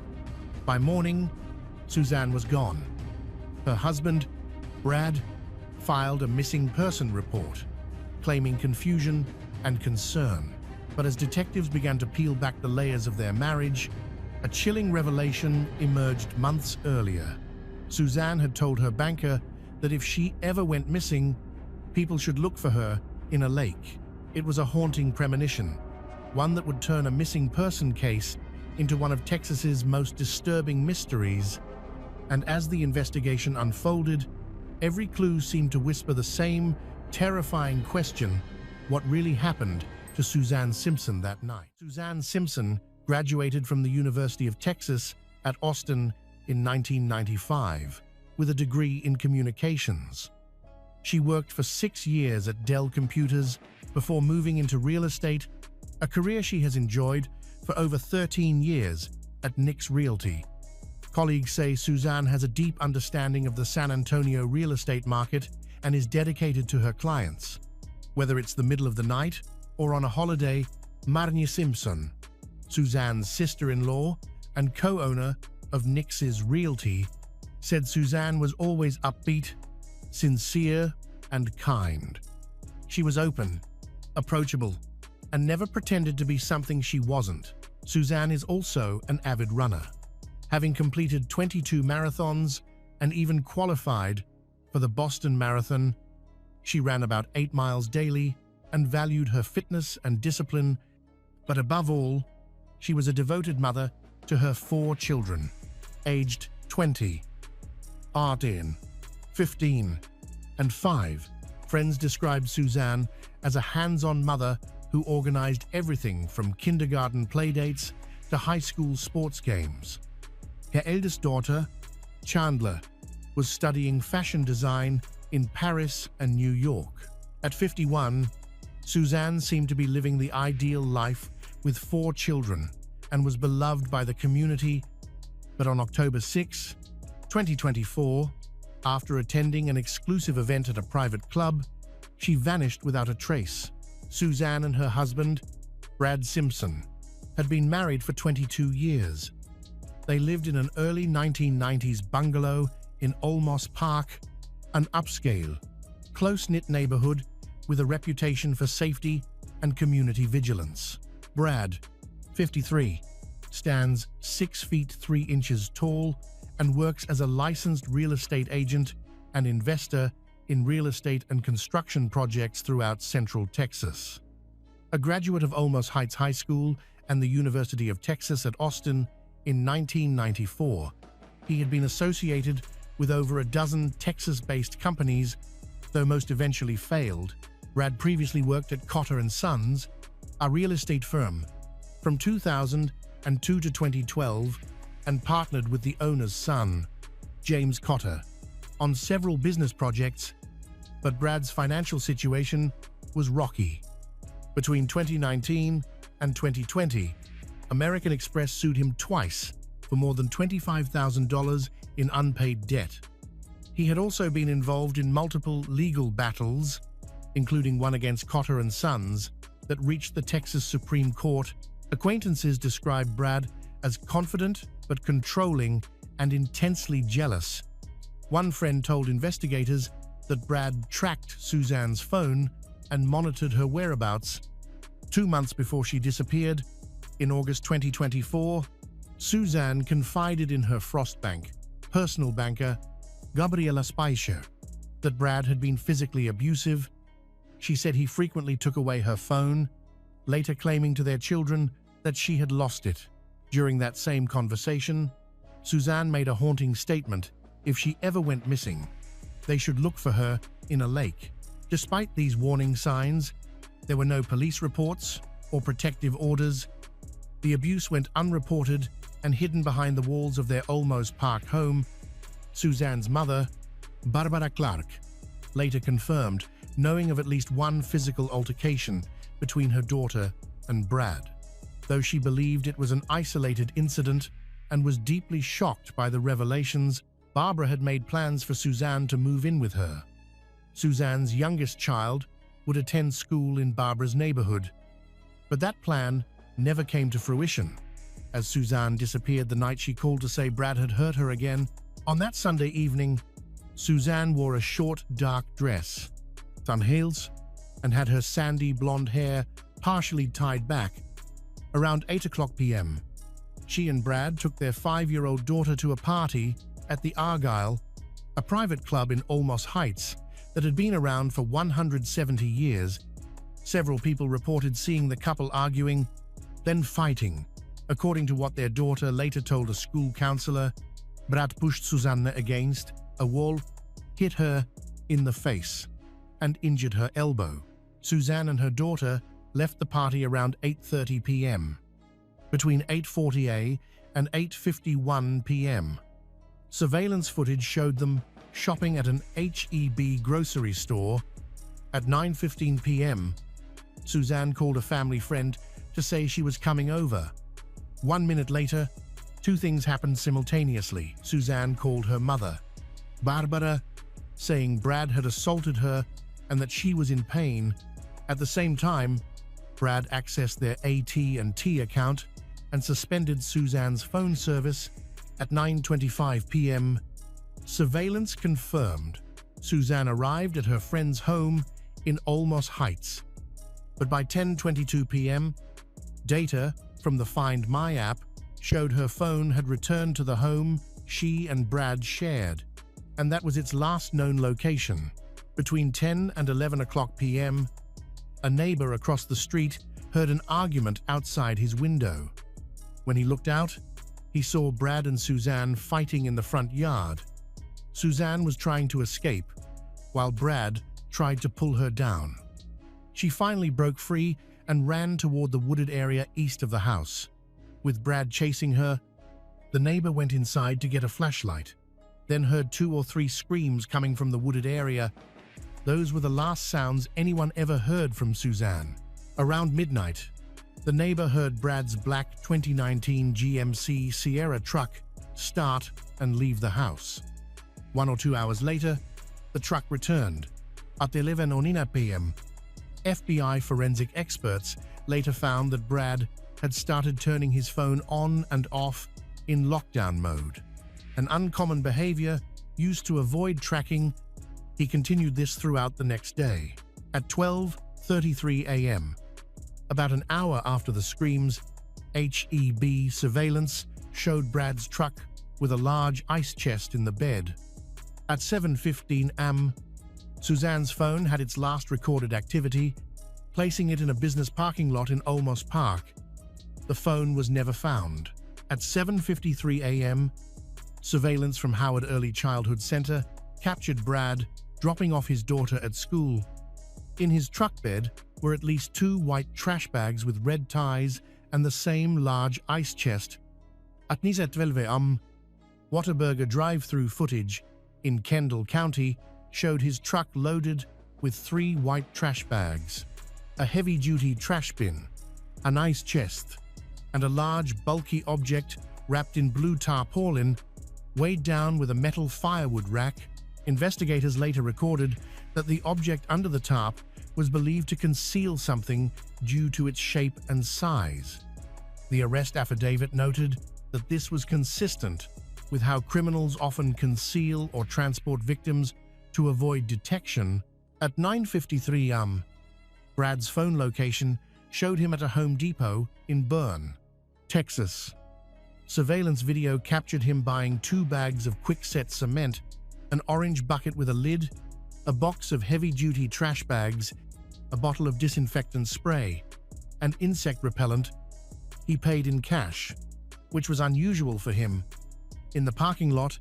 By morning, Suzanne was gone. Her husband, Brad, filed a missing person report, claiming confusion and concern. But as detectives began to peel back the layers of their marriage, a chilling revelation emerged months earlier. Suzanne had told her banker that if she ever went missing, people should look for her in a lake. It was a haunting premonition, one that would turn a missing person case into one of Texas's most disturbing mysteries. And as the investigation unfolded, every clue seemed to whisper the same terrifying question: what really happened to Suzanne Simpson that night? Suzanne Simpson graduated from the University of Texas at Austin in 1995 with a degree in communications. She worked for 6 years at Dell Computers before moving into real estate, a career she has enjoyed for over 13 years at Nix Realty. Colleagues say Suzanne has a deep understanding of the San Antonio real estate market and is dedicated to her clients. Whether it's the middle of the night or on a holiday, Marnie Simpson, Suzanne's sister-in-law and co-owner of Nix's Realty, said Suzanne was always upbeat, sincere, and kind. She was open, approachable, and never pretended to be something she wasn't. Suzanne is also an avid runner, having completed 22 marathons and even qualified for the Boston Marathon. She ran about 8 miles daily and valued her fitness and discipline, but above all, she was a devoted mother to her 4 children, aged 20, 18, 15, and 5. Friends described Suzanne as a hands-on mother who organized everything from kindergarten playdates to high school sports games. Her eldest daughter, Chandler, was studying fashion design in Paris and New York. At 51, Suzanne seemed to be living the ideal life with 4 children and was beloved by the community. But on October 6, 2024, after attending an exclusive event at a private club, she vanished without a trace. Suzanne and her husband, Brad Simpson, had been married for 22 years. They lived in an early 1990s bungalow in Olmos Park, an upscale, close-knit neighborhood with a reputation for safety and community vigilance. Brad, 53, stands 6 feet 3 inches tall and works as a licensed real estate agent and investor in real estate and construction projects throughout Central Texas. A graduate of Olmos Heights High School and the University of Texas at Austin in 1994, he had been associated with over a dozen Texas-based companies, though most eventually failed. Brad previously worked at Cotter & Sons, a real estate firm, from 2002 to 2012, and partnered with the owner's son, James Cotter, on several business projects, but Brad's financial situation was rocky. Between 2019 and 2020, American Express sued him twice for more than $25,000 in unpaid debt. He had also been involved in multiple legal battles, including one against Cotter & Sons, that reached the Texas Supreme Court. Acquaintances described Brad as confident but controlling and intensely jealous. One friend told investigators that Brad tracked Suzanne's phone and monitored her whereabouts. 2 months before she disappeared, in August 2024, Suzanne confided in her Frostbank personal banker, Gabriela Speicher, that Brad had been physically abusive. She said he frequently took away her phone, later claiming to their children that she had lost it. During that same conversation, Suzanne made a haunting statement: if she ever went missing, they should look for her in a lake. Despite these warning signs, there were no police reports or protective orders. The abuse went unreported and hidden behind the walls of their Olmos Park home. Suzanne's mother, Barbara Clark, later confirmed knowing of at least one physical altercation between her daughter and Brad, though she believed it was an isolated incident and was deeply shocked by the revelations. Barbara had made plans for Suzanne to move in with her. Suzanne's youngest child would attend school in Barbara's neighborhood, but that plan never came to fruition, as Suzanne disappeared the night she called to say Brad had hurt her again. On that Sunday evening, Suzanne wore a short, dark dress, sun heels, and had her sandy blonde hair partially tied back. Around 8 o'clock p.m., she and Brad took their 5-year-old daughter to a party at the Argyle, a private club in Olmos Heights that had been around for 170 years. Several people reported seeing the couple arguing, then fighting. According to what their daughter later told a school counselor, Brad pushed Susanne against a wall, hit her in the face, and injured her elbow. Suzanne and her daughter left the party around 8:30 p.m. Between 8:40 a.m. and 8:51 p.m., surveillance footage showed them shopping at an H-E-B grocery store. At 9:15 p.m., Suzanne called a family friend to say she was coming over. 1 minute later, two things happened simultaneously. Suzanne called her mother, Barbara, saying Brad had assaulted her and that she was in pain. At the same time, Brad accessed their AT&T account and suspended Suzanne's phone service. At 9:25 p.m., surveillance confirmed Suzanne arrived at her friend's home in Olmos Heights. But by 10:22 p.m., data from the Find My app showed her phone had returned to the home she and Brad shared, and that was its last known location. Between 10 and 11 o'clock p.m., a neighbor across the street heard an argument outside his window. When he looked out, he saw Brad and Suzanne fighting in the front yard. Suzanne was trying to escape, while Brad tried to pull her down. She finally broke free and ran toward the wooded area east of the house. With Brad chasing her, the neighbor went inside to get a flashlight, then heard 2 or 3 screams coming from the wooded area. Those were the last sounds anyone ever heard from Suzanne. Around midnight, the neighbor heard Brad's black 2019 GMC Sierra truck start and leave the house. 1 or 2 hours later, the truck returned. At 11:09 p.m., FBI forensic experts later found that Brad had started turning his phone on and off in lockdown mode, an uncommon behavior used to avoid tracking. He continued this throughout the next day. At 12:33 a.m., about an hour after the screams, HEB surveillance showed Brad's truck with a large ice chest in the bed. At 7:15 a.m., Suzanne's phone had its last recorded activity, placing it in a business parking lot in Olmos Park. The phone was never found. At 7:53 a.m., surveillance from Howard Early Childhood Center captured Brad dropping off his daughter at school. In his truck bed were at least 2 white trash bags with red ties and the same large ice chest. At 9:12 a.m., Whataburger drive-through footage in Kendall County showed his truck loaded with 3 white trash bags, a heavy-duty trash bin, an ice chest, and a large, bulky object wrapped in blue tarpaulin, weighed down with a metal firewood rack. Investigators later recorded that the object under the tarp was believed to conceal something due to its shape and size. The arrest affidavit noted that this was consistent with how criminals often conceal or transport victims to avoid detection. At 9:53 a.m., Brad's phone location showed him at a Home Depot in Boerne, Texas. Surveillance video captured him buying 2 bags of quick-set cement, an orange bucket with a lid, a box of heavy-duty trash bags, a bottle of disinfectant spray, and insect repellent. He paid in cash, which was unusual for him. In the parking lot,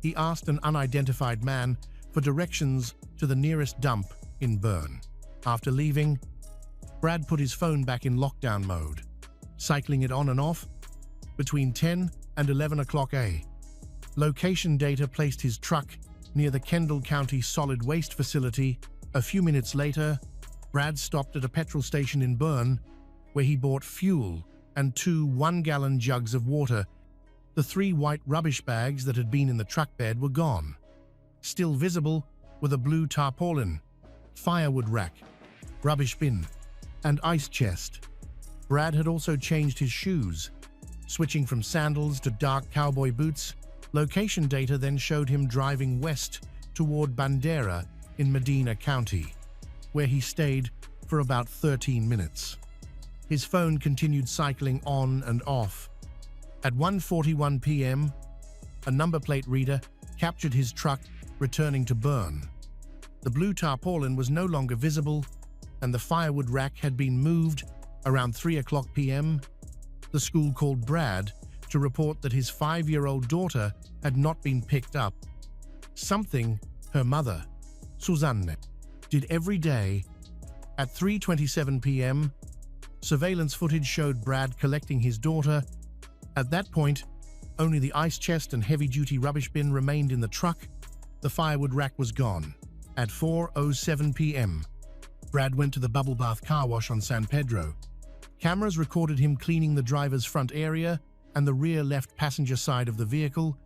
he asked an unidentified man for directions to the nearest dump in Boerne. After leaving, Brad put his phone back in lockdown mode, cycling it on and off between 10 and 11 o'clock a.m. Location data placed his truck near the Kendall County Solid Waste Facility. A few minutes later, Brad stopped at a petrol station in Boerne, where he bought fuel and 2 one-gallon jugs of water. The 3 white rubbish bags that had been in the truck bed were gone. Still visible were the blue tarpaulin, firewood rack, rubbish bin, and ice chest. Brad had also changed his shoes, switching from sandals to dark cowboy boots. Location data then showed him driving west toward Bandera in Medina County, where he stayed for about 13 minutes. His phone continued cycling on and off. At 1:41 p.m., a number plate reader captured his truck returning to Bern. The blue tarpaulin was no longer visible, and the firewood rack had been moved. Around 3:00 p.m., the school called Brad to report that his 5-year-old daughter had not been picked up, something her mother, Susanne, did every day. At 3:27 p.m., surveillance footage showed Brad collecting his daughter. At that point, only the ice chest and heavy-duty rubbish bin remained in the truck. The firewood rack was gone. At 4:07 p.m., Brad went to the bubble bath car wash on San Pedro. Cameras recorded him cleaning the driver's front area and the rear left passenger side of the vehicle.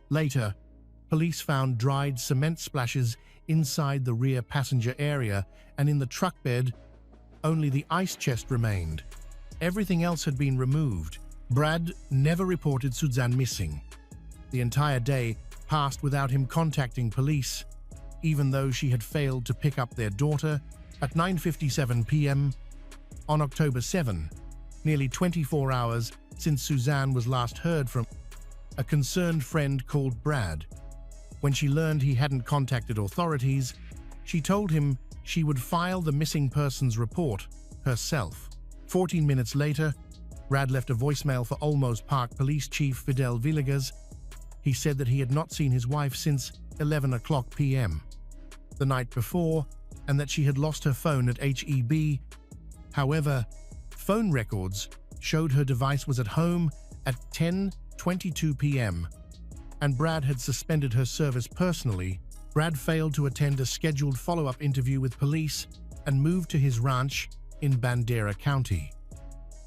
Later, police found dried cement splashes inside the rear passenger area, and in the truck bed, only the ice chest remained. Everything else had been removed. Brad never reported Suzanne missing. The entire day passed without him contacting police, even though she had failed to pick up their daughter. At 9:57 p.m. on October 7, nearly 24 hours since Suzanne was last heard from, a concerned friend called Brad. When she learned he hadn't contacted authorities, she told him she would file the missing persons report herself. 14 minutes later, Brad left a voicemail for Olmos Park Police Chief Fidel Villegas. He said that he had not seen his wife since 11:00 p.m. the night before, and that she had lost her phone at HEB. However, phone records showed her device was at home at 10:22 p.m., and Brad had suspended her service personally. Brad failed to attend a scheduled follow-up interview with police and moved to his ranch in Bandera County.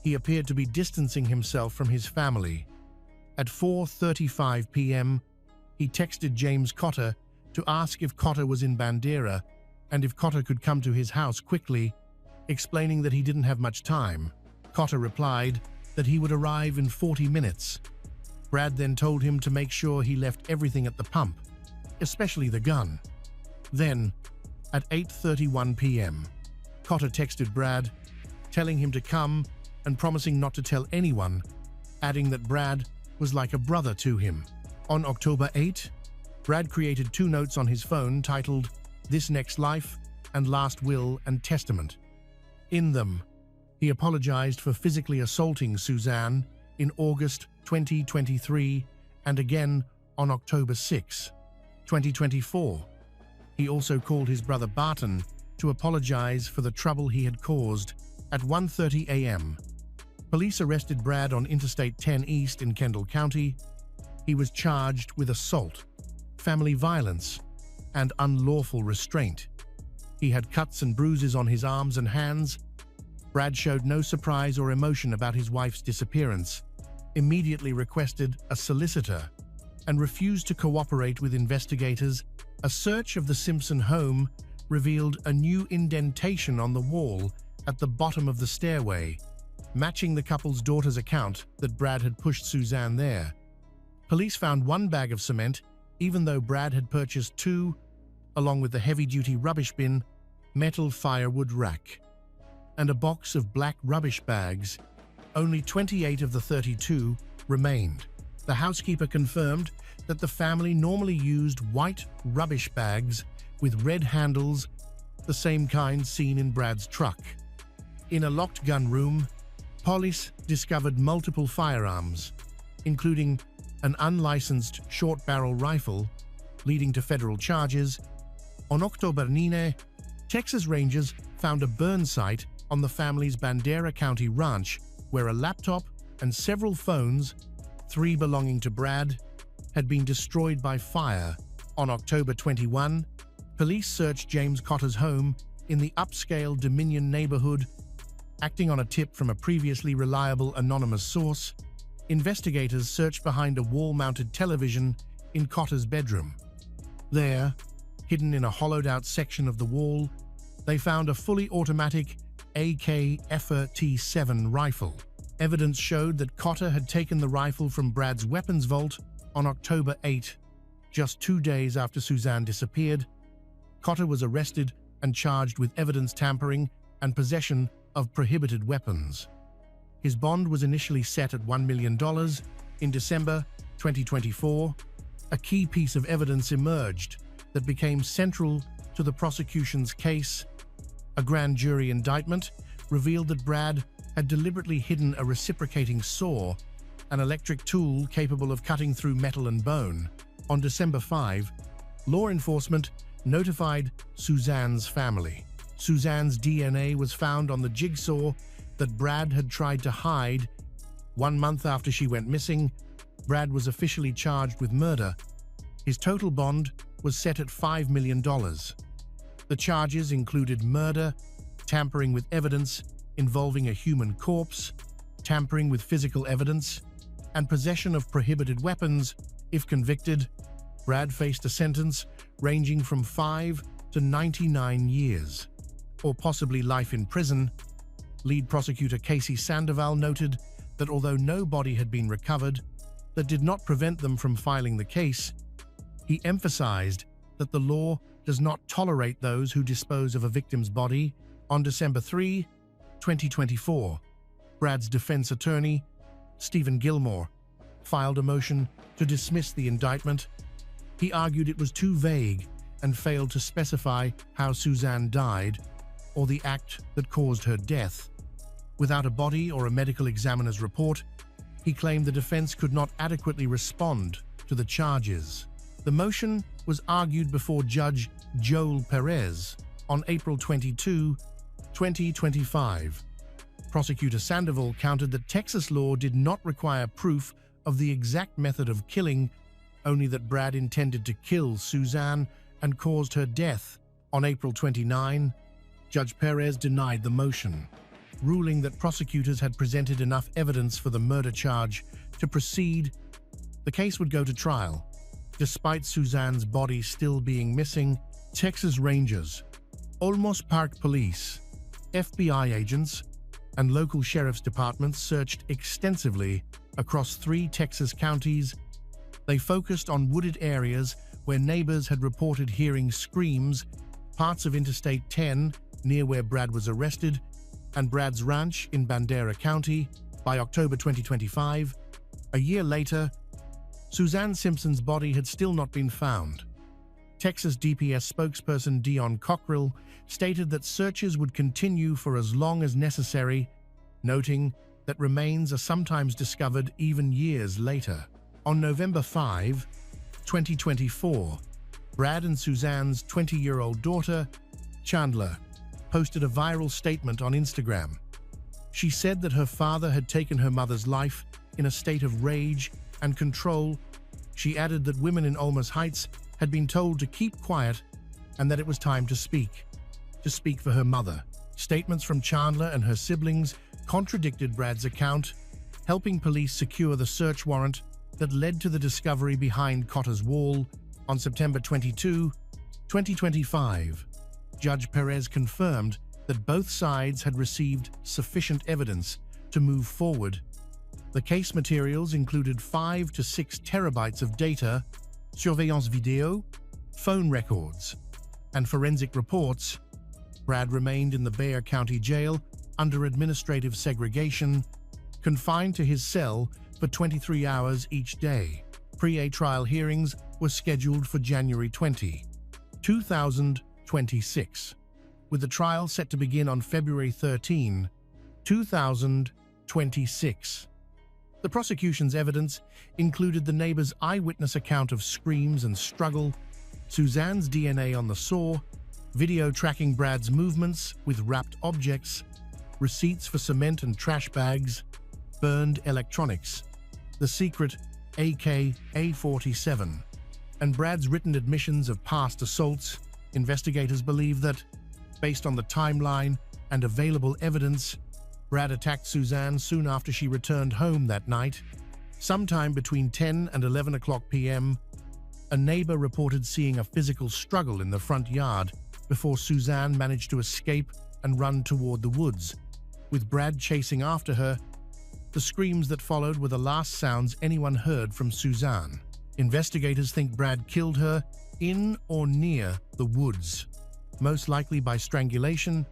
He appeared to be distancing himself from his family. At 4:35 p.m., he texted James Cotter to ask if Cotter was in Bandera and if Cotter could come to his house quickly, explaining that he didn't have much time. Cotter replied that he would arrive in 40 minutes. Brad then told him to make sure he left everything at the pump, especially the gun. Then, at 8:31 p.m., Cotter texted Brad, telling him to come and promising not to tell anyone, adding that Brad was like a brother to him. On October 8, Brad created 2 notes on his phone titled "This Next Life" and "Last Will and Testament." In them, he apologized for physically assaulting Suzanne in August 2023 and again on October 6, 2024. He also called his brother Barton to apologize for the trouble he had caused. At 1:30 a.m., police arrested Brad on Interstate 10 East in Kendall County. He was charged with assault, family violence, and unlawful restraint. He had cuts and bruises on his arms and hands. Brad showed no surprise or emotion about his wife's disappearance, immediately requested a solicitor, and refused to cooperate with investigators. A search of the Simpson home revealed a new indentation on the wall at the bottom of the stairway, matching the couple's daughter's account that Brad had pushed Suzanne there. Police found 1 bag of cement, even though Brad had purchased 2, along with the heavy-duty rubbish bin, metal firewood rack, and a box of black rubbish bags. Only 28 of the 32 remained. The housekeeper confirmed that the family normally used white rubbish bags with red handles, the same kind seen in Brad's truck. In a locked gun room, police discovered multiple firearms, including an unlicensed short-barrel rifle, leading to federal charges. On October 9, Texas Rangers found a burn site on the family's Bandera County ranch, where a laptop and several phones, 3 belonging to Brad, had been destroyed by fire. On October 21, police searched James Cotter's home in the upscale Dominion neighborhood. Acting on a tip from a previously reliable anonymous source, investigators searched behind a wall-mounted television in Cotter's bedroom. There, hidden in a hollowed-out section of the wall, they found a fully automatic AK-47 rifle. Evidence showed that Cotter had taken the rifle from Brad's weapons vault on October 8, Just 2 days after Suzanne disappeared, Cotter was arrested and charged with evidence tampering and possession of prohibited weapons. His bond was initially set at $1 million. In December 2024, a key piece of evidence emerged that became central to the prosecution's case. A grand jury indictment revealed that Brad had deliberately hidden a reciprocating saw, an electric tool capable of cutting through metal and bone. On December 5, law enforcement notified Suzanne's family. Suzanne's DNA was found on the jigsaw that Brad had tried to hide. 1 month after she went missing, Brad was officially charged with murder. His total bond was set at $5 million. The charges included murder, tampering with evidence involving a human corpse, tampering with physical evidence, and possession of prohibited weapons. If convicted, Brad faced a sentence ranging from 5 to 99 years, or possibly life in prison. Lead prosecutor Casey Sandoval noted that although no body had been recovered, that did not prevent them from filing the case. He emphasized that the law does not tolerate those who dispose of a victim's body. On December 3, 2024, Brad's defense attorney, Stephen Gilmore, filed a motion to dismiss the indictment. He argued it was too vague and failed to specify how Suzanne died or the act that caused her death. Without a body or a medical examiner's report, he claimed the defense could not adequately respond to the charges. The motion was argued before Judge Joel Perez on April 22, 2025. Prosecutor Sandoval countered that Texas law did not require proof of the exact method of killing, only that Brad intended to kill Suzanne and caused her death. On April 29, Judge Perez denied the motion, ruling that prosecutors had presented enough evidence for the murder charge to proceed. The case would go to trial. Despite Suzanne's body still being missing, Texas Rangers, Olmos Park Police, FBI agents, and local sheriff's departments searched extensively across 3 Texas counties. They focused on wooded areas where neighbors had reported hearing screams, parts of Interstate 10 near where Brad was arrested, and Brad's ranch in Bandera County. By October 2025, a year later, Suzanne Simpson's body had still not been found. Texas DPS spokesperson Dion Cockrell stated that searches would continue for as long as necessary, noting that remains are sometimes discovered even years later. On November 5, 2024, Brad and Suzanne's 20-year-old daughter, Chandler, posted a viral statement on Instagram. She said that her father had taken her mother's life in a state of rage and control. She added that women in Olmos Heights had been told to keep quiet and that it was time to speak for her mother. Statements from Chandler and her siblings contradicted Brad's account, helping police secure the search warrant that led to the discovery behind Cotter's wall. On September 22, 2025, Judge Perez confirmed that both sides had received sufficient evidence to move forward. The case materials included 5 to 6 terabytes of data, surveillance video, phone records, and forensic reports. Brad remained in the Bexar County Jail under administrative segregation, confined to his cell for 23 hours each day. Pre-trial hearings were scheduled for January 20, 2026, with the trial set to begin on February 13, 2026. The prosecution's evidence included the neighbor's eyewitness account of screams and struggle, Suzanne's DNA on the saw, video tracking Brad's movements with wrapped objects, receipts for cement and trash bags, burned electronics, the secret AK-47, and Brad's written admissions of past assaults. Investigators believe that, based on the timeline and available evidence, Brad attacked Suzanne soon after she returned home that night. Sometime between 10 and 11 o'clock p.m., a neighbor reported seeing a physical struggle in the front yard before Suzanne managed to escape and run toward the woods, with Brad chasing after her. The screams that followed were the last sounds anyone heard from Suzanne. Investigators think Brad killed her in or near the woods, most likely by strangulation,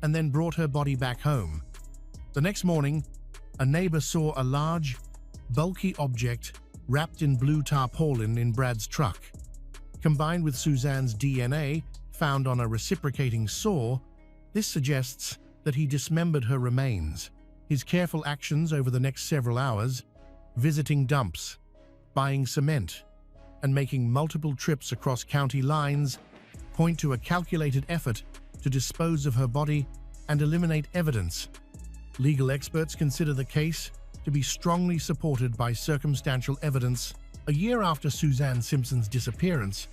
and then brought her body back home. The next morning, a neighbor saw a large, bulky object wrapped in blue tarpaulin in Brad's truck. Combined with Suzanne's DNA found on a reciprocating saw, this suggests that he dismembered her remains. His careful actions over the next several hours, visiting dumps, buying cement, and making multiple trips across county lines, point to a calculated effort to dispose of her body and eliminate evidence. Legal experts consider the case to be strongly supported by circumstantial evidence. A year after Suzanne Simpson's disappearance,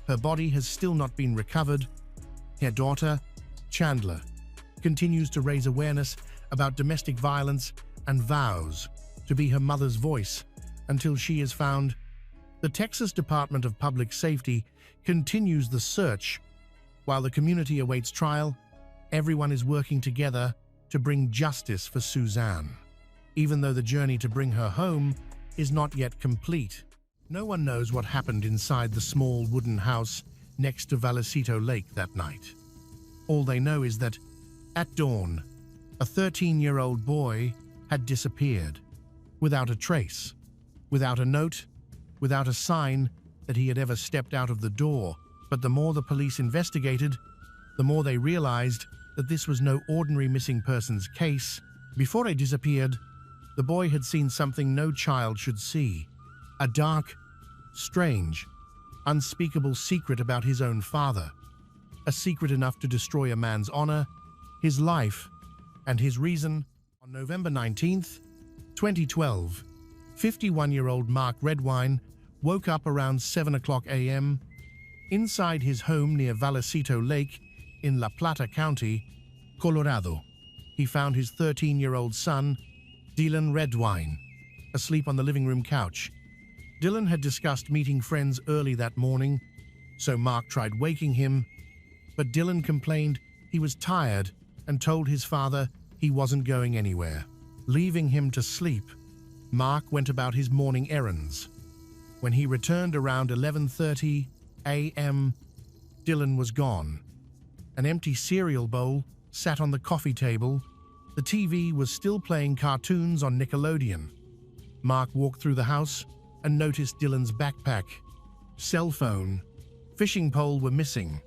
her body has still not been recovered. Her daughter, Chandler, continues to raise awareness about domestic violence and vows to be her mother's voice until she is found. The Texas Department of Public Safety continues the search. While the community awaits trial, everyone is working together to bring justice for Suzanne, even though the journey to bring her home is not yet complete. No one knows what happened inside the small wooden house next to Vallecito Lake that night. All they know is that, at dawn, a 13-year-old boy had disappeared, without a trace, without a note, without a sign that he had ever stepped out of the door. But the more the police investigated, the more they realized that this was no ordinary missing persons case. Before he disappeared, the boy had seen something no child should see: a dark, strange, unspeakable secret about his own father, a secret enough to destroy a man's honor, his life, and his reason. On November 19th, 2012, 51-year-old Mark Redwine woke up around 7:00 a.m. inside his home near Vallecito Lake in La Plata County, Colorado. He found his 13-year-old son, Dylan Redwine, asleep on the living room couch. Dylan had discussed meeting friends early that morning, so Mark tried waking him, but Dylan complained he was tired and told his father he wasn't going anywhere. Leaving him to sleep, Mark went about his morning errands. When he returned around 11:30 a.m., Dylan was gone. An empty cereal bowl sat on the coffee table. The TV was still playing cartoons on Nickelodeon. Mark walked through the house and noticed Dylan's backpack, cell phone, fishing pole were missing.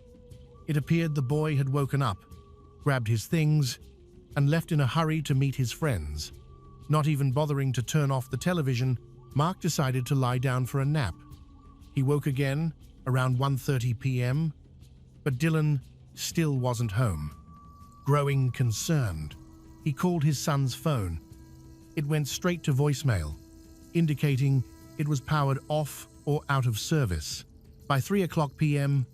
It appeared the boy had woken up, grabbed his things, and left in a hurry to meet his friends. Not even bothering to turn off the television, Mark decided to lie down for a nap. He woke again around 1:30 p.m., but Dylan still wasn't home. Growing concerned, he called his son's phone. It went straight to voicemail, indicating it was powered off or out of service. By 3:00 p.m.,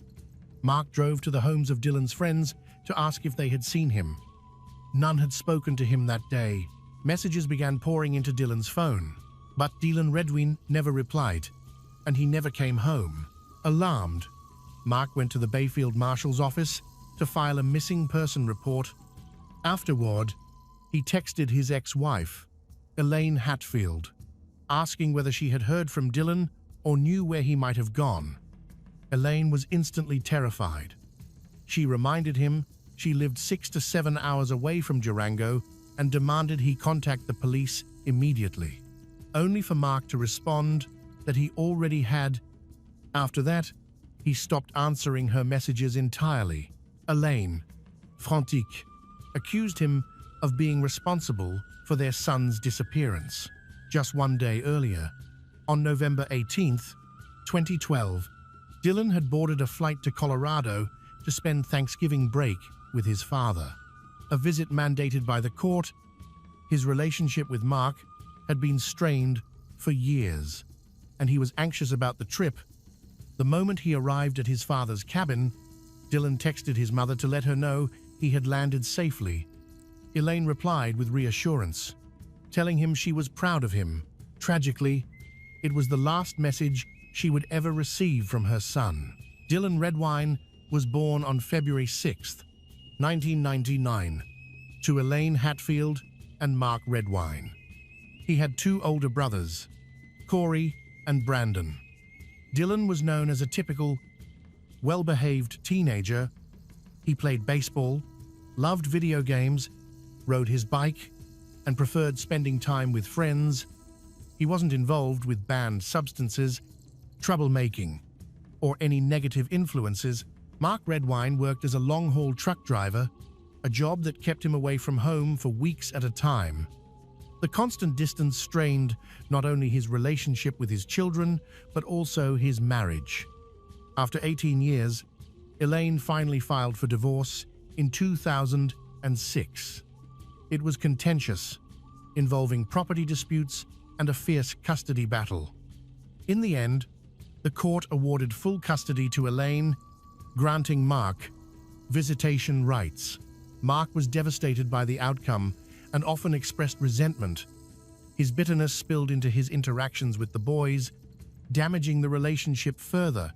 Mark drove to the homes of Dylan's friends to ask if they had seen him. None had spoken to him that day. Messages began pouring into Dylan's phone, but Dylan Redwine never replied, and he never came home. Alarmed, Mark went to the Bayfield Marshal's office to file a missing person report. Afterward, he texted his ex-wife, Elaine Hatfield, asking whether she had heard from Dylan or knew where he might have gone. Elaine was instantly terrified. She reminded him she lived 6 to 7 hours away from Durango and demanded he contact the police immediately, only for Mark to respond that he already had. After that, he stopped answering her messages entirely. Elaine, frantique, accused him of being responsible for their son's disappearance. Just one day earlier, on November 18th, 2012, Dylan had boarded a flight to Colorado to spend Thanksgiving break with his father, a visit mandated by the court. His relationship with Mark had been strained for years, and he was anxious about the trip. The moment he arrived at his father's cabin, Dylan texted his mother to let her know he had landed safely. Elaine replied with reassurance, telling him she was proud of him. Tragically, it was the last message she would ever receive from her son. Dylan Redwine was born on February 6, 1999, to Elaine Hatfield and Mark Redwine. He had two older brothers, Corey and Brandon. Dylan was known as a typical, well-behaved teenager. He played baseball, loved video games, rode his bike, and preferred spending time with friends. He wasn't involved with banned substances, troublemaking, or any negative influences. Mark Redwine worked as a long-haul truck driver, a job that kept him away from home for weeks at a time. The constant distance strained not only his relationship with his children, but also his marriage. After 18 years, Elaine finally filed for divorce in 2006. It was contentious, involving property disputes and a fierce custody battle. In the end, the court awarded full custody to Elaine, granting Mark visitation rights. Mark was devastated by the outcome and often expressed resentment. His bitterness spilled into his interactions with the boys, damaging the relationship further.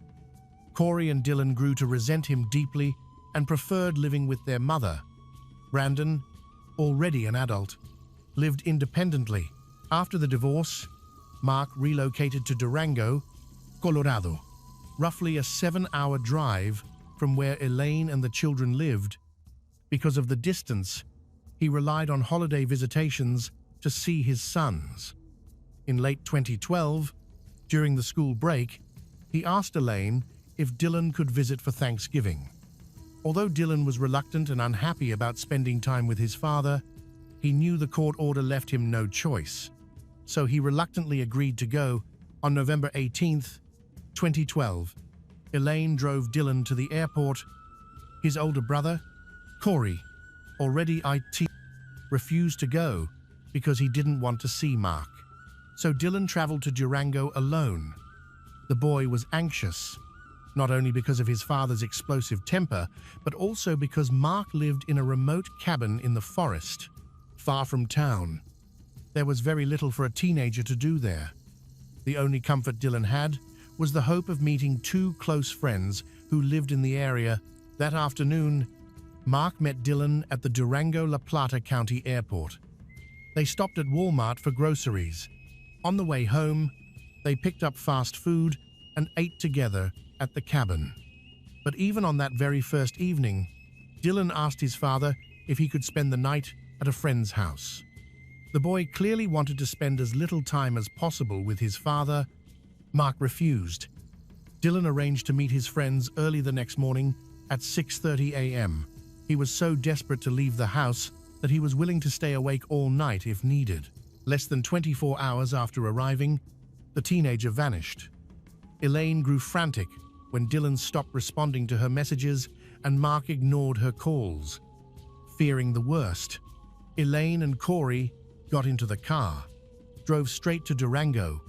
Corey and Dylan grew to resent him deeply and preferred living with their mother. Brandon, already an adult, lived independently. After the divorce, Mark relocated to Durango, Colorado, roughly a 7-hour drive from where Elaine and the children lived. Because of the distance, he relied on holiday visitations to see his sons. In late 2012, during the school break, he asked Elaine if Dylan could visit for Thanksgiving. Although Dylan was reluctant and unhappy about spending time with his father, he knew the court order left him no choice. So he reluctantly agreed to go. On November 18, 2012, Elaine drove Dylan to the airport. His older brother, Corey, already refused to go because he didn't want to see Mark. So Dylan traveled to Durango alone. The boy was anxious, not only because of his father's explosive temper, but also because Mark lived in a remote cabin in the forest, far from town. There was very little for a teenager to do there. The only comfort Dylan had was the hope of meeting two close friends who lived in the area. That afternoon, Mark met Dylan at the Durango-La Plata County Airport. They stopped at Walmart for groceries. On the way home, they picked up fast food and ate together at the cabin. But even on that very first evening, Dylan asked his father if he could spend the night at a friend's house. The boy clearly wanted to spend as little time as possible with his father. Mark refused. Dylan arranged to meet his friends early the next morning at 6:30 a.m. He was so desperate to leave the house that he was willing to stay awake all night if needed. Less than 24 hours after arriving, the teenager vanished. Elaine grew frantic when Dylan stopped responding to her messages and Mark ignored her calls. Fearing the worst, Elaine and Corey got into the car, drove straight to Durango.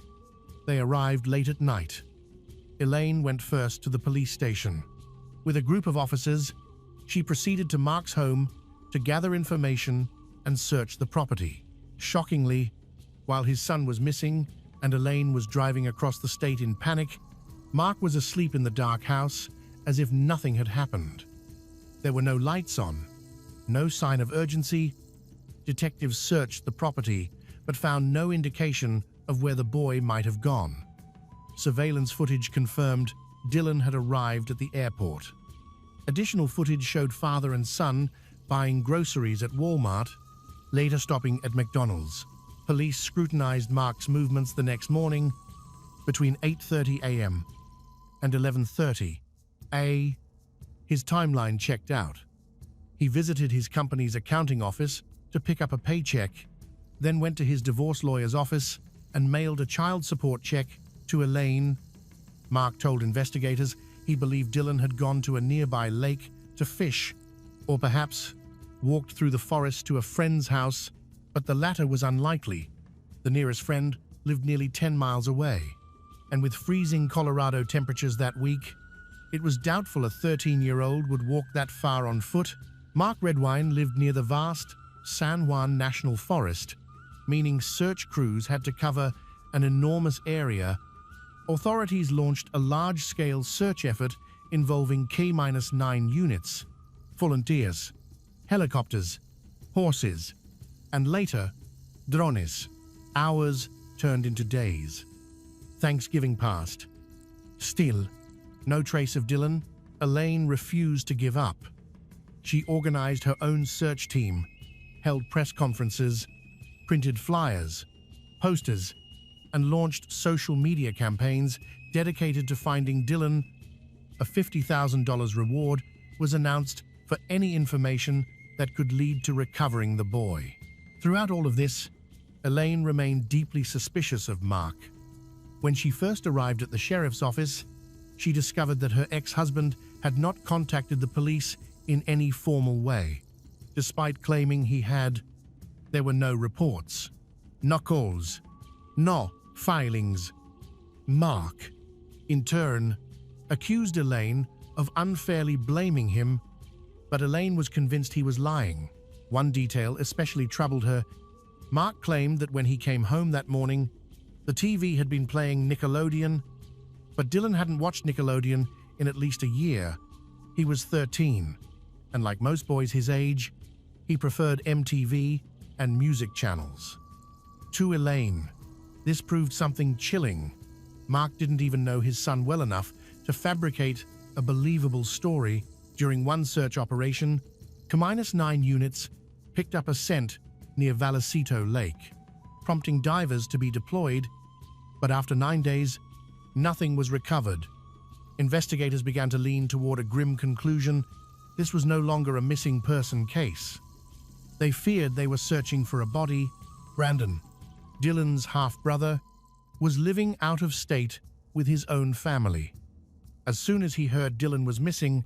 They arrived late at night. Elaine went first to the police station. With a group of officers, she proceeded to Mark's home to gather information and search the property. Shockingly, while his son was missing and Elaine was driving across the state in panic, Mark was asleep in the dark house as if nothing had happened. There were no lights on, no sign of urgency. Detectives searched the property but found no indication of where the boy might have gone. Surveillance footage confirmed Dylan had arrived at the airport. Additional footage showed father and son buying groceries at Walmart, later stopping at McDonald's. Police scrutinized Mark's movements the next morning between 8:30 a.m. and 11:30 a.m. His timeline checked out. He visited his company's accounting office to pick up a paycheck, then went to his divorce lawyer's office and mailed a child support check to Elaine. Mark told investigators he believed Dylan had gone to a nearby lake to fish, or perhaps walked through the forest to a friend's house, but the latter was unlikely. The nearest friend lived nearly 10 miles away, and with freezing Colorado temperatures that week, it was doubtful a 13-year-old would walk that far on foot. Mark Redwine lived near the vast San Juan National Forest, meaning search crews had to cover an enormous area. Authorities launched a large-scale search effort involving K-9 units, volunteers, helicopters, horses, and later, drones. Hours turned into days. Thanksgiving passed. Still, no trace of Dylan, Elaine refused to give up. She organized her own search team, held press conferences, printed flyers, posters, and launched social media campaigns dedicated to finding Dylan. A $50,000 reward was announced for any information that could lead to recovering the boy. Throughout all of this, Elaine remained deeply suspicious of Mark. When she first arrived at the sheriff's office, she discovered that her ex-husband had not contacted the police in any formal way. Despite claiming he had, there were no reports, no calls, no filings. Mark, in turn, accused Elaine of unfairly blaming him, but Elaine was convinced he was lying. One detail especially troubled her. Mark claimed that when he came home that morning, the TV had been playing Nickelodeon, but Dylan hadn't watched Nickelodeon in at least a year. He was 13, and like most boys his age, he preferred MTV and music channels. To Elaine, this proved something chilling. Mark didn't even know his son well enough to fabricate a believable story. During one search operation, -9 units picked up a scent near Vallecito Lake, prompting divers to be deployed, but after 9 days, nothing was recovered. Investigators began to lean toward a grim conclusion. This was no longer a missing person case. They feared they were searching for a body. Brandon, Dylan's half-brother, was living out of state with his own family. As soon as he heard Dylan was missing,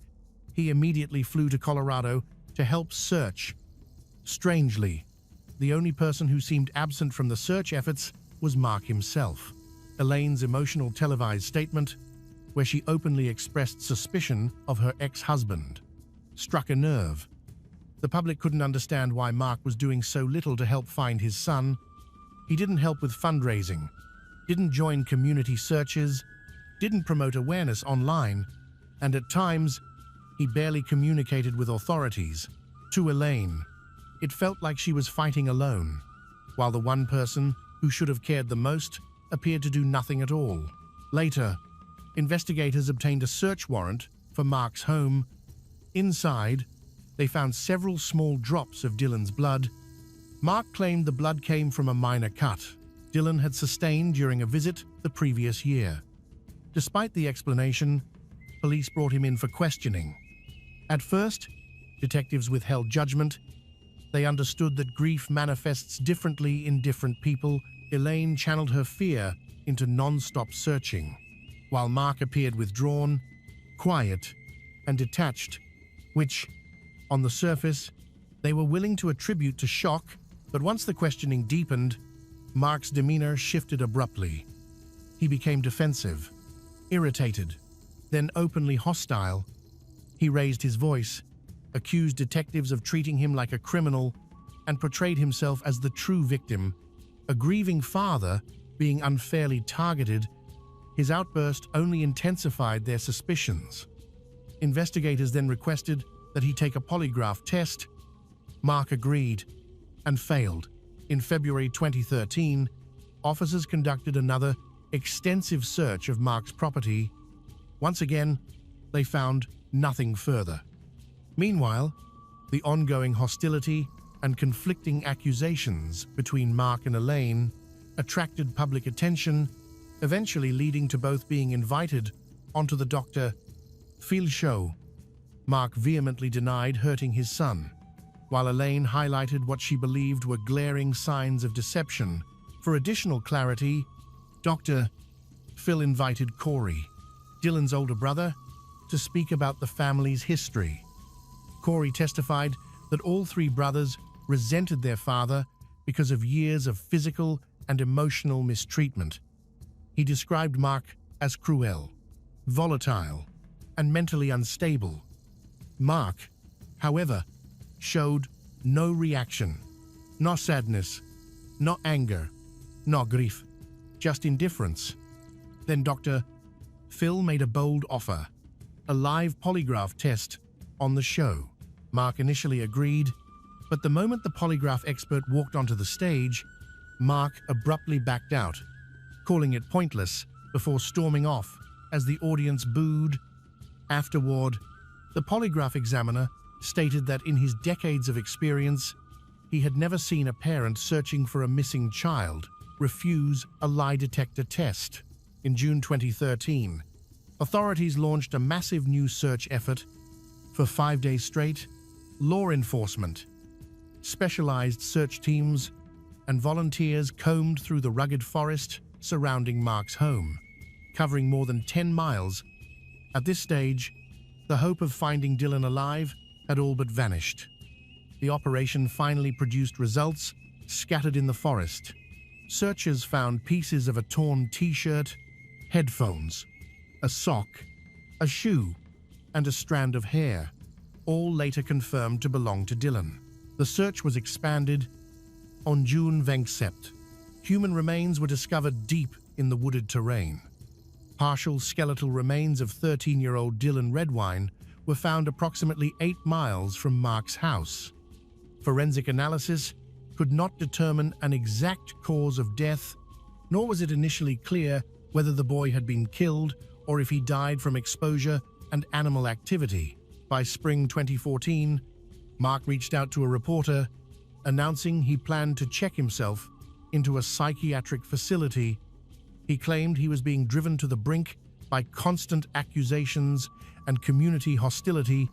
he immediately flew to Colorado to help search. Strangely, the only person who seemed absent from the search efforts was Mark himself. Elaine's emotional televised statement, where she openly expressed suspicion of her ex-husband, struck a nerve. The public couldn't understand why Mark was doing so little to help find his son. He didn't help with fundraising, didn't join community searches, didn't promote awareness online, and at times, he barely communicated with authorities. To Elaine, it felt like she was fighting alone, while the one person who should have cared the most appeared to do nothing at all. Later, investigators obtained a search warrant for Mark's home. Inside, they found several small drops of Dylan's blood. Mark claimed the blood came from a minor cut Dylan had sustained during a visit the previous year. Despite the explanation, police brought him in for questioning. At first, detectives withheld judgment. They understood that grief manifests differently in different people. Elaine channeled her fear into non-stop searching, while Mark appeared withdrawn, quiet, and detached, which, on the surface, they were willing to attribute to shock. But once the questioning deepened, Mark's demeanor shifted abruptly. He became defensive, irritated, then openly hostile. He raised his voice, accused detectives of treating him like a criminal, and portrayed himself as the true victim, a grieving father being unfairly targeted. His outburst only intensified their suspicions. Investigators then requested that he take a polygraph test. Mark agreed and failed. In February 2013, officers conducted another extensive search of Mark's property. Once again, they found nothing further. Meanwhile, the ongoing hostility and conflicting accusations between Mark and Elaine attracted public attention, eventually leading to both being invited onto the Dr. Phil show. Mark vehemently denied hurting his son, while Elaine highlighted what she believed were glaring signs of deception. For additional clarity, Dr. Phil invited Corey, Dylan's older brother, to speak about the family's history. Corey testified that all three brothers resented their father because of years of physical and emotional mistreatment. He described Mark as cruel, volatile, and mentally unstable. Mark, however, showed no reaction, no sadness, no anger, no grief, just indifference. Then Dr. Phil made a bold offer, a live polygraph test on the show. Mark initially agreed, but the moment the polygraph expert walked onto the stage, Mark abruptly backed out, calling it pointless before storming off as the audience booed. Afterward, the polygraph examiner stated that in his decades of experience, he had never seen a parent searching for a missing child refuse a lie detector test. In June 2013, authorities launched a massive new search effort. For 5 days straight, law enforcement, specialized search teams, and volunteers combed through the rugged forest surrounding Mark's home, covering more than 10 miles. At this stage, the hope of finding Dylan alive had all but vanished. The operation finally produced results scattered in the forest. Searchers found pieces of a torn t-shirt, headphones, a sock, a shoe, and a strand of hair, all later confirmed to belong to Dylan. The search was expanded. On June 27th, human remains were discovered deep in the wooded terrain. Partial skeletal remains of 13-year-old Dylan Redwine were found approximately 8 miles from Mark's house. Forensic analysis could not determine an exact cause of death, nor was it initially clear whether the boy had been killed or if he died from exposure and animal activity. By spring 2014, Mark reached out to a reporter, announcing he planned to check himself into a psychiatric facility. He claimed he was being driven to the brink by constant accusations and community hostility.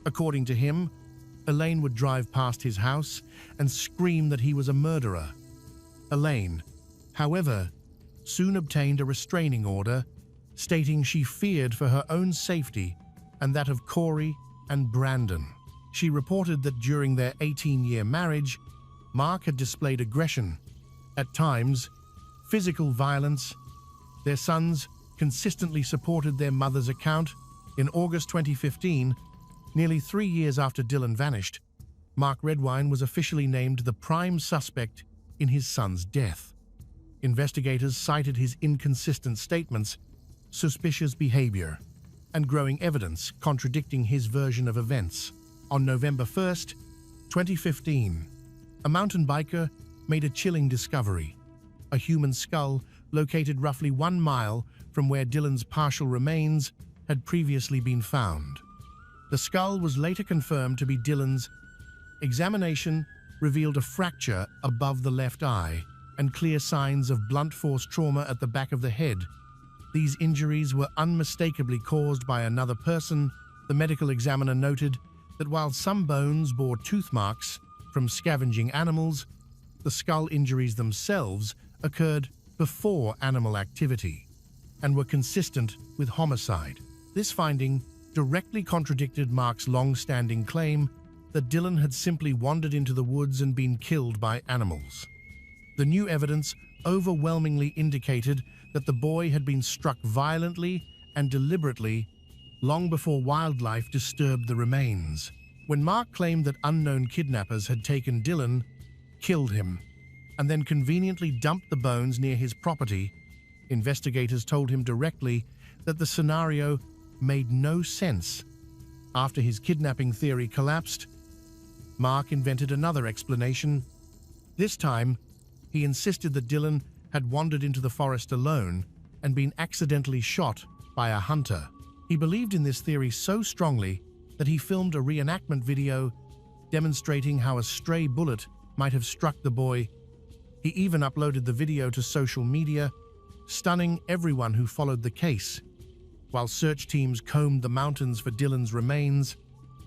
According to him, Elaine would drive past his house and scream that he was a murderer. Elaine, however, soon obtained a restraining order, stating she feared for her own safety and that of Corey and Brandon. She reported that during their 18-year marriage, Mark had displayed aggression, at times physical violence. Their sons consistently supported their mother's account. In August 2015, nearly 3 years after Dylan vanished, Mark Redwine was officially named the prime suspect in his son's death. Investigators cited his inconsistent statements, suspicious behavior, and growing evidence contradicting his version of events. On November 1st, 2015, a mountain biker made a chilling discovery: a human skull located roughly 1 mile from where Dylan's partial remains had previously been found. The skull was later confirmed to be Dylan's. Examination revealed a fracture above the left eye and clear signs of blunt force trauma at the back of the head. These injuries were unmistakably caused by another person. The medical examiner noted that while some bones bore tooth marks from scavenging animals, the skull injuries themselves occurred before animal activity and were consistent with homicide. This finding directly contradicted Mark's long-standing claim that Dylan had simply wandered into the woods and been killed by animals. The new evidence overwhelmingly indicated that the boy had been struck violently and deliberately long before wildlife disturbed the remains. When Mark claimed that unknown kidnappers had taken Dylan, killed him, and then conveniently dumped the bones near his property, investigators told him directly that the scenario made no sense. After his kidnapping theory collapsed, Mark invented another explanation. This time, he insisted that Dylan had wandered into the forest alone and been accidentally shot by a hunter. He believed in this theory so strongly that he filmed a reenactment video demonstrating how a stray bullet might have struck the boy. He even uploaded the video to social media, stunning everyone who followed the case. While search teams combed the mountains for Dylan's remains,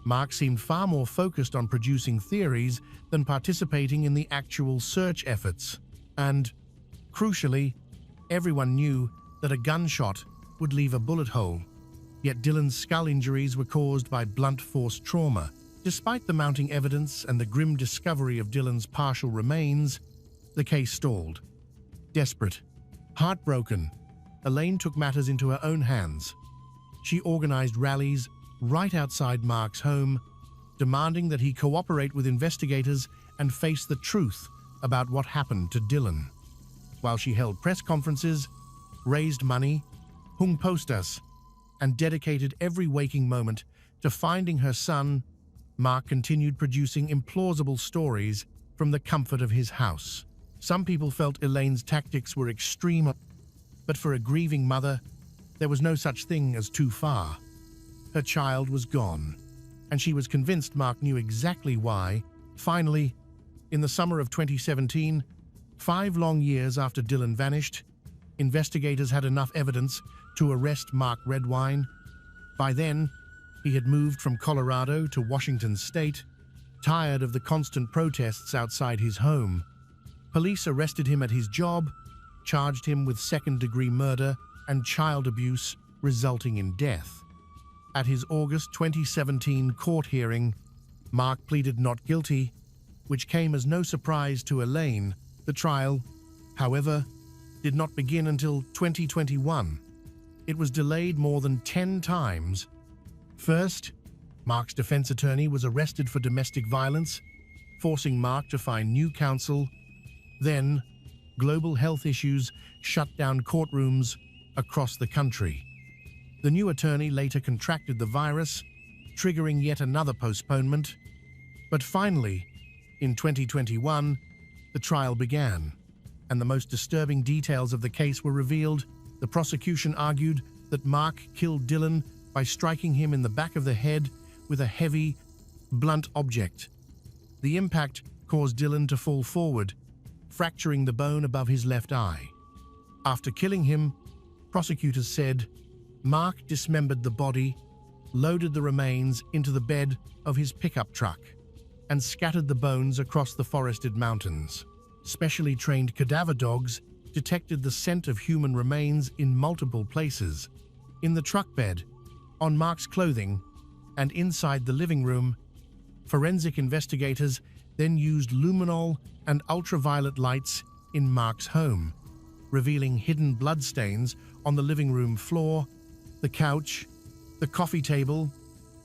Mark seemed far more focused on producing theories than participating in the actual search efforts. And, crucially, everyone knew that a gunshot would leave a bullet hole. Yet Dylan's skull injuries were caused by blunt force trauma. Despite the mounting evidence and the grim discovery of Dylan's partial remains, the case stalled. Desperate, heartbroken, Elaine took matters into her own hands. She organized rallies right outside Mark's home, demanding that he cooperate with investigators and face the truth about what happened to Dylan. While she held press conferences, raised money, hung posters, and dedicated every waking moment to finding her son, Mark continued producing implausible stories from the comfort of his house. Some people felt Elaine's tactics were extreme, but for a grieving mother, There was no such thing as too far. Her child was gone, and she was convinced Mark knew exactly why. Finally, in the summer of 2017, 5 long years after Dylan vanished, investigators had enough evidence to arrest Mark Redwine. By then, he had moved from Colorado to Washington State, tired of the constant protests outside his home. Police arrested him at his job, charged him with second-degree murder and child abuse, resulting in death. At his August 2017 court hearing, Mark pleaded not guilty, which came as no surprise to Elaine. The trial, however, did not begin until 2021. It was delayed more than 10 times. First, Mark's defense attorney was arrested for domestic violence, forcing Mark to find new counsel. Then, global health issues shut down courtrooms across the country. The new attorney later contracted the virus, triggering yet another postponement. But finally, in 2021, the trial began, and the most disturbing details of the case were revealed. The prosecution argued that Mark killed Dylan by striking him in the back of the head with a heavy, blunt object. The impact caused Dylan to fall forward, fracturing the bone above his left eye. After killing him, prosecutors said, Mark dismembered the body, loaded the remains into the bed of his pickup truck, and scattered the bones across the forested mountains. Specially trained cadaver dogs detected the scent of human remains in multiple places: in the truck bed, on Mark's clothing, and inside the living room. Forensic investigators then used luminol and ultraviolet lights in Mark's home, revealing hidden bloodstains on the living room floor, the couch, the coffee table,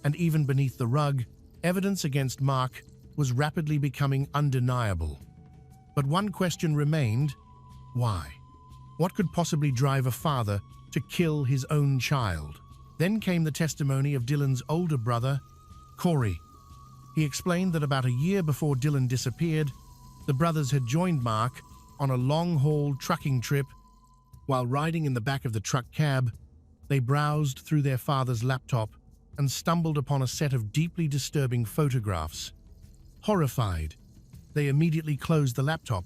and even beneath the rug. Evidence against Mark was rapidly becoming undeniable. But one question remained: why? What could possibly drive a father to kill his own child? Then came the testimony of Dylan's older brother, Corey. He explained that about a year before Dylan disappeared, the brothers had joined Mark on a long-haul trucking trip. While riding in the back of the truck cab, they browsed through their father's laptop and stumbled upon a set of deeply disturbing photographs. Horrified, they immediately closed the laptop.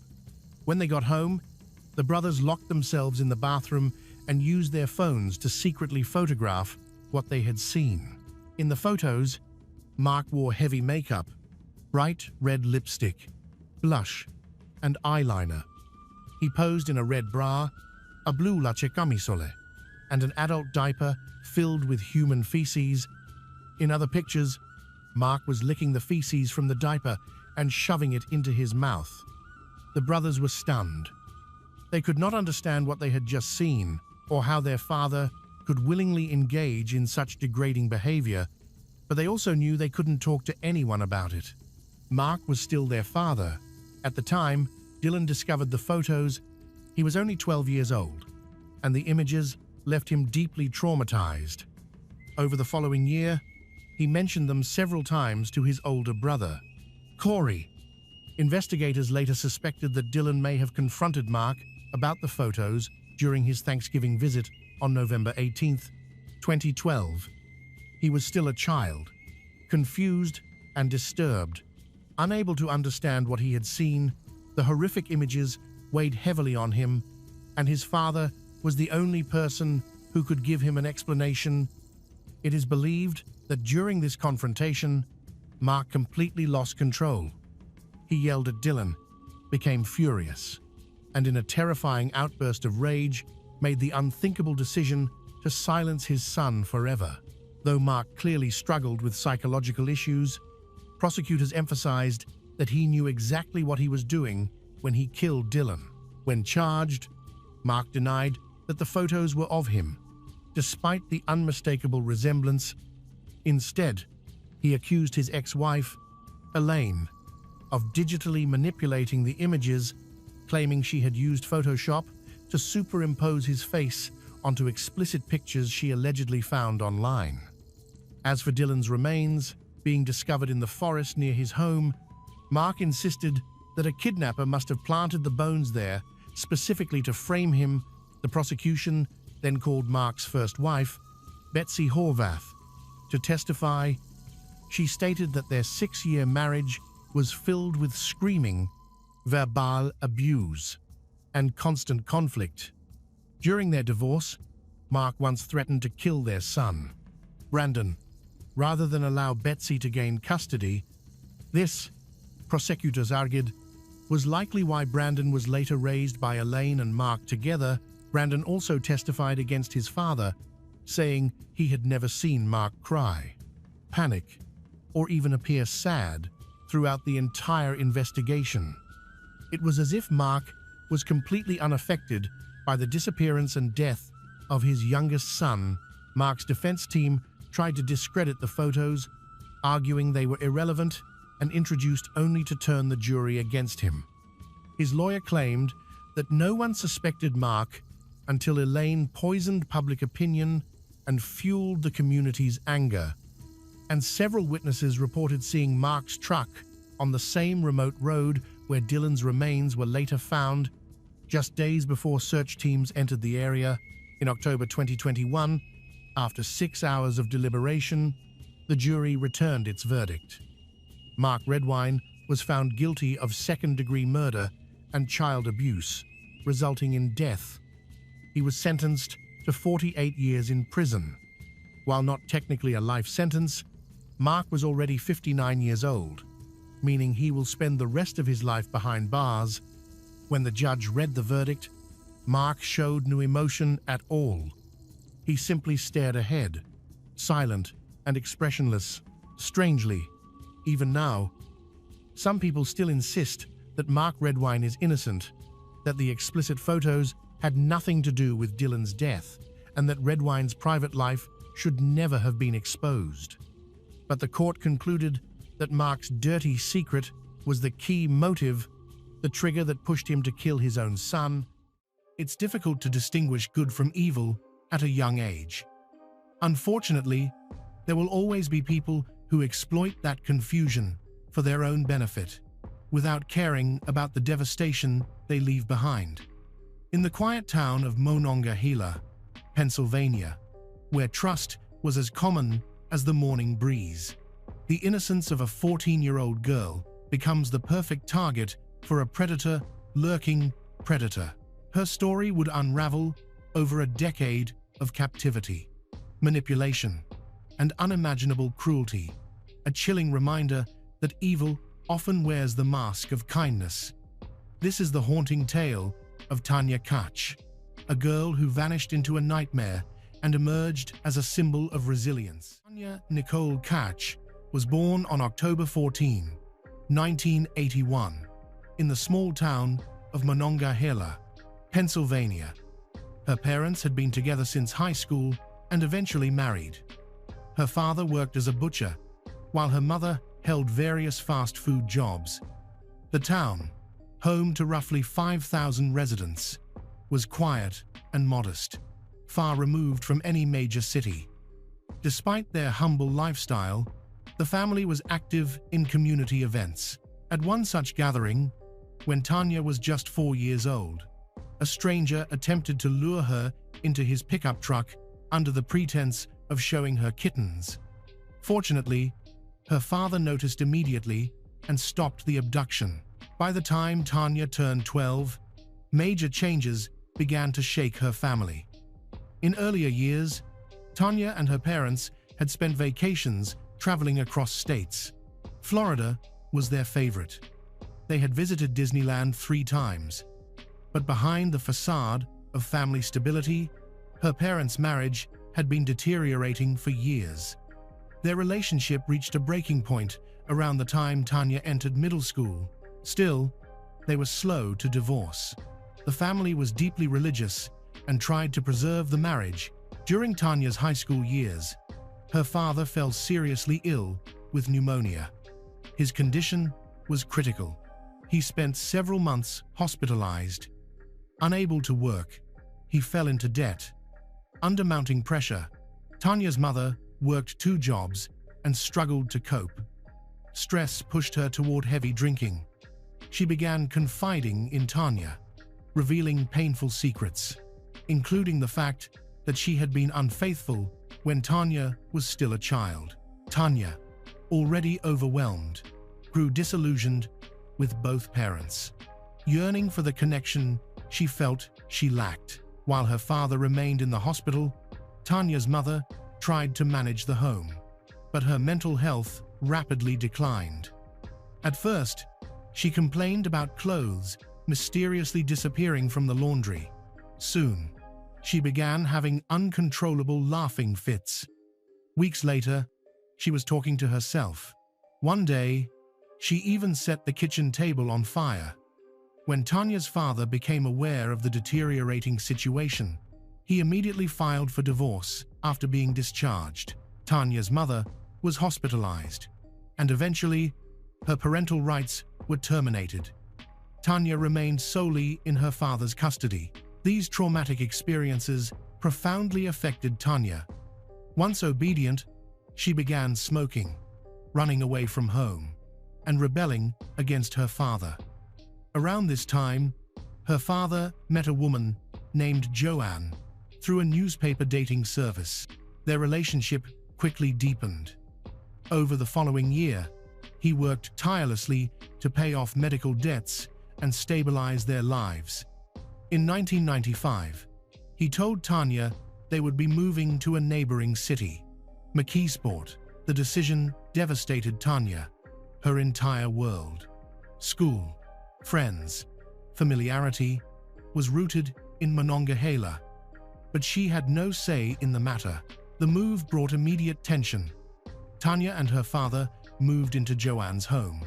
When they got home, the brothers locked themselves in the bathroom and used their phones to secretly photograph what they had seen. In the photos, Mark wore heavy makeup, bright red lipstick, blush, and eyeliner. He posed in a red bra, a blue lace camisole, and an adult diaper filled with human feces. In other pictures, Mark was licking the feces from the diaper and shoving it into his mouth. The brothers were stunned. They could not understand what they had just seen, or how their father could willingly engage in such degrading behavior, but they also knew they couldn't talk to anyone about it. Mark was still their father. At the time Dylan discovered the photos, he was only 12 years old, and the images left him deeply traumatized. Over the following year, he mentioned them several times to his older brother, Corey. Investigators later suspected that Dylan may have confronted Mark about the photos during his Thanksgiving visit on November 18, 2012. He was still a child, confused and disturbed. Unable to understand what he had seen, the horrific images weighed heavily on him, and his father was the only person who could give him an explanation. It is believed that during this confrontation, Mark completely lost control. He yelled at Dylan, became furious, and in a terrifying outburst of rage, made the unthinkable decision to silence his son forever. Though Mark clearly struggled with psychological issues, prosecutors emphasized that he knew exactly what he was doing when he killed Dylan. When charged, Mark denied that the photos were of him, despite the unmistakable resemblance. Instead, he accused his ex-wife, Elaine, of digitally manipulating the images, claiming she had used Photoshop to superimpose his face onto explicit pictures she allegedly found online. As for Dylan's remains being discovered in the forest near his home, Mark insisted that a kidnapper must have planted the bones there specifically to frame him. The prosecution then called Mark's first wife, Betsy Horvath, to testify. She stated that their 6-year marriage was filled with screaming, verbal abuse, and constant conflict. During their divorce, Mark once threatened to kill their son, Brandon, rather than allow Betsy to gain custody. This, prosecutors argued, was likely why Brandon was later raised by Elaine and Mark together. Brandon also testified against his father, saying he had never seen Mark cry, panic, or even appear sad throughout the entire investigation. It was as if Mark was completely unaffected by the disappearance and death of his youngest son. Mark's defense team tried to discredit the photos, arguing they were irrelevant and introduced only to turn the jury against him. His lawyer claimed that no one suspected Mark until Elaine poisoned public opinion and fueled the community's anger, and several witnesses reported seeing Mark's truck on the same remote road where Dylan's remains were later found. Just days before search teams entered the area in October 2021, after 6 hours of deliberation, the jury returned its verdict. Mark Redwine was found guilty of second-degree murder and child abuse, resulting in death. He was sentenced to 48 years in prison. While not technically a life sentence, Mark was already 59 years old, meaning he will spend the rest of his life behind bars. When the judge read the verdict, Mark showed no emotion at all. He simply stared ahead, silent and expressionless. Strangely, even now, some people still insist that Mark Redwine is innocent, that the explicit photos had nothing to do with Dylan's death, and that Redwine's private life should never have been exposed. But the court concluded that Mark's dirty secret was the key motive, the trigger that pushed him to kill his own son. It's difficult to distinguish good from evil at a young age. Unfortunately, there will always be people who exploit that confusion for their own benefit, without caring about the devastation they leave behind. In the quiet town of Monongahela, Pennsylvania, where trust was as common as the morning breeze, the innocence of a 14-year-old girl becomes the perfect target for a lurking predator. Her story would unravel over a decade of captivity, manipulation, and unimaginable cruelty, a chilling reminder that evil often wears the mask of kindness. This is the haunting tale of Tanya Koch, a girl who vanished into a nightmare and emerged as a symbol of resilience. Tanya Nicole Koch was born on October 14, 1981, in the small town of Monongahela, Pennsylvania. Her parents had been together since high school and eventually married. Her father worked as a butcher, while her mother held various fast food jobs. The town, home to roughly 5,000 residents, was quiet and modest, far removed from any major city. Despite their humble lifestyle, the family was active in community events. At one such gathering, when Tanya was just 4 years old, a stranger attempted to lure her into his pickup truck under the pretense of showing her kittens. Fortunately, her father noticed immediately and stopped the abduction. By the time Tanya turned 12, major changes began to shake her family. In earlier years, Tanya and her parents had spent vacations traveling across states. Florida was their favorite. They had visited Disneyland 3 times. But behind the facade of family stability, her parents' marriage had been deteriorating for years. Their relationship reached a breaking point around the time Tanya entered middle school. Still, they were slow to divorce. The family was deeply religious and tried to preserve the marriage. During Tanya's high school years, her father fell seriously ill with pneumonia. His condition was critical. He spent several months hospitalized. Unable to work, he fell into debt. Under mounting pressure, Tanya's mother worked 2 jobs and struggled to cope. Stress pushed her toward heavy drinking. She began confiding in Tanya, revealing painful secrets, including the fact that she had been unfaithful when Tanya was still a child. Tanya, already overwhelmed, grew disillusioned with both parents, yearning for the connection she felt she lacked. While her father remained in the hospital, Tanya's mother tried to manage the home, but her mental health rapidly declined. At first, she complained about clothes mysteriously disappearing from the laundry. Soon, she began having uncontrollable laughing fits. Weeks later, she was talking to herself. One day, she even set the kitchen table on fire. When Tanya's father became aware of the deteriorating situation, he immediately filed for divorce after being discharged. Tanya's mother was hospitalized, and eventually, her parental rights were terminated. Tanya remained solely in her father's custody. These traumatic experiences profoundly affected Tanya. Once obedient, she began smoking, running away from home, and rebelling against her father. Around this time, her father met a woman named Joanne through a newspaper dating service. Their relationship quickly deepened. Over the following year, he worked tirelessly to pay off medical debts and stabilize their lives. In 1995, he told Tanya they would be moving to a neighboring city, McKeesport. The decision devastated Tanya. Her entire world, school, friends, familiarity, was rooted in Monongahela, but she had no say in the matter. The move brought immediate tension. Tanya and her father moved into Joanne's home,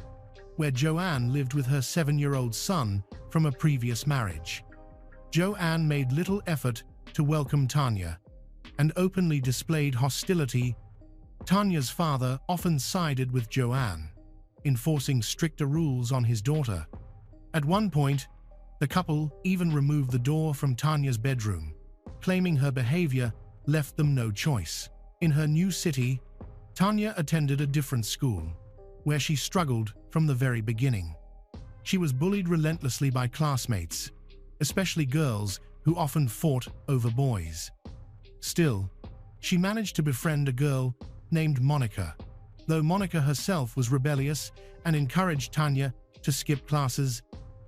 where Joanne lived with her 7-year-old son from a previous marriage. Joanne made little effort to welcome Tanya and openly displayed hostility. Tanya's father often sided with Joanne, enforcing stricter rules on his daughter. At one point, the couple even removed the door from Tanya's bedroom, claiming her behavior left them no choice. In her new city, Tanya attended a different school, where she struggled from the very beginning. She was bullied relentlessly by classmates, especially girls who often fought over boys. Still, she managed to befriend a girl named Monica, though Monica herself was rebellious and encouraged Tanya to skip classes,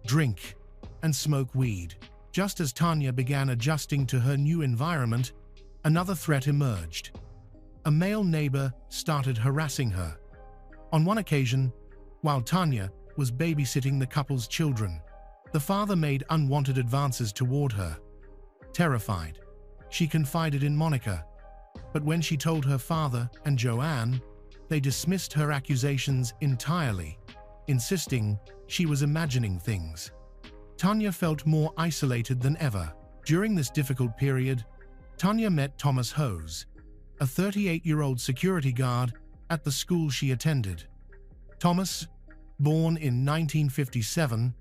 drink, and smoke weed. Just as Tanya began adjusting to her new environment, another threat emerged. A male neighbor started harassing her. On one occasion, while Tanya was babysitting the couple's children, the father made unwanted advances toward her. Terrified, she confided in Monica, but when she told her father and Joanne, they dismissed her accusations entirely, insisting she was imagining things. Tanya felt more isolated than ever. During this difficult period, Tanya met Thomas Hose, a 38-year-old security guard at the school she attended. Thomas, born in 1957,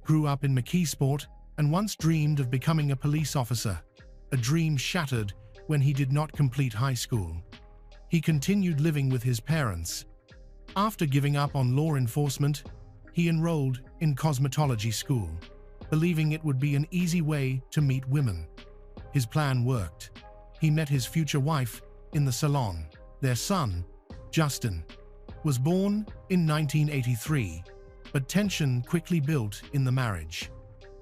grew up in McKeesport and once dreamed of becoming a police officer, a dream shattered when he did not complete high school. He continued living with his parents. After giving up on law enforcement, he enrolled in cosmetology school, believing it would be an easy way to meet women. His plan worked. He met his future wife in the salon. Their son, Justin, was born in 1983, but tension quickly built in the marriage,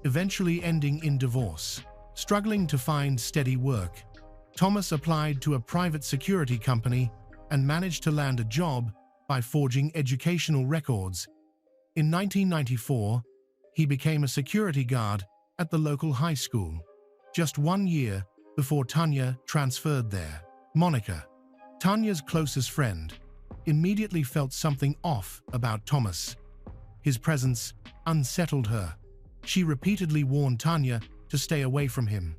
eventually ending in divorce. Struggling to find steady work, Thomas applied to a private security company and managed to land a job by forging educational records. In 1994, he became a security guard at the local high school, just 1 year before Tanya transferred there. Monica, Tanya's closest friend, immediately felt something off about Thomas. His presence unsettled her. She repeatedly warned Tanya to stay away from him.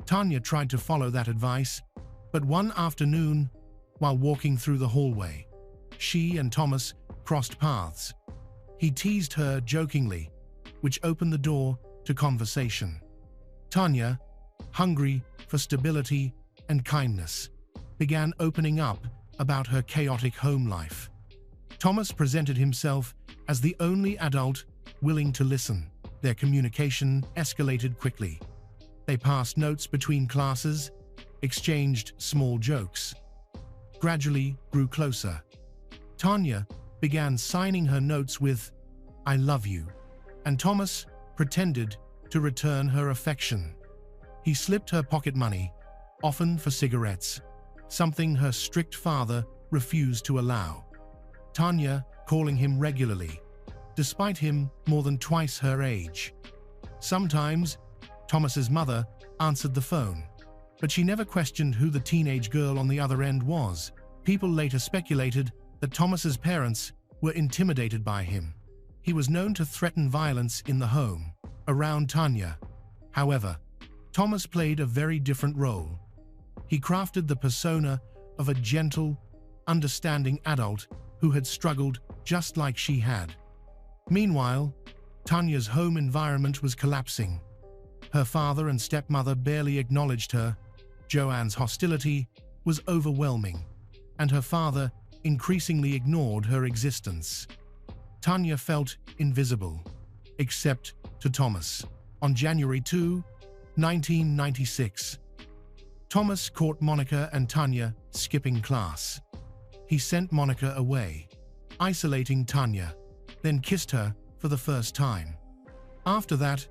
Tanya tried to follow that advice, but one afternoon, while walking through the hallway, she and Thomas crossed paths. He teased her jokingly, which opened the door to conversation. Tanya, hungry for stability and kindness, began opening up about her chaotic home life. Thomas presented himself as the only adult willing to listen. Their communication escalated quickly. They passed notes between classes, exchanged small jokes, gradually grew closer. Tanya began signing her notes with, "I love you," and Thomas pretended to return her affection. He slipped her pocket money, often for cigarettes, something her strict father refused to allow. Tanya calling him regularly, despite him more than twice her age. Sometimes, Thomas's mother answered the phone, but she never questioned who the teenage girl on the other end was. People later speculated that Thomas's parents were intimidated by him. He was known to threaten violence in the home, around Tanya. However, Thomas played a very different role. He crafted the persona of a gentle, understanding adult who had struggled just like she had. Meanwhile, Tanya's home environment was collapsing. Her father and stepmother barely acknowledged her. Joanne's hostility was overwhelming, and her father increasingly ignored her existence. Tanya felt invisible, except to Thomas. On January 2, 1996, Thomas caught Monica and Tanya skipping class. He sent Monica away, isolating Tanya, then kissed her for the first time. After that,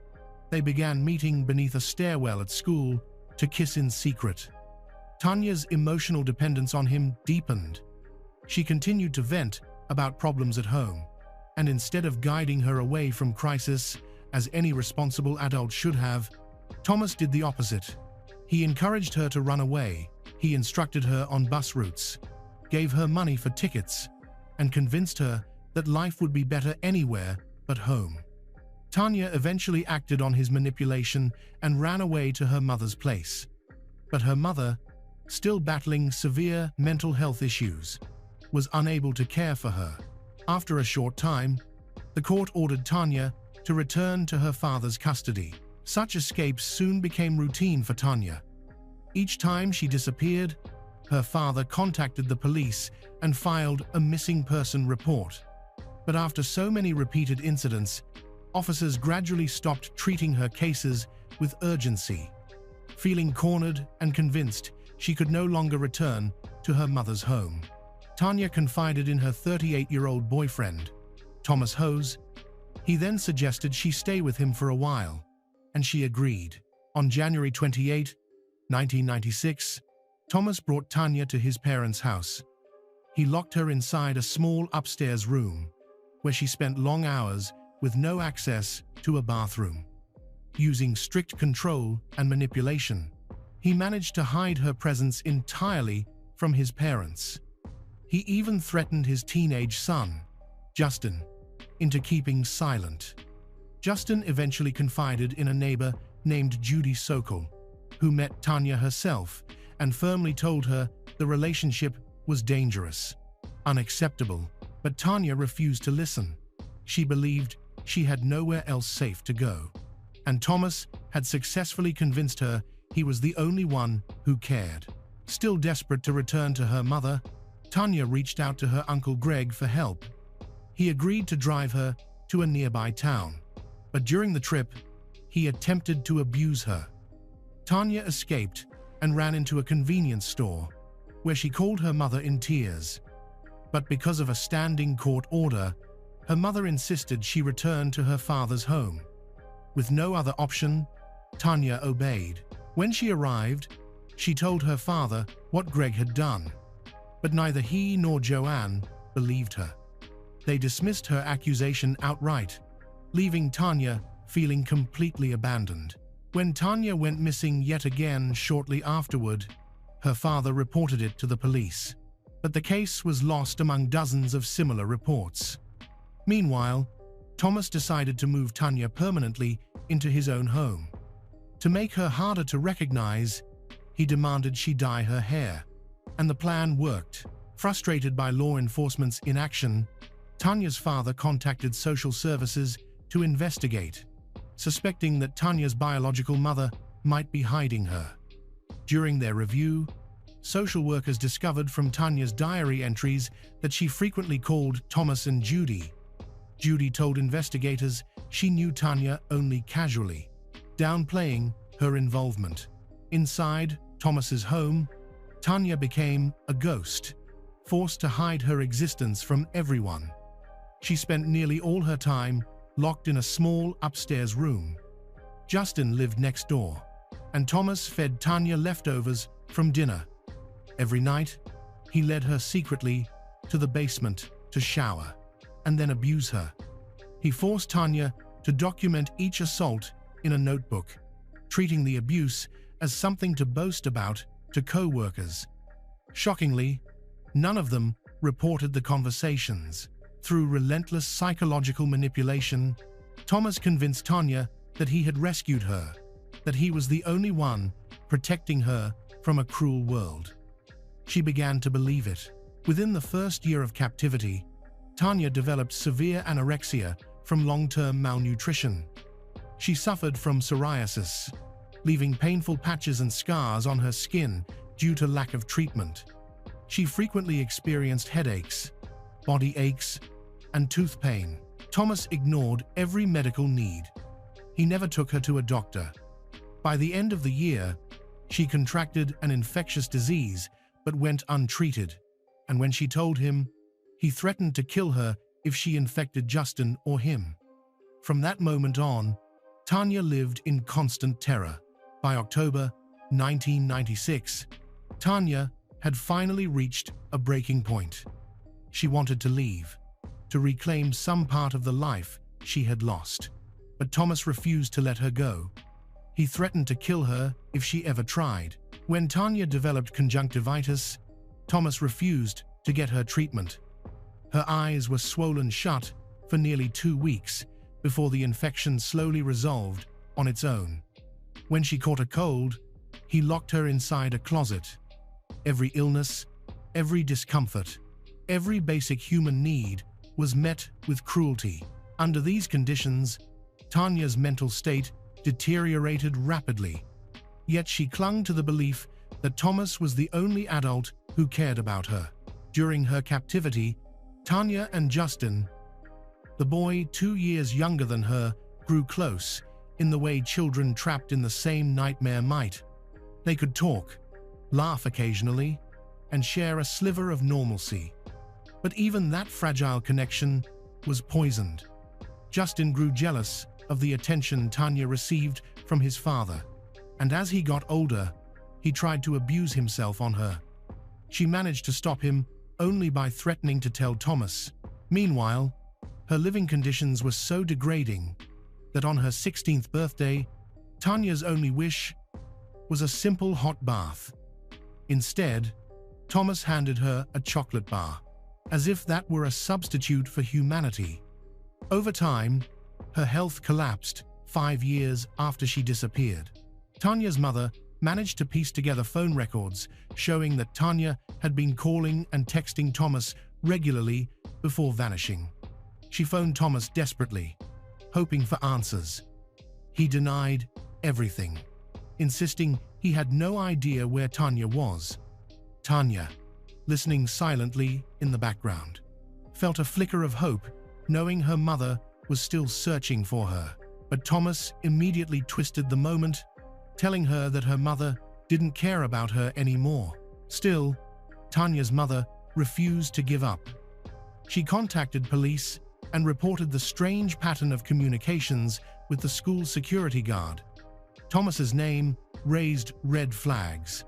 they began meeting beneath a stairwell at school to kiss in secret. Tanya's emotional dependence on him deepened. She continued to vent about problems at home, and instead of guiding her away from crisis, as any responsible adult should have, Thomas did the opposite. He encouraged her to run away. He instructed her on bus routes, gave her money for tickets, and convinced her that life would be better anywhere but home. Tanya eventually acted on his manipulation and ran away to her mother's place. But her mother, still battling severe mental health issues, was unable to care for her. After a short time, the court ordered Tanya to return to her father's custody. Such escapes soon became routine for Tanya. Each time she disappeared, her father contacted the police and filed a missing person report. But after so many repeated incidents, officers gradually stopped treating her cases with urgency. Feeling cornered and convinced she could no longer return to her mother's home, Tanya confided in her 38-year-old boyfriend, Thomas Hose. He then suggested she stay with him for a while, and she agreed. On January 28, 1996, Thomas brought Tanya to his parents' house. He locked her inside a small upstairs room, where she spent long hours with no access to a bathroom. Using strict control and manipulation, he managed to hide her presence entirely from his parents. He even threatened his teenage son, Justin, into keeping silent. Justin eventually confided in a neighbor named Judy Sokol, who met Tanya herself and firmly told her the relationship was dangerous, unacceptable, but Tanya refused to listen. She believed she had nowhere else safe to go, and Thomas had successfully convinced her he was the only one who cared. Still desperate to return to her mother, Tanya reached out to her uncle Greg for help. He agreed to drive her to a nearby town, but during the trip, he attempted to abuse her. Tanya escaped and ran into a convenience store, where she called her mother in tears. But because of a standing court order, her mother insisted she return to her father's home. With no other option, Tanya obeyed. When she arrived, she told her father what Greg had done, but neither he nor Joanne believed her. They dismissed her accusation outright, leaving Tanya feeling completely abandoned. When Tanya went missing yet again shortly afterward, her father reported it to the police, but the case was lost among dozens of similar reports. Meanwhile, Thomas decided to move Tanya permanently into his own home. To make her harder to recognize, he demanded she dye her hair, and the plan worked. Frustrated by law enforcement's inaction, Tanya's father contacted social services to investigate, suspecting that Tanya's biological mother might be hiding her. During their review, social workers discovered from Tanya's diary entries that she frequently called Thomas and Judy. Judy told investigators she knew Tanya only casually, downplaying her involvement. Inside, Thomas's home, Tanya became a ghost, forced to hide her existence from everyone. She spent nearly all her time locked in a small upstairs room. Justin lived next door, and Thomas fed Tanya leftovers from dinner. Every night, he led her secretly to the basement to shower and then abuse her. He forced Tanya to document each assault in a notebook, treating the abuse as something to boast about to co-workers. Shockingly, none of them reported the conversations. Through relentless psychological manipulation, Thomas convinced Tanya that he had rescued her, that he was the only one protecting her from a cruel world. She began to believe it. Within the first year of captivity, Tanya developed severe anorexia from long-term malnutrition. She suffered from psoriasis, leaving painful patches and scars on her skin due to lack of treatment. She frequently experienced headaches, body aches, and tooth pain. Thomas ignored every medical need. He never took her to a doctor. By the end of the year, she contracted an infectious disease but went untreated, and when she told him, he threatened to kill her if she infected Justin or him. From that moment on, Tanya lived in constant terror. By October 1996, Tanya had finally reached a breaking point. She wanted to leave, to reclaim some part of the life she had lost. But Thomas refused to let her go. He threatened to kill her if she ever tried. When Tanya developed conjunctivitis, Thomas refused to get her treatment. Her eyes were swollen shut for nearly 2 weeks before the infection slowly resolved on its own. When she caught a cold, he locked her inside a closet. Every illness, every discomfort, every basic human need was met with cruelty. Under these conditions, Tanya's mental state deteriorated rapidly. Yet she clung to the belief that Thomas was the only adult who cared about her. During her captivity, Tanya and Justin, the boy 2 years younger than her, grew close in the way children trapped in the same nightmare might. They could talk, laugh occasionally, and share a sliver of normalcy. But even that fragile connection was poisoned. Justin grew jealous of the attention Tanya received from his father, and as he got older, he tried to abuse himself on her. She managed to stop him only by threatening to tell Thomas. Meanwhile, her living conditions were so degrading that on her 16th birthday, Tanya's only wish was a simple hot bath. Instead, Thomas handed her a chocolate bar, as if that were a substitute for humanity. Over time, her health collapsed 5 years after she disappeared. Tanya's mother managed to piece together phone records showing that Tanya had been calling and texting Thomas regularly before vanishing. She phoned Thomas desperately, hoping for answers. He denied everything, insisting he had no idea where Tanya was. Tanya, listening silently in the background, felt a flicker of hope, knowing her mother was still searching for her. But Thomas immediately twisted the moment, telling her that her mother didn't care about her anymore. Still, Tanya's mother refused to give up. She contacted police and reported the strange pattern of communications with the school security guard. Thomas's name raised red flags.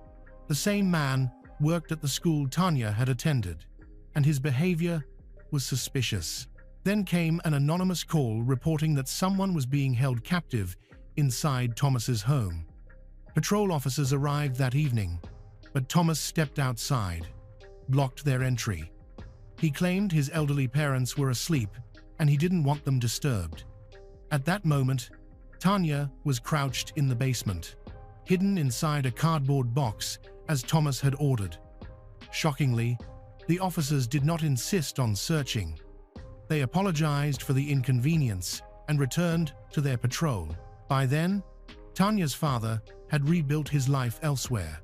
The same man worked at the school Tanya had attended, and his behavior was suspicious. Then came an anonymous call reporting that someone was being held captive inside Thomas's home. Patrol officers arrived that evening, but Thomas stepped outside, blocked their entry. He claimed his elderly parents were asleep and he didn't want them disturbed. At that moment, Tanya was crouched in the basement, hidden inside a cardboard box as Thomas had ordered. Shockingly, the officers did not insist on searching. They apologized for the inconvenience and returned to their patrol. By then, Tanya's father had rebuilt his life elsewhere.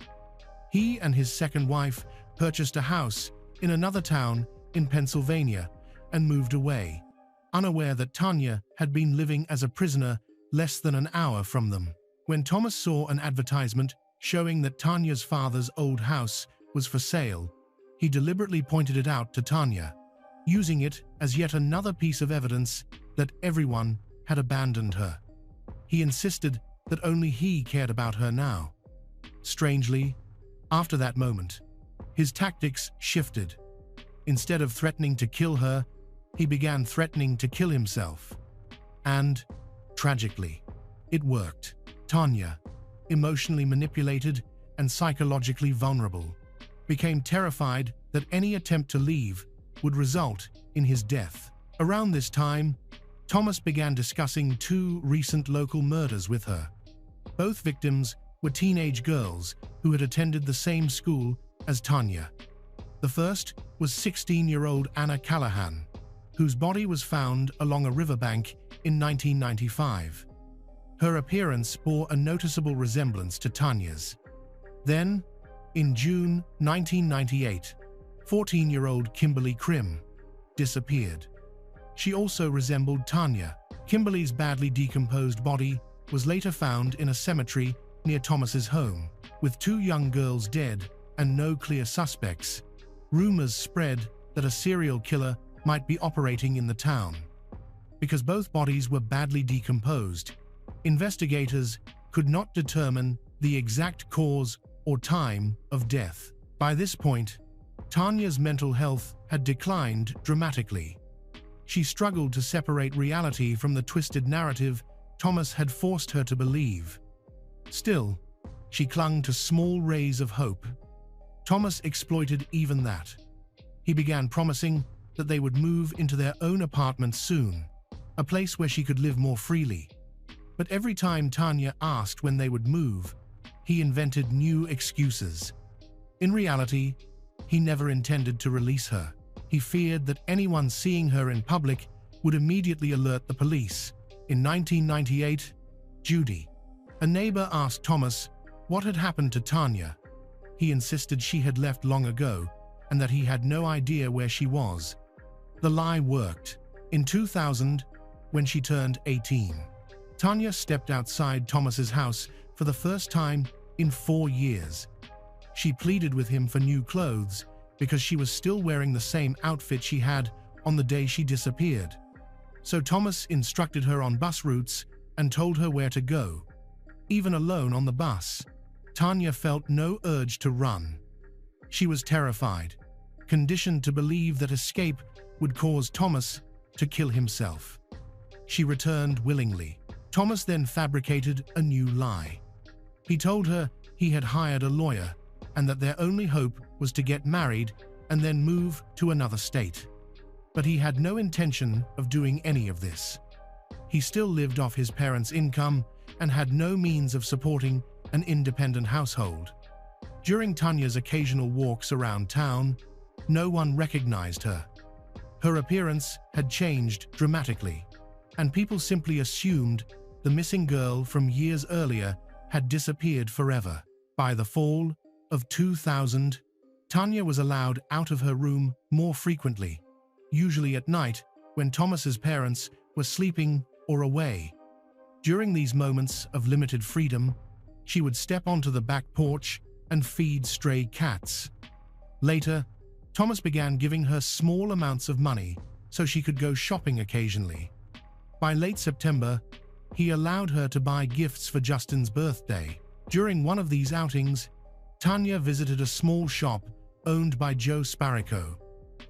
He and his second wife purchased a house in another town in Pennsylvania and moved away, unaware that Tanya had been living as a prisoner less than an hour from them. When Thomas saw an advertisement showing that Tanya's father's old house was for sale, he deliberately pointed it out to Tanya, using it as yet another piece of evidence that everyone had abandoned her. He insisted that only he cared about her now. Strangely, after that moment, his tactics shifted. Instead of threatening to kill her, he began threatening to kill himself. And, tragically, it worked. Tanya, emotionally manipulated and psychologically vulnerable, became terrified that any attempt to leave would result in his death. Around this time, Thomas began discussing two recent local murders with her. Both victims were teenage girls who had attended the same school as Tanya. The first was 16-year-old Anna Callahan, whose body was found along a riverbank in 1995. Her appearance bore a noticeable resemblance to Tanya's. Then, in June 1998, 14-year-old Kimberly Krim disappeared. She also resembled Tanya. Kimberly's badly decomposed body was later found in a cemetery near Thomas's home, with two young girls dead and no clear suspects. Rumors spread that a serial killer might be operating in the town. Because both bodies were badly decomposed, investigators could not determine the exact cause or time of death. By this point, Tanya's mental health had declined dramatically. She struggled to separate reality from the twisted narrative Thomas had forced her to believe. Still, she clung to small rays of hope. Thomas exploited even that. He began promising that they would move into their own apartment soon, a place where she could live more freely. But every time Tanya asked when they would move, he invented new excuses. In reality, he never intended to release her. He feared that anyone seeing her in public would immediately alert the police. In 1998, Judy, a neighbor, asked Thomas what had happened to Tanya. He insisted she had left long ago and that he had no idea where she was. The lie worked. In 2000, when she turned 18, Tanya stepped outside Thomas's house for the first time in 4 years. She pleaded with him for new clothes because she was still wearing the same outfit she had on the day she disappeared. So Thomas instructed her on bus routes and told her where to go. Even alone on the bus, Tanya felt no urge to run. She was terrified, conditioned to believe that escape would cause Thomas to kill himself. She returned willingly. Thomas then fabricated a new lie. He told her he had hired a lawyer and that their only hope was to get married and then move to another state. But he had no intention of doing any of this. He still lived off his parents' income and had no means of supporting an independent household. During Tanya's occasional walks around town, no one recognized her. Her appearance had changed dramatically, and people simply assumed the missing girl from years earlier had disappeared forever. By the fall of 2000, Tanya was allowed out of her room more frequently, usually at night when Thomas's parents were sleeping or away. During these moments of limited freedom, she would step onto the back porch and feed stray cats. Later, Thomas began giving her small amounts of money so she could go shopping occasionally. By late September, he allowed her to buy gifts for Justin's birthday. During one of these outings, Tanya visited a small shop owned by Joe Sparico,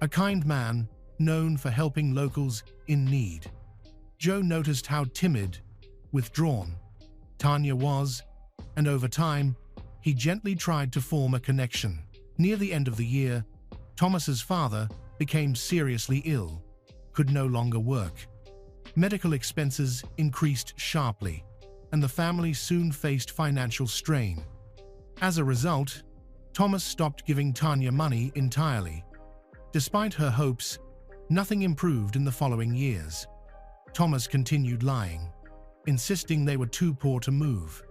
a kind man known for helping locals in need. Joe noticed how timid, withdrawn Tanya was, and over time, he gently tried to form a connection. Near the end of the year, Thomas's father became seriously ill, could no longer work. Medical expenses increased sharply, and the family soon faced financial strain. As a result, Thomas stopped giving Tanya money entirely. Despite her hopes, nothing improved in the following years. Thomas continued lying, insisting they were too poor to move,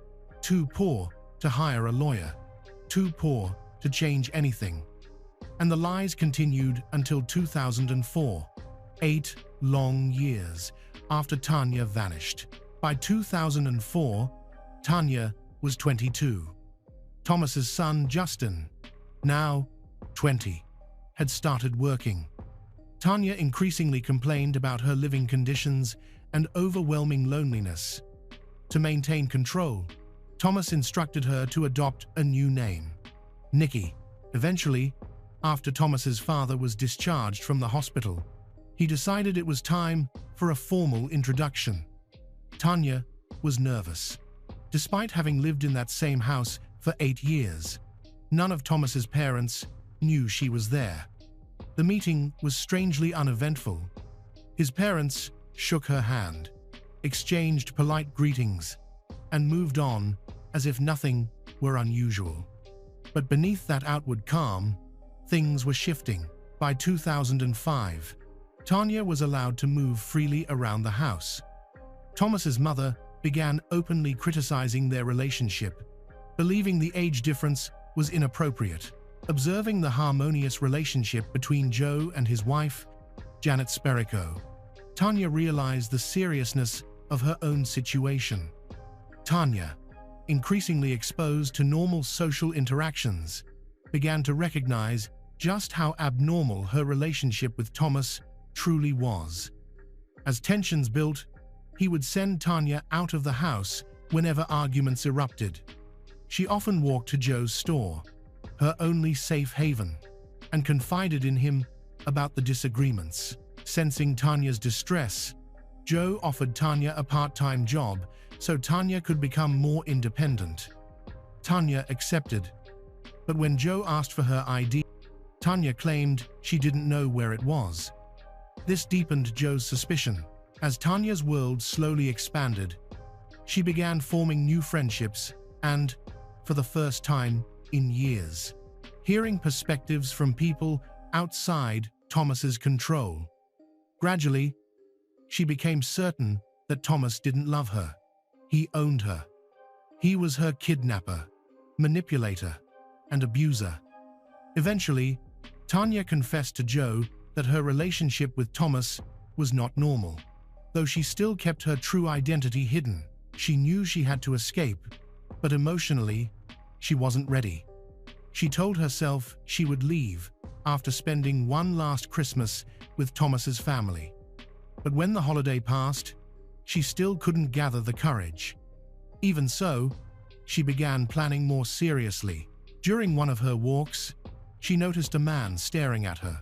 too poor to hire a lawyer, too poor to change anything. And the lies continued until 2004, 8 long years after Tanya vanished. By 2004, Tanya was 22. Thomas's son, Justin, now 20, had started working. Tanya increasingly complained about her living conditions and overwhelming loneliness. To maintain control, Thomas instructed her to adopt a new name, Nikki. Eventually, after Thomas's father was discharged from the hospital, he decided it was time for a formal introduction. Tanya was nervous. Despite having lived in that same house for 8 years, none of Thomas's parents knew she was there. The meeting was strangely uneventful. His parents shook her hand, exchanged polite greetings, and moved on as if nothing were unusual. But beneath that outward calm, things were shifting. By 2005, Tanya was allowed to move freely around the house. Thomas's mother began openly criticizing their relationship, believing the age difference was inappropriate. Observing the harmonious relationship between Joe and his wife, Janet Sperico, Tanya realized the seriousness of her own situation. Tanya, increasingly exposed to normal social interactions, began to recognize just how abnormal her relationship with Thomas truly was. As tensions built, he would send Tanya out of the house whenever arguments erupted. She often walked to Joe's store, her only safe haven, and confided in him about the disagreements. Sensing Tanya's distress, Joe offered Tanya a part-time job so Tanya could become more independent. Tanya accepted, but when Joe asked for her ID, Tanya claimed she didn't know where it was. This deepened Joe's suspicion. As Tanya's world slowly expanded, she began forming new friendships and, for the first time in years, hearing perspectives from people outside Thomas's control. Gradually, she became certain that Thomas didn't love her. He owned her. He was her kidnapper, manipulator, and abuser. Eventually, Tanya confessed to Joe that her relationship with Thomas was not normal. Though she still kept her true identity hidden, she knew she had to escape, but emotionally, she wasn't ready. She told herself she would leave after spending one last Christmas with Thomas's family. But when the holiday passed, she still couldn't gather the courage. Even so, she began planning more seriously. During one of her walks, she noticed a man staring at her.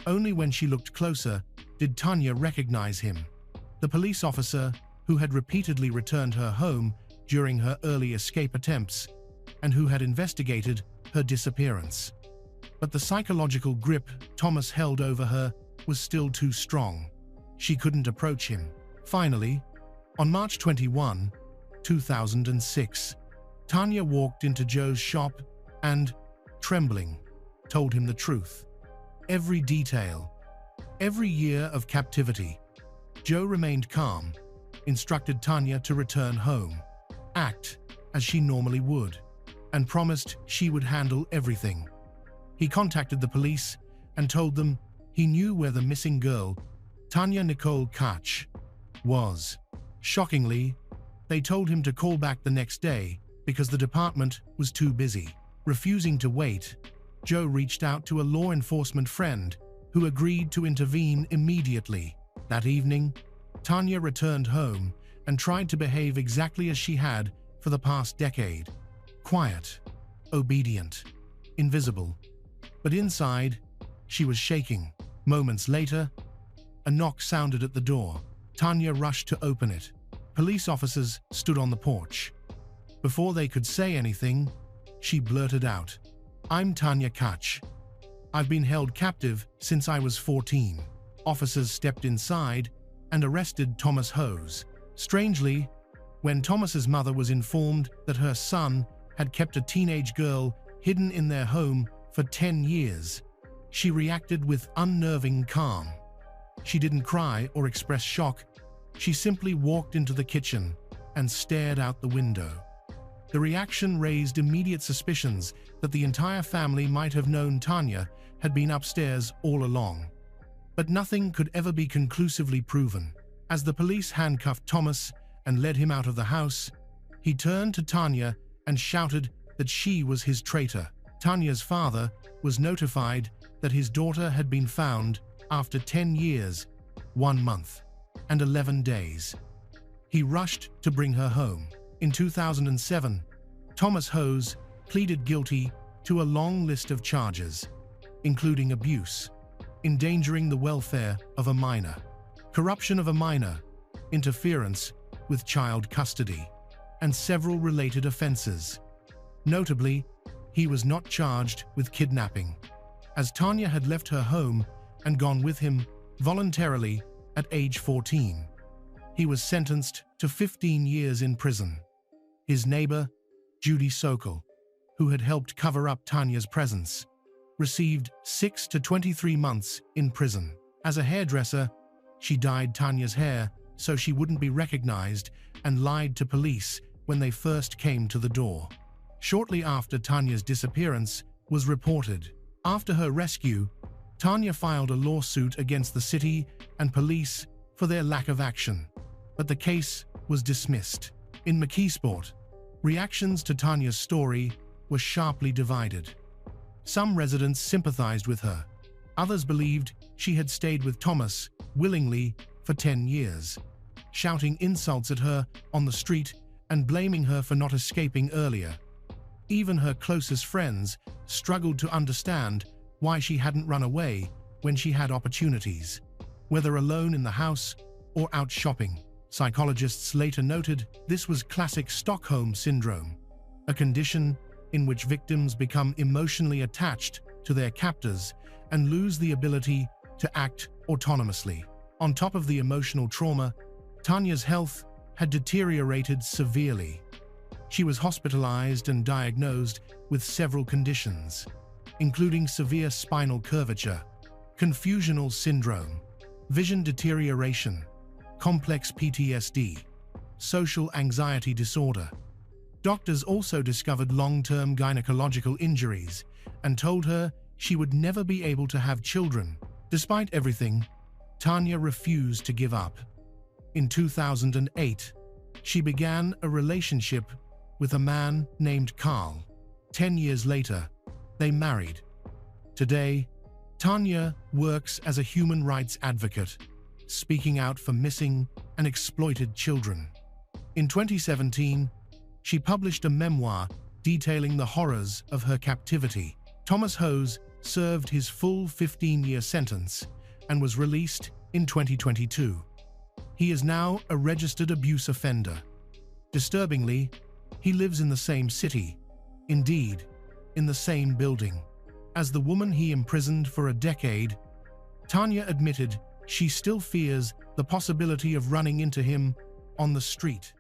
Only when she looked closer did Tanya recognize him, the police officer who had repeatedly returned her home during her early escape attempts and who had investigated her disappearance. But the psychological grip Thomas held over her was still too strong. She couldn't approach him. Finally, on March 21, 2006, Tanya walked into Joe's shop and, trembling, told him the truth. Every detail, every year of captivity. Joe remained calm, instructed Tanya to return home, act as she normally would, and promised she would handle everything. He contacted the police and told them he knew where the missing girl, Tanya Nicole Koch, was. Shockingly, they told him to call back the next day because the department was too busy. Refusing to wait, Joe reached out to a law enforcement friend who agreed to intervene immediately. That evening, Tanya returned home and tried to behave exactly as she had for the past decade. Quiet, obedient, invisible. But inside, she was shaking. Moments later, a knock sounded at the door. Tanya rushed to open it. Police officers stood on the porch. Before they could say anything, she blurted out, "I'm Tanya Koch. I've been held captive since I was 14. Officers stepped inside and arrested Thomas Hose. Strangely, when Thomas's mother was informed that her son had kept a teenage girl hidden in their home for 10 years, she reacted with unnerving calm. She didn't cry or express shock. She simply walked into the kitchen and stared out the window. The reaction raised immediate suspicions that the entire family might have known Tanya had been upstairs all along. But nothing could ever be conclusively proven. As the police handcuffed Thomas and led him out of the house, he turned to Tanya and shouted that that she was his traitor. Tanya's father was notified that his daughter had been found after 10 years, 1 month, and 11 days. He rushed to bring her home. In 2007, Thomas Hose pleaded guilty to a long list of charges, including abuse, endangering the welfare of a minor, corruption of a minor, interference with child custody, and several related offenses. Notably, he was not charged with kidnapping, as Tanya had left her home and gone with him voluntarily at age 14. He was sentenced to 15 years in prison. His neighbor, Judy Sokol, who had helped cover up Tanya's presence, received 6 to 23 months in prison. As a hairdresser, she dyed Tanya's hair so she wouldn't be recognized and lied to police when they first came to the door. Shortly after Tanya's disappearance was reported. After her rescue, Tanya filed a lawsuit against the city and police for their lack of action, but the case was dismissed. In McKeesport, reactions to Tanya's story were sharply divided. Some residents sympathized with her. Others believed she had stayed with Thomas willingly for 10 years, shouting insults at her on the street and blaming her for not escaping earlier. Even her closest friends struggled to understand why she hadn't run away when she had opportunities, whether alone in the house or out shopping. Psychologists later noted this was classic Stockholm Syndrome, a condition in which victims become emotionally attached to their captors and lose the ability to act autonomously. On top of the emotional trauma, Tanya's health had deteriorated severely. She was hospitalized and diagnosed with several conditions, including severe spinal curvature, confusional syndrome, vision deterioration, complex PTSD, social anxiety disorder. Doctors also discovered long-term gynecological injuries and told her she would never be able to have children. Despite everything, Tanya refused to give up. In 2008, she began a relationship with a man named Carl. 10 years later, they married. Today, Tanya works as a human rights advocate, speaking out for missing and exploited children. In 2017, she published a memoir detailing the horrors of her captivity. Thomas Hose served his full 15-year sentence and was released in 2022. He is now a registered abuse offender. Disturbingly, he lives in the same city, indeed, in the same building, as the woman he imprisoned for a decade. Tanya admitted she still fears the possibility of running into him on the street.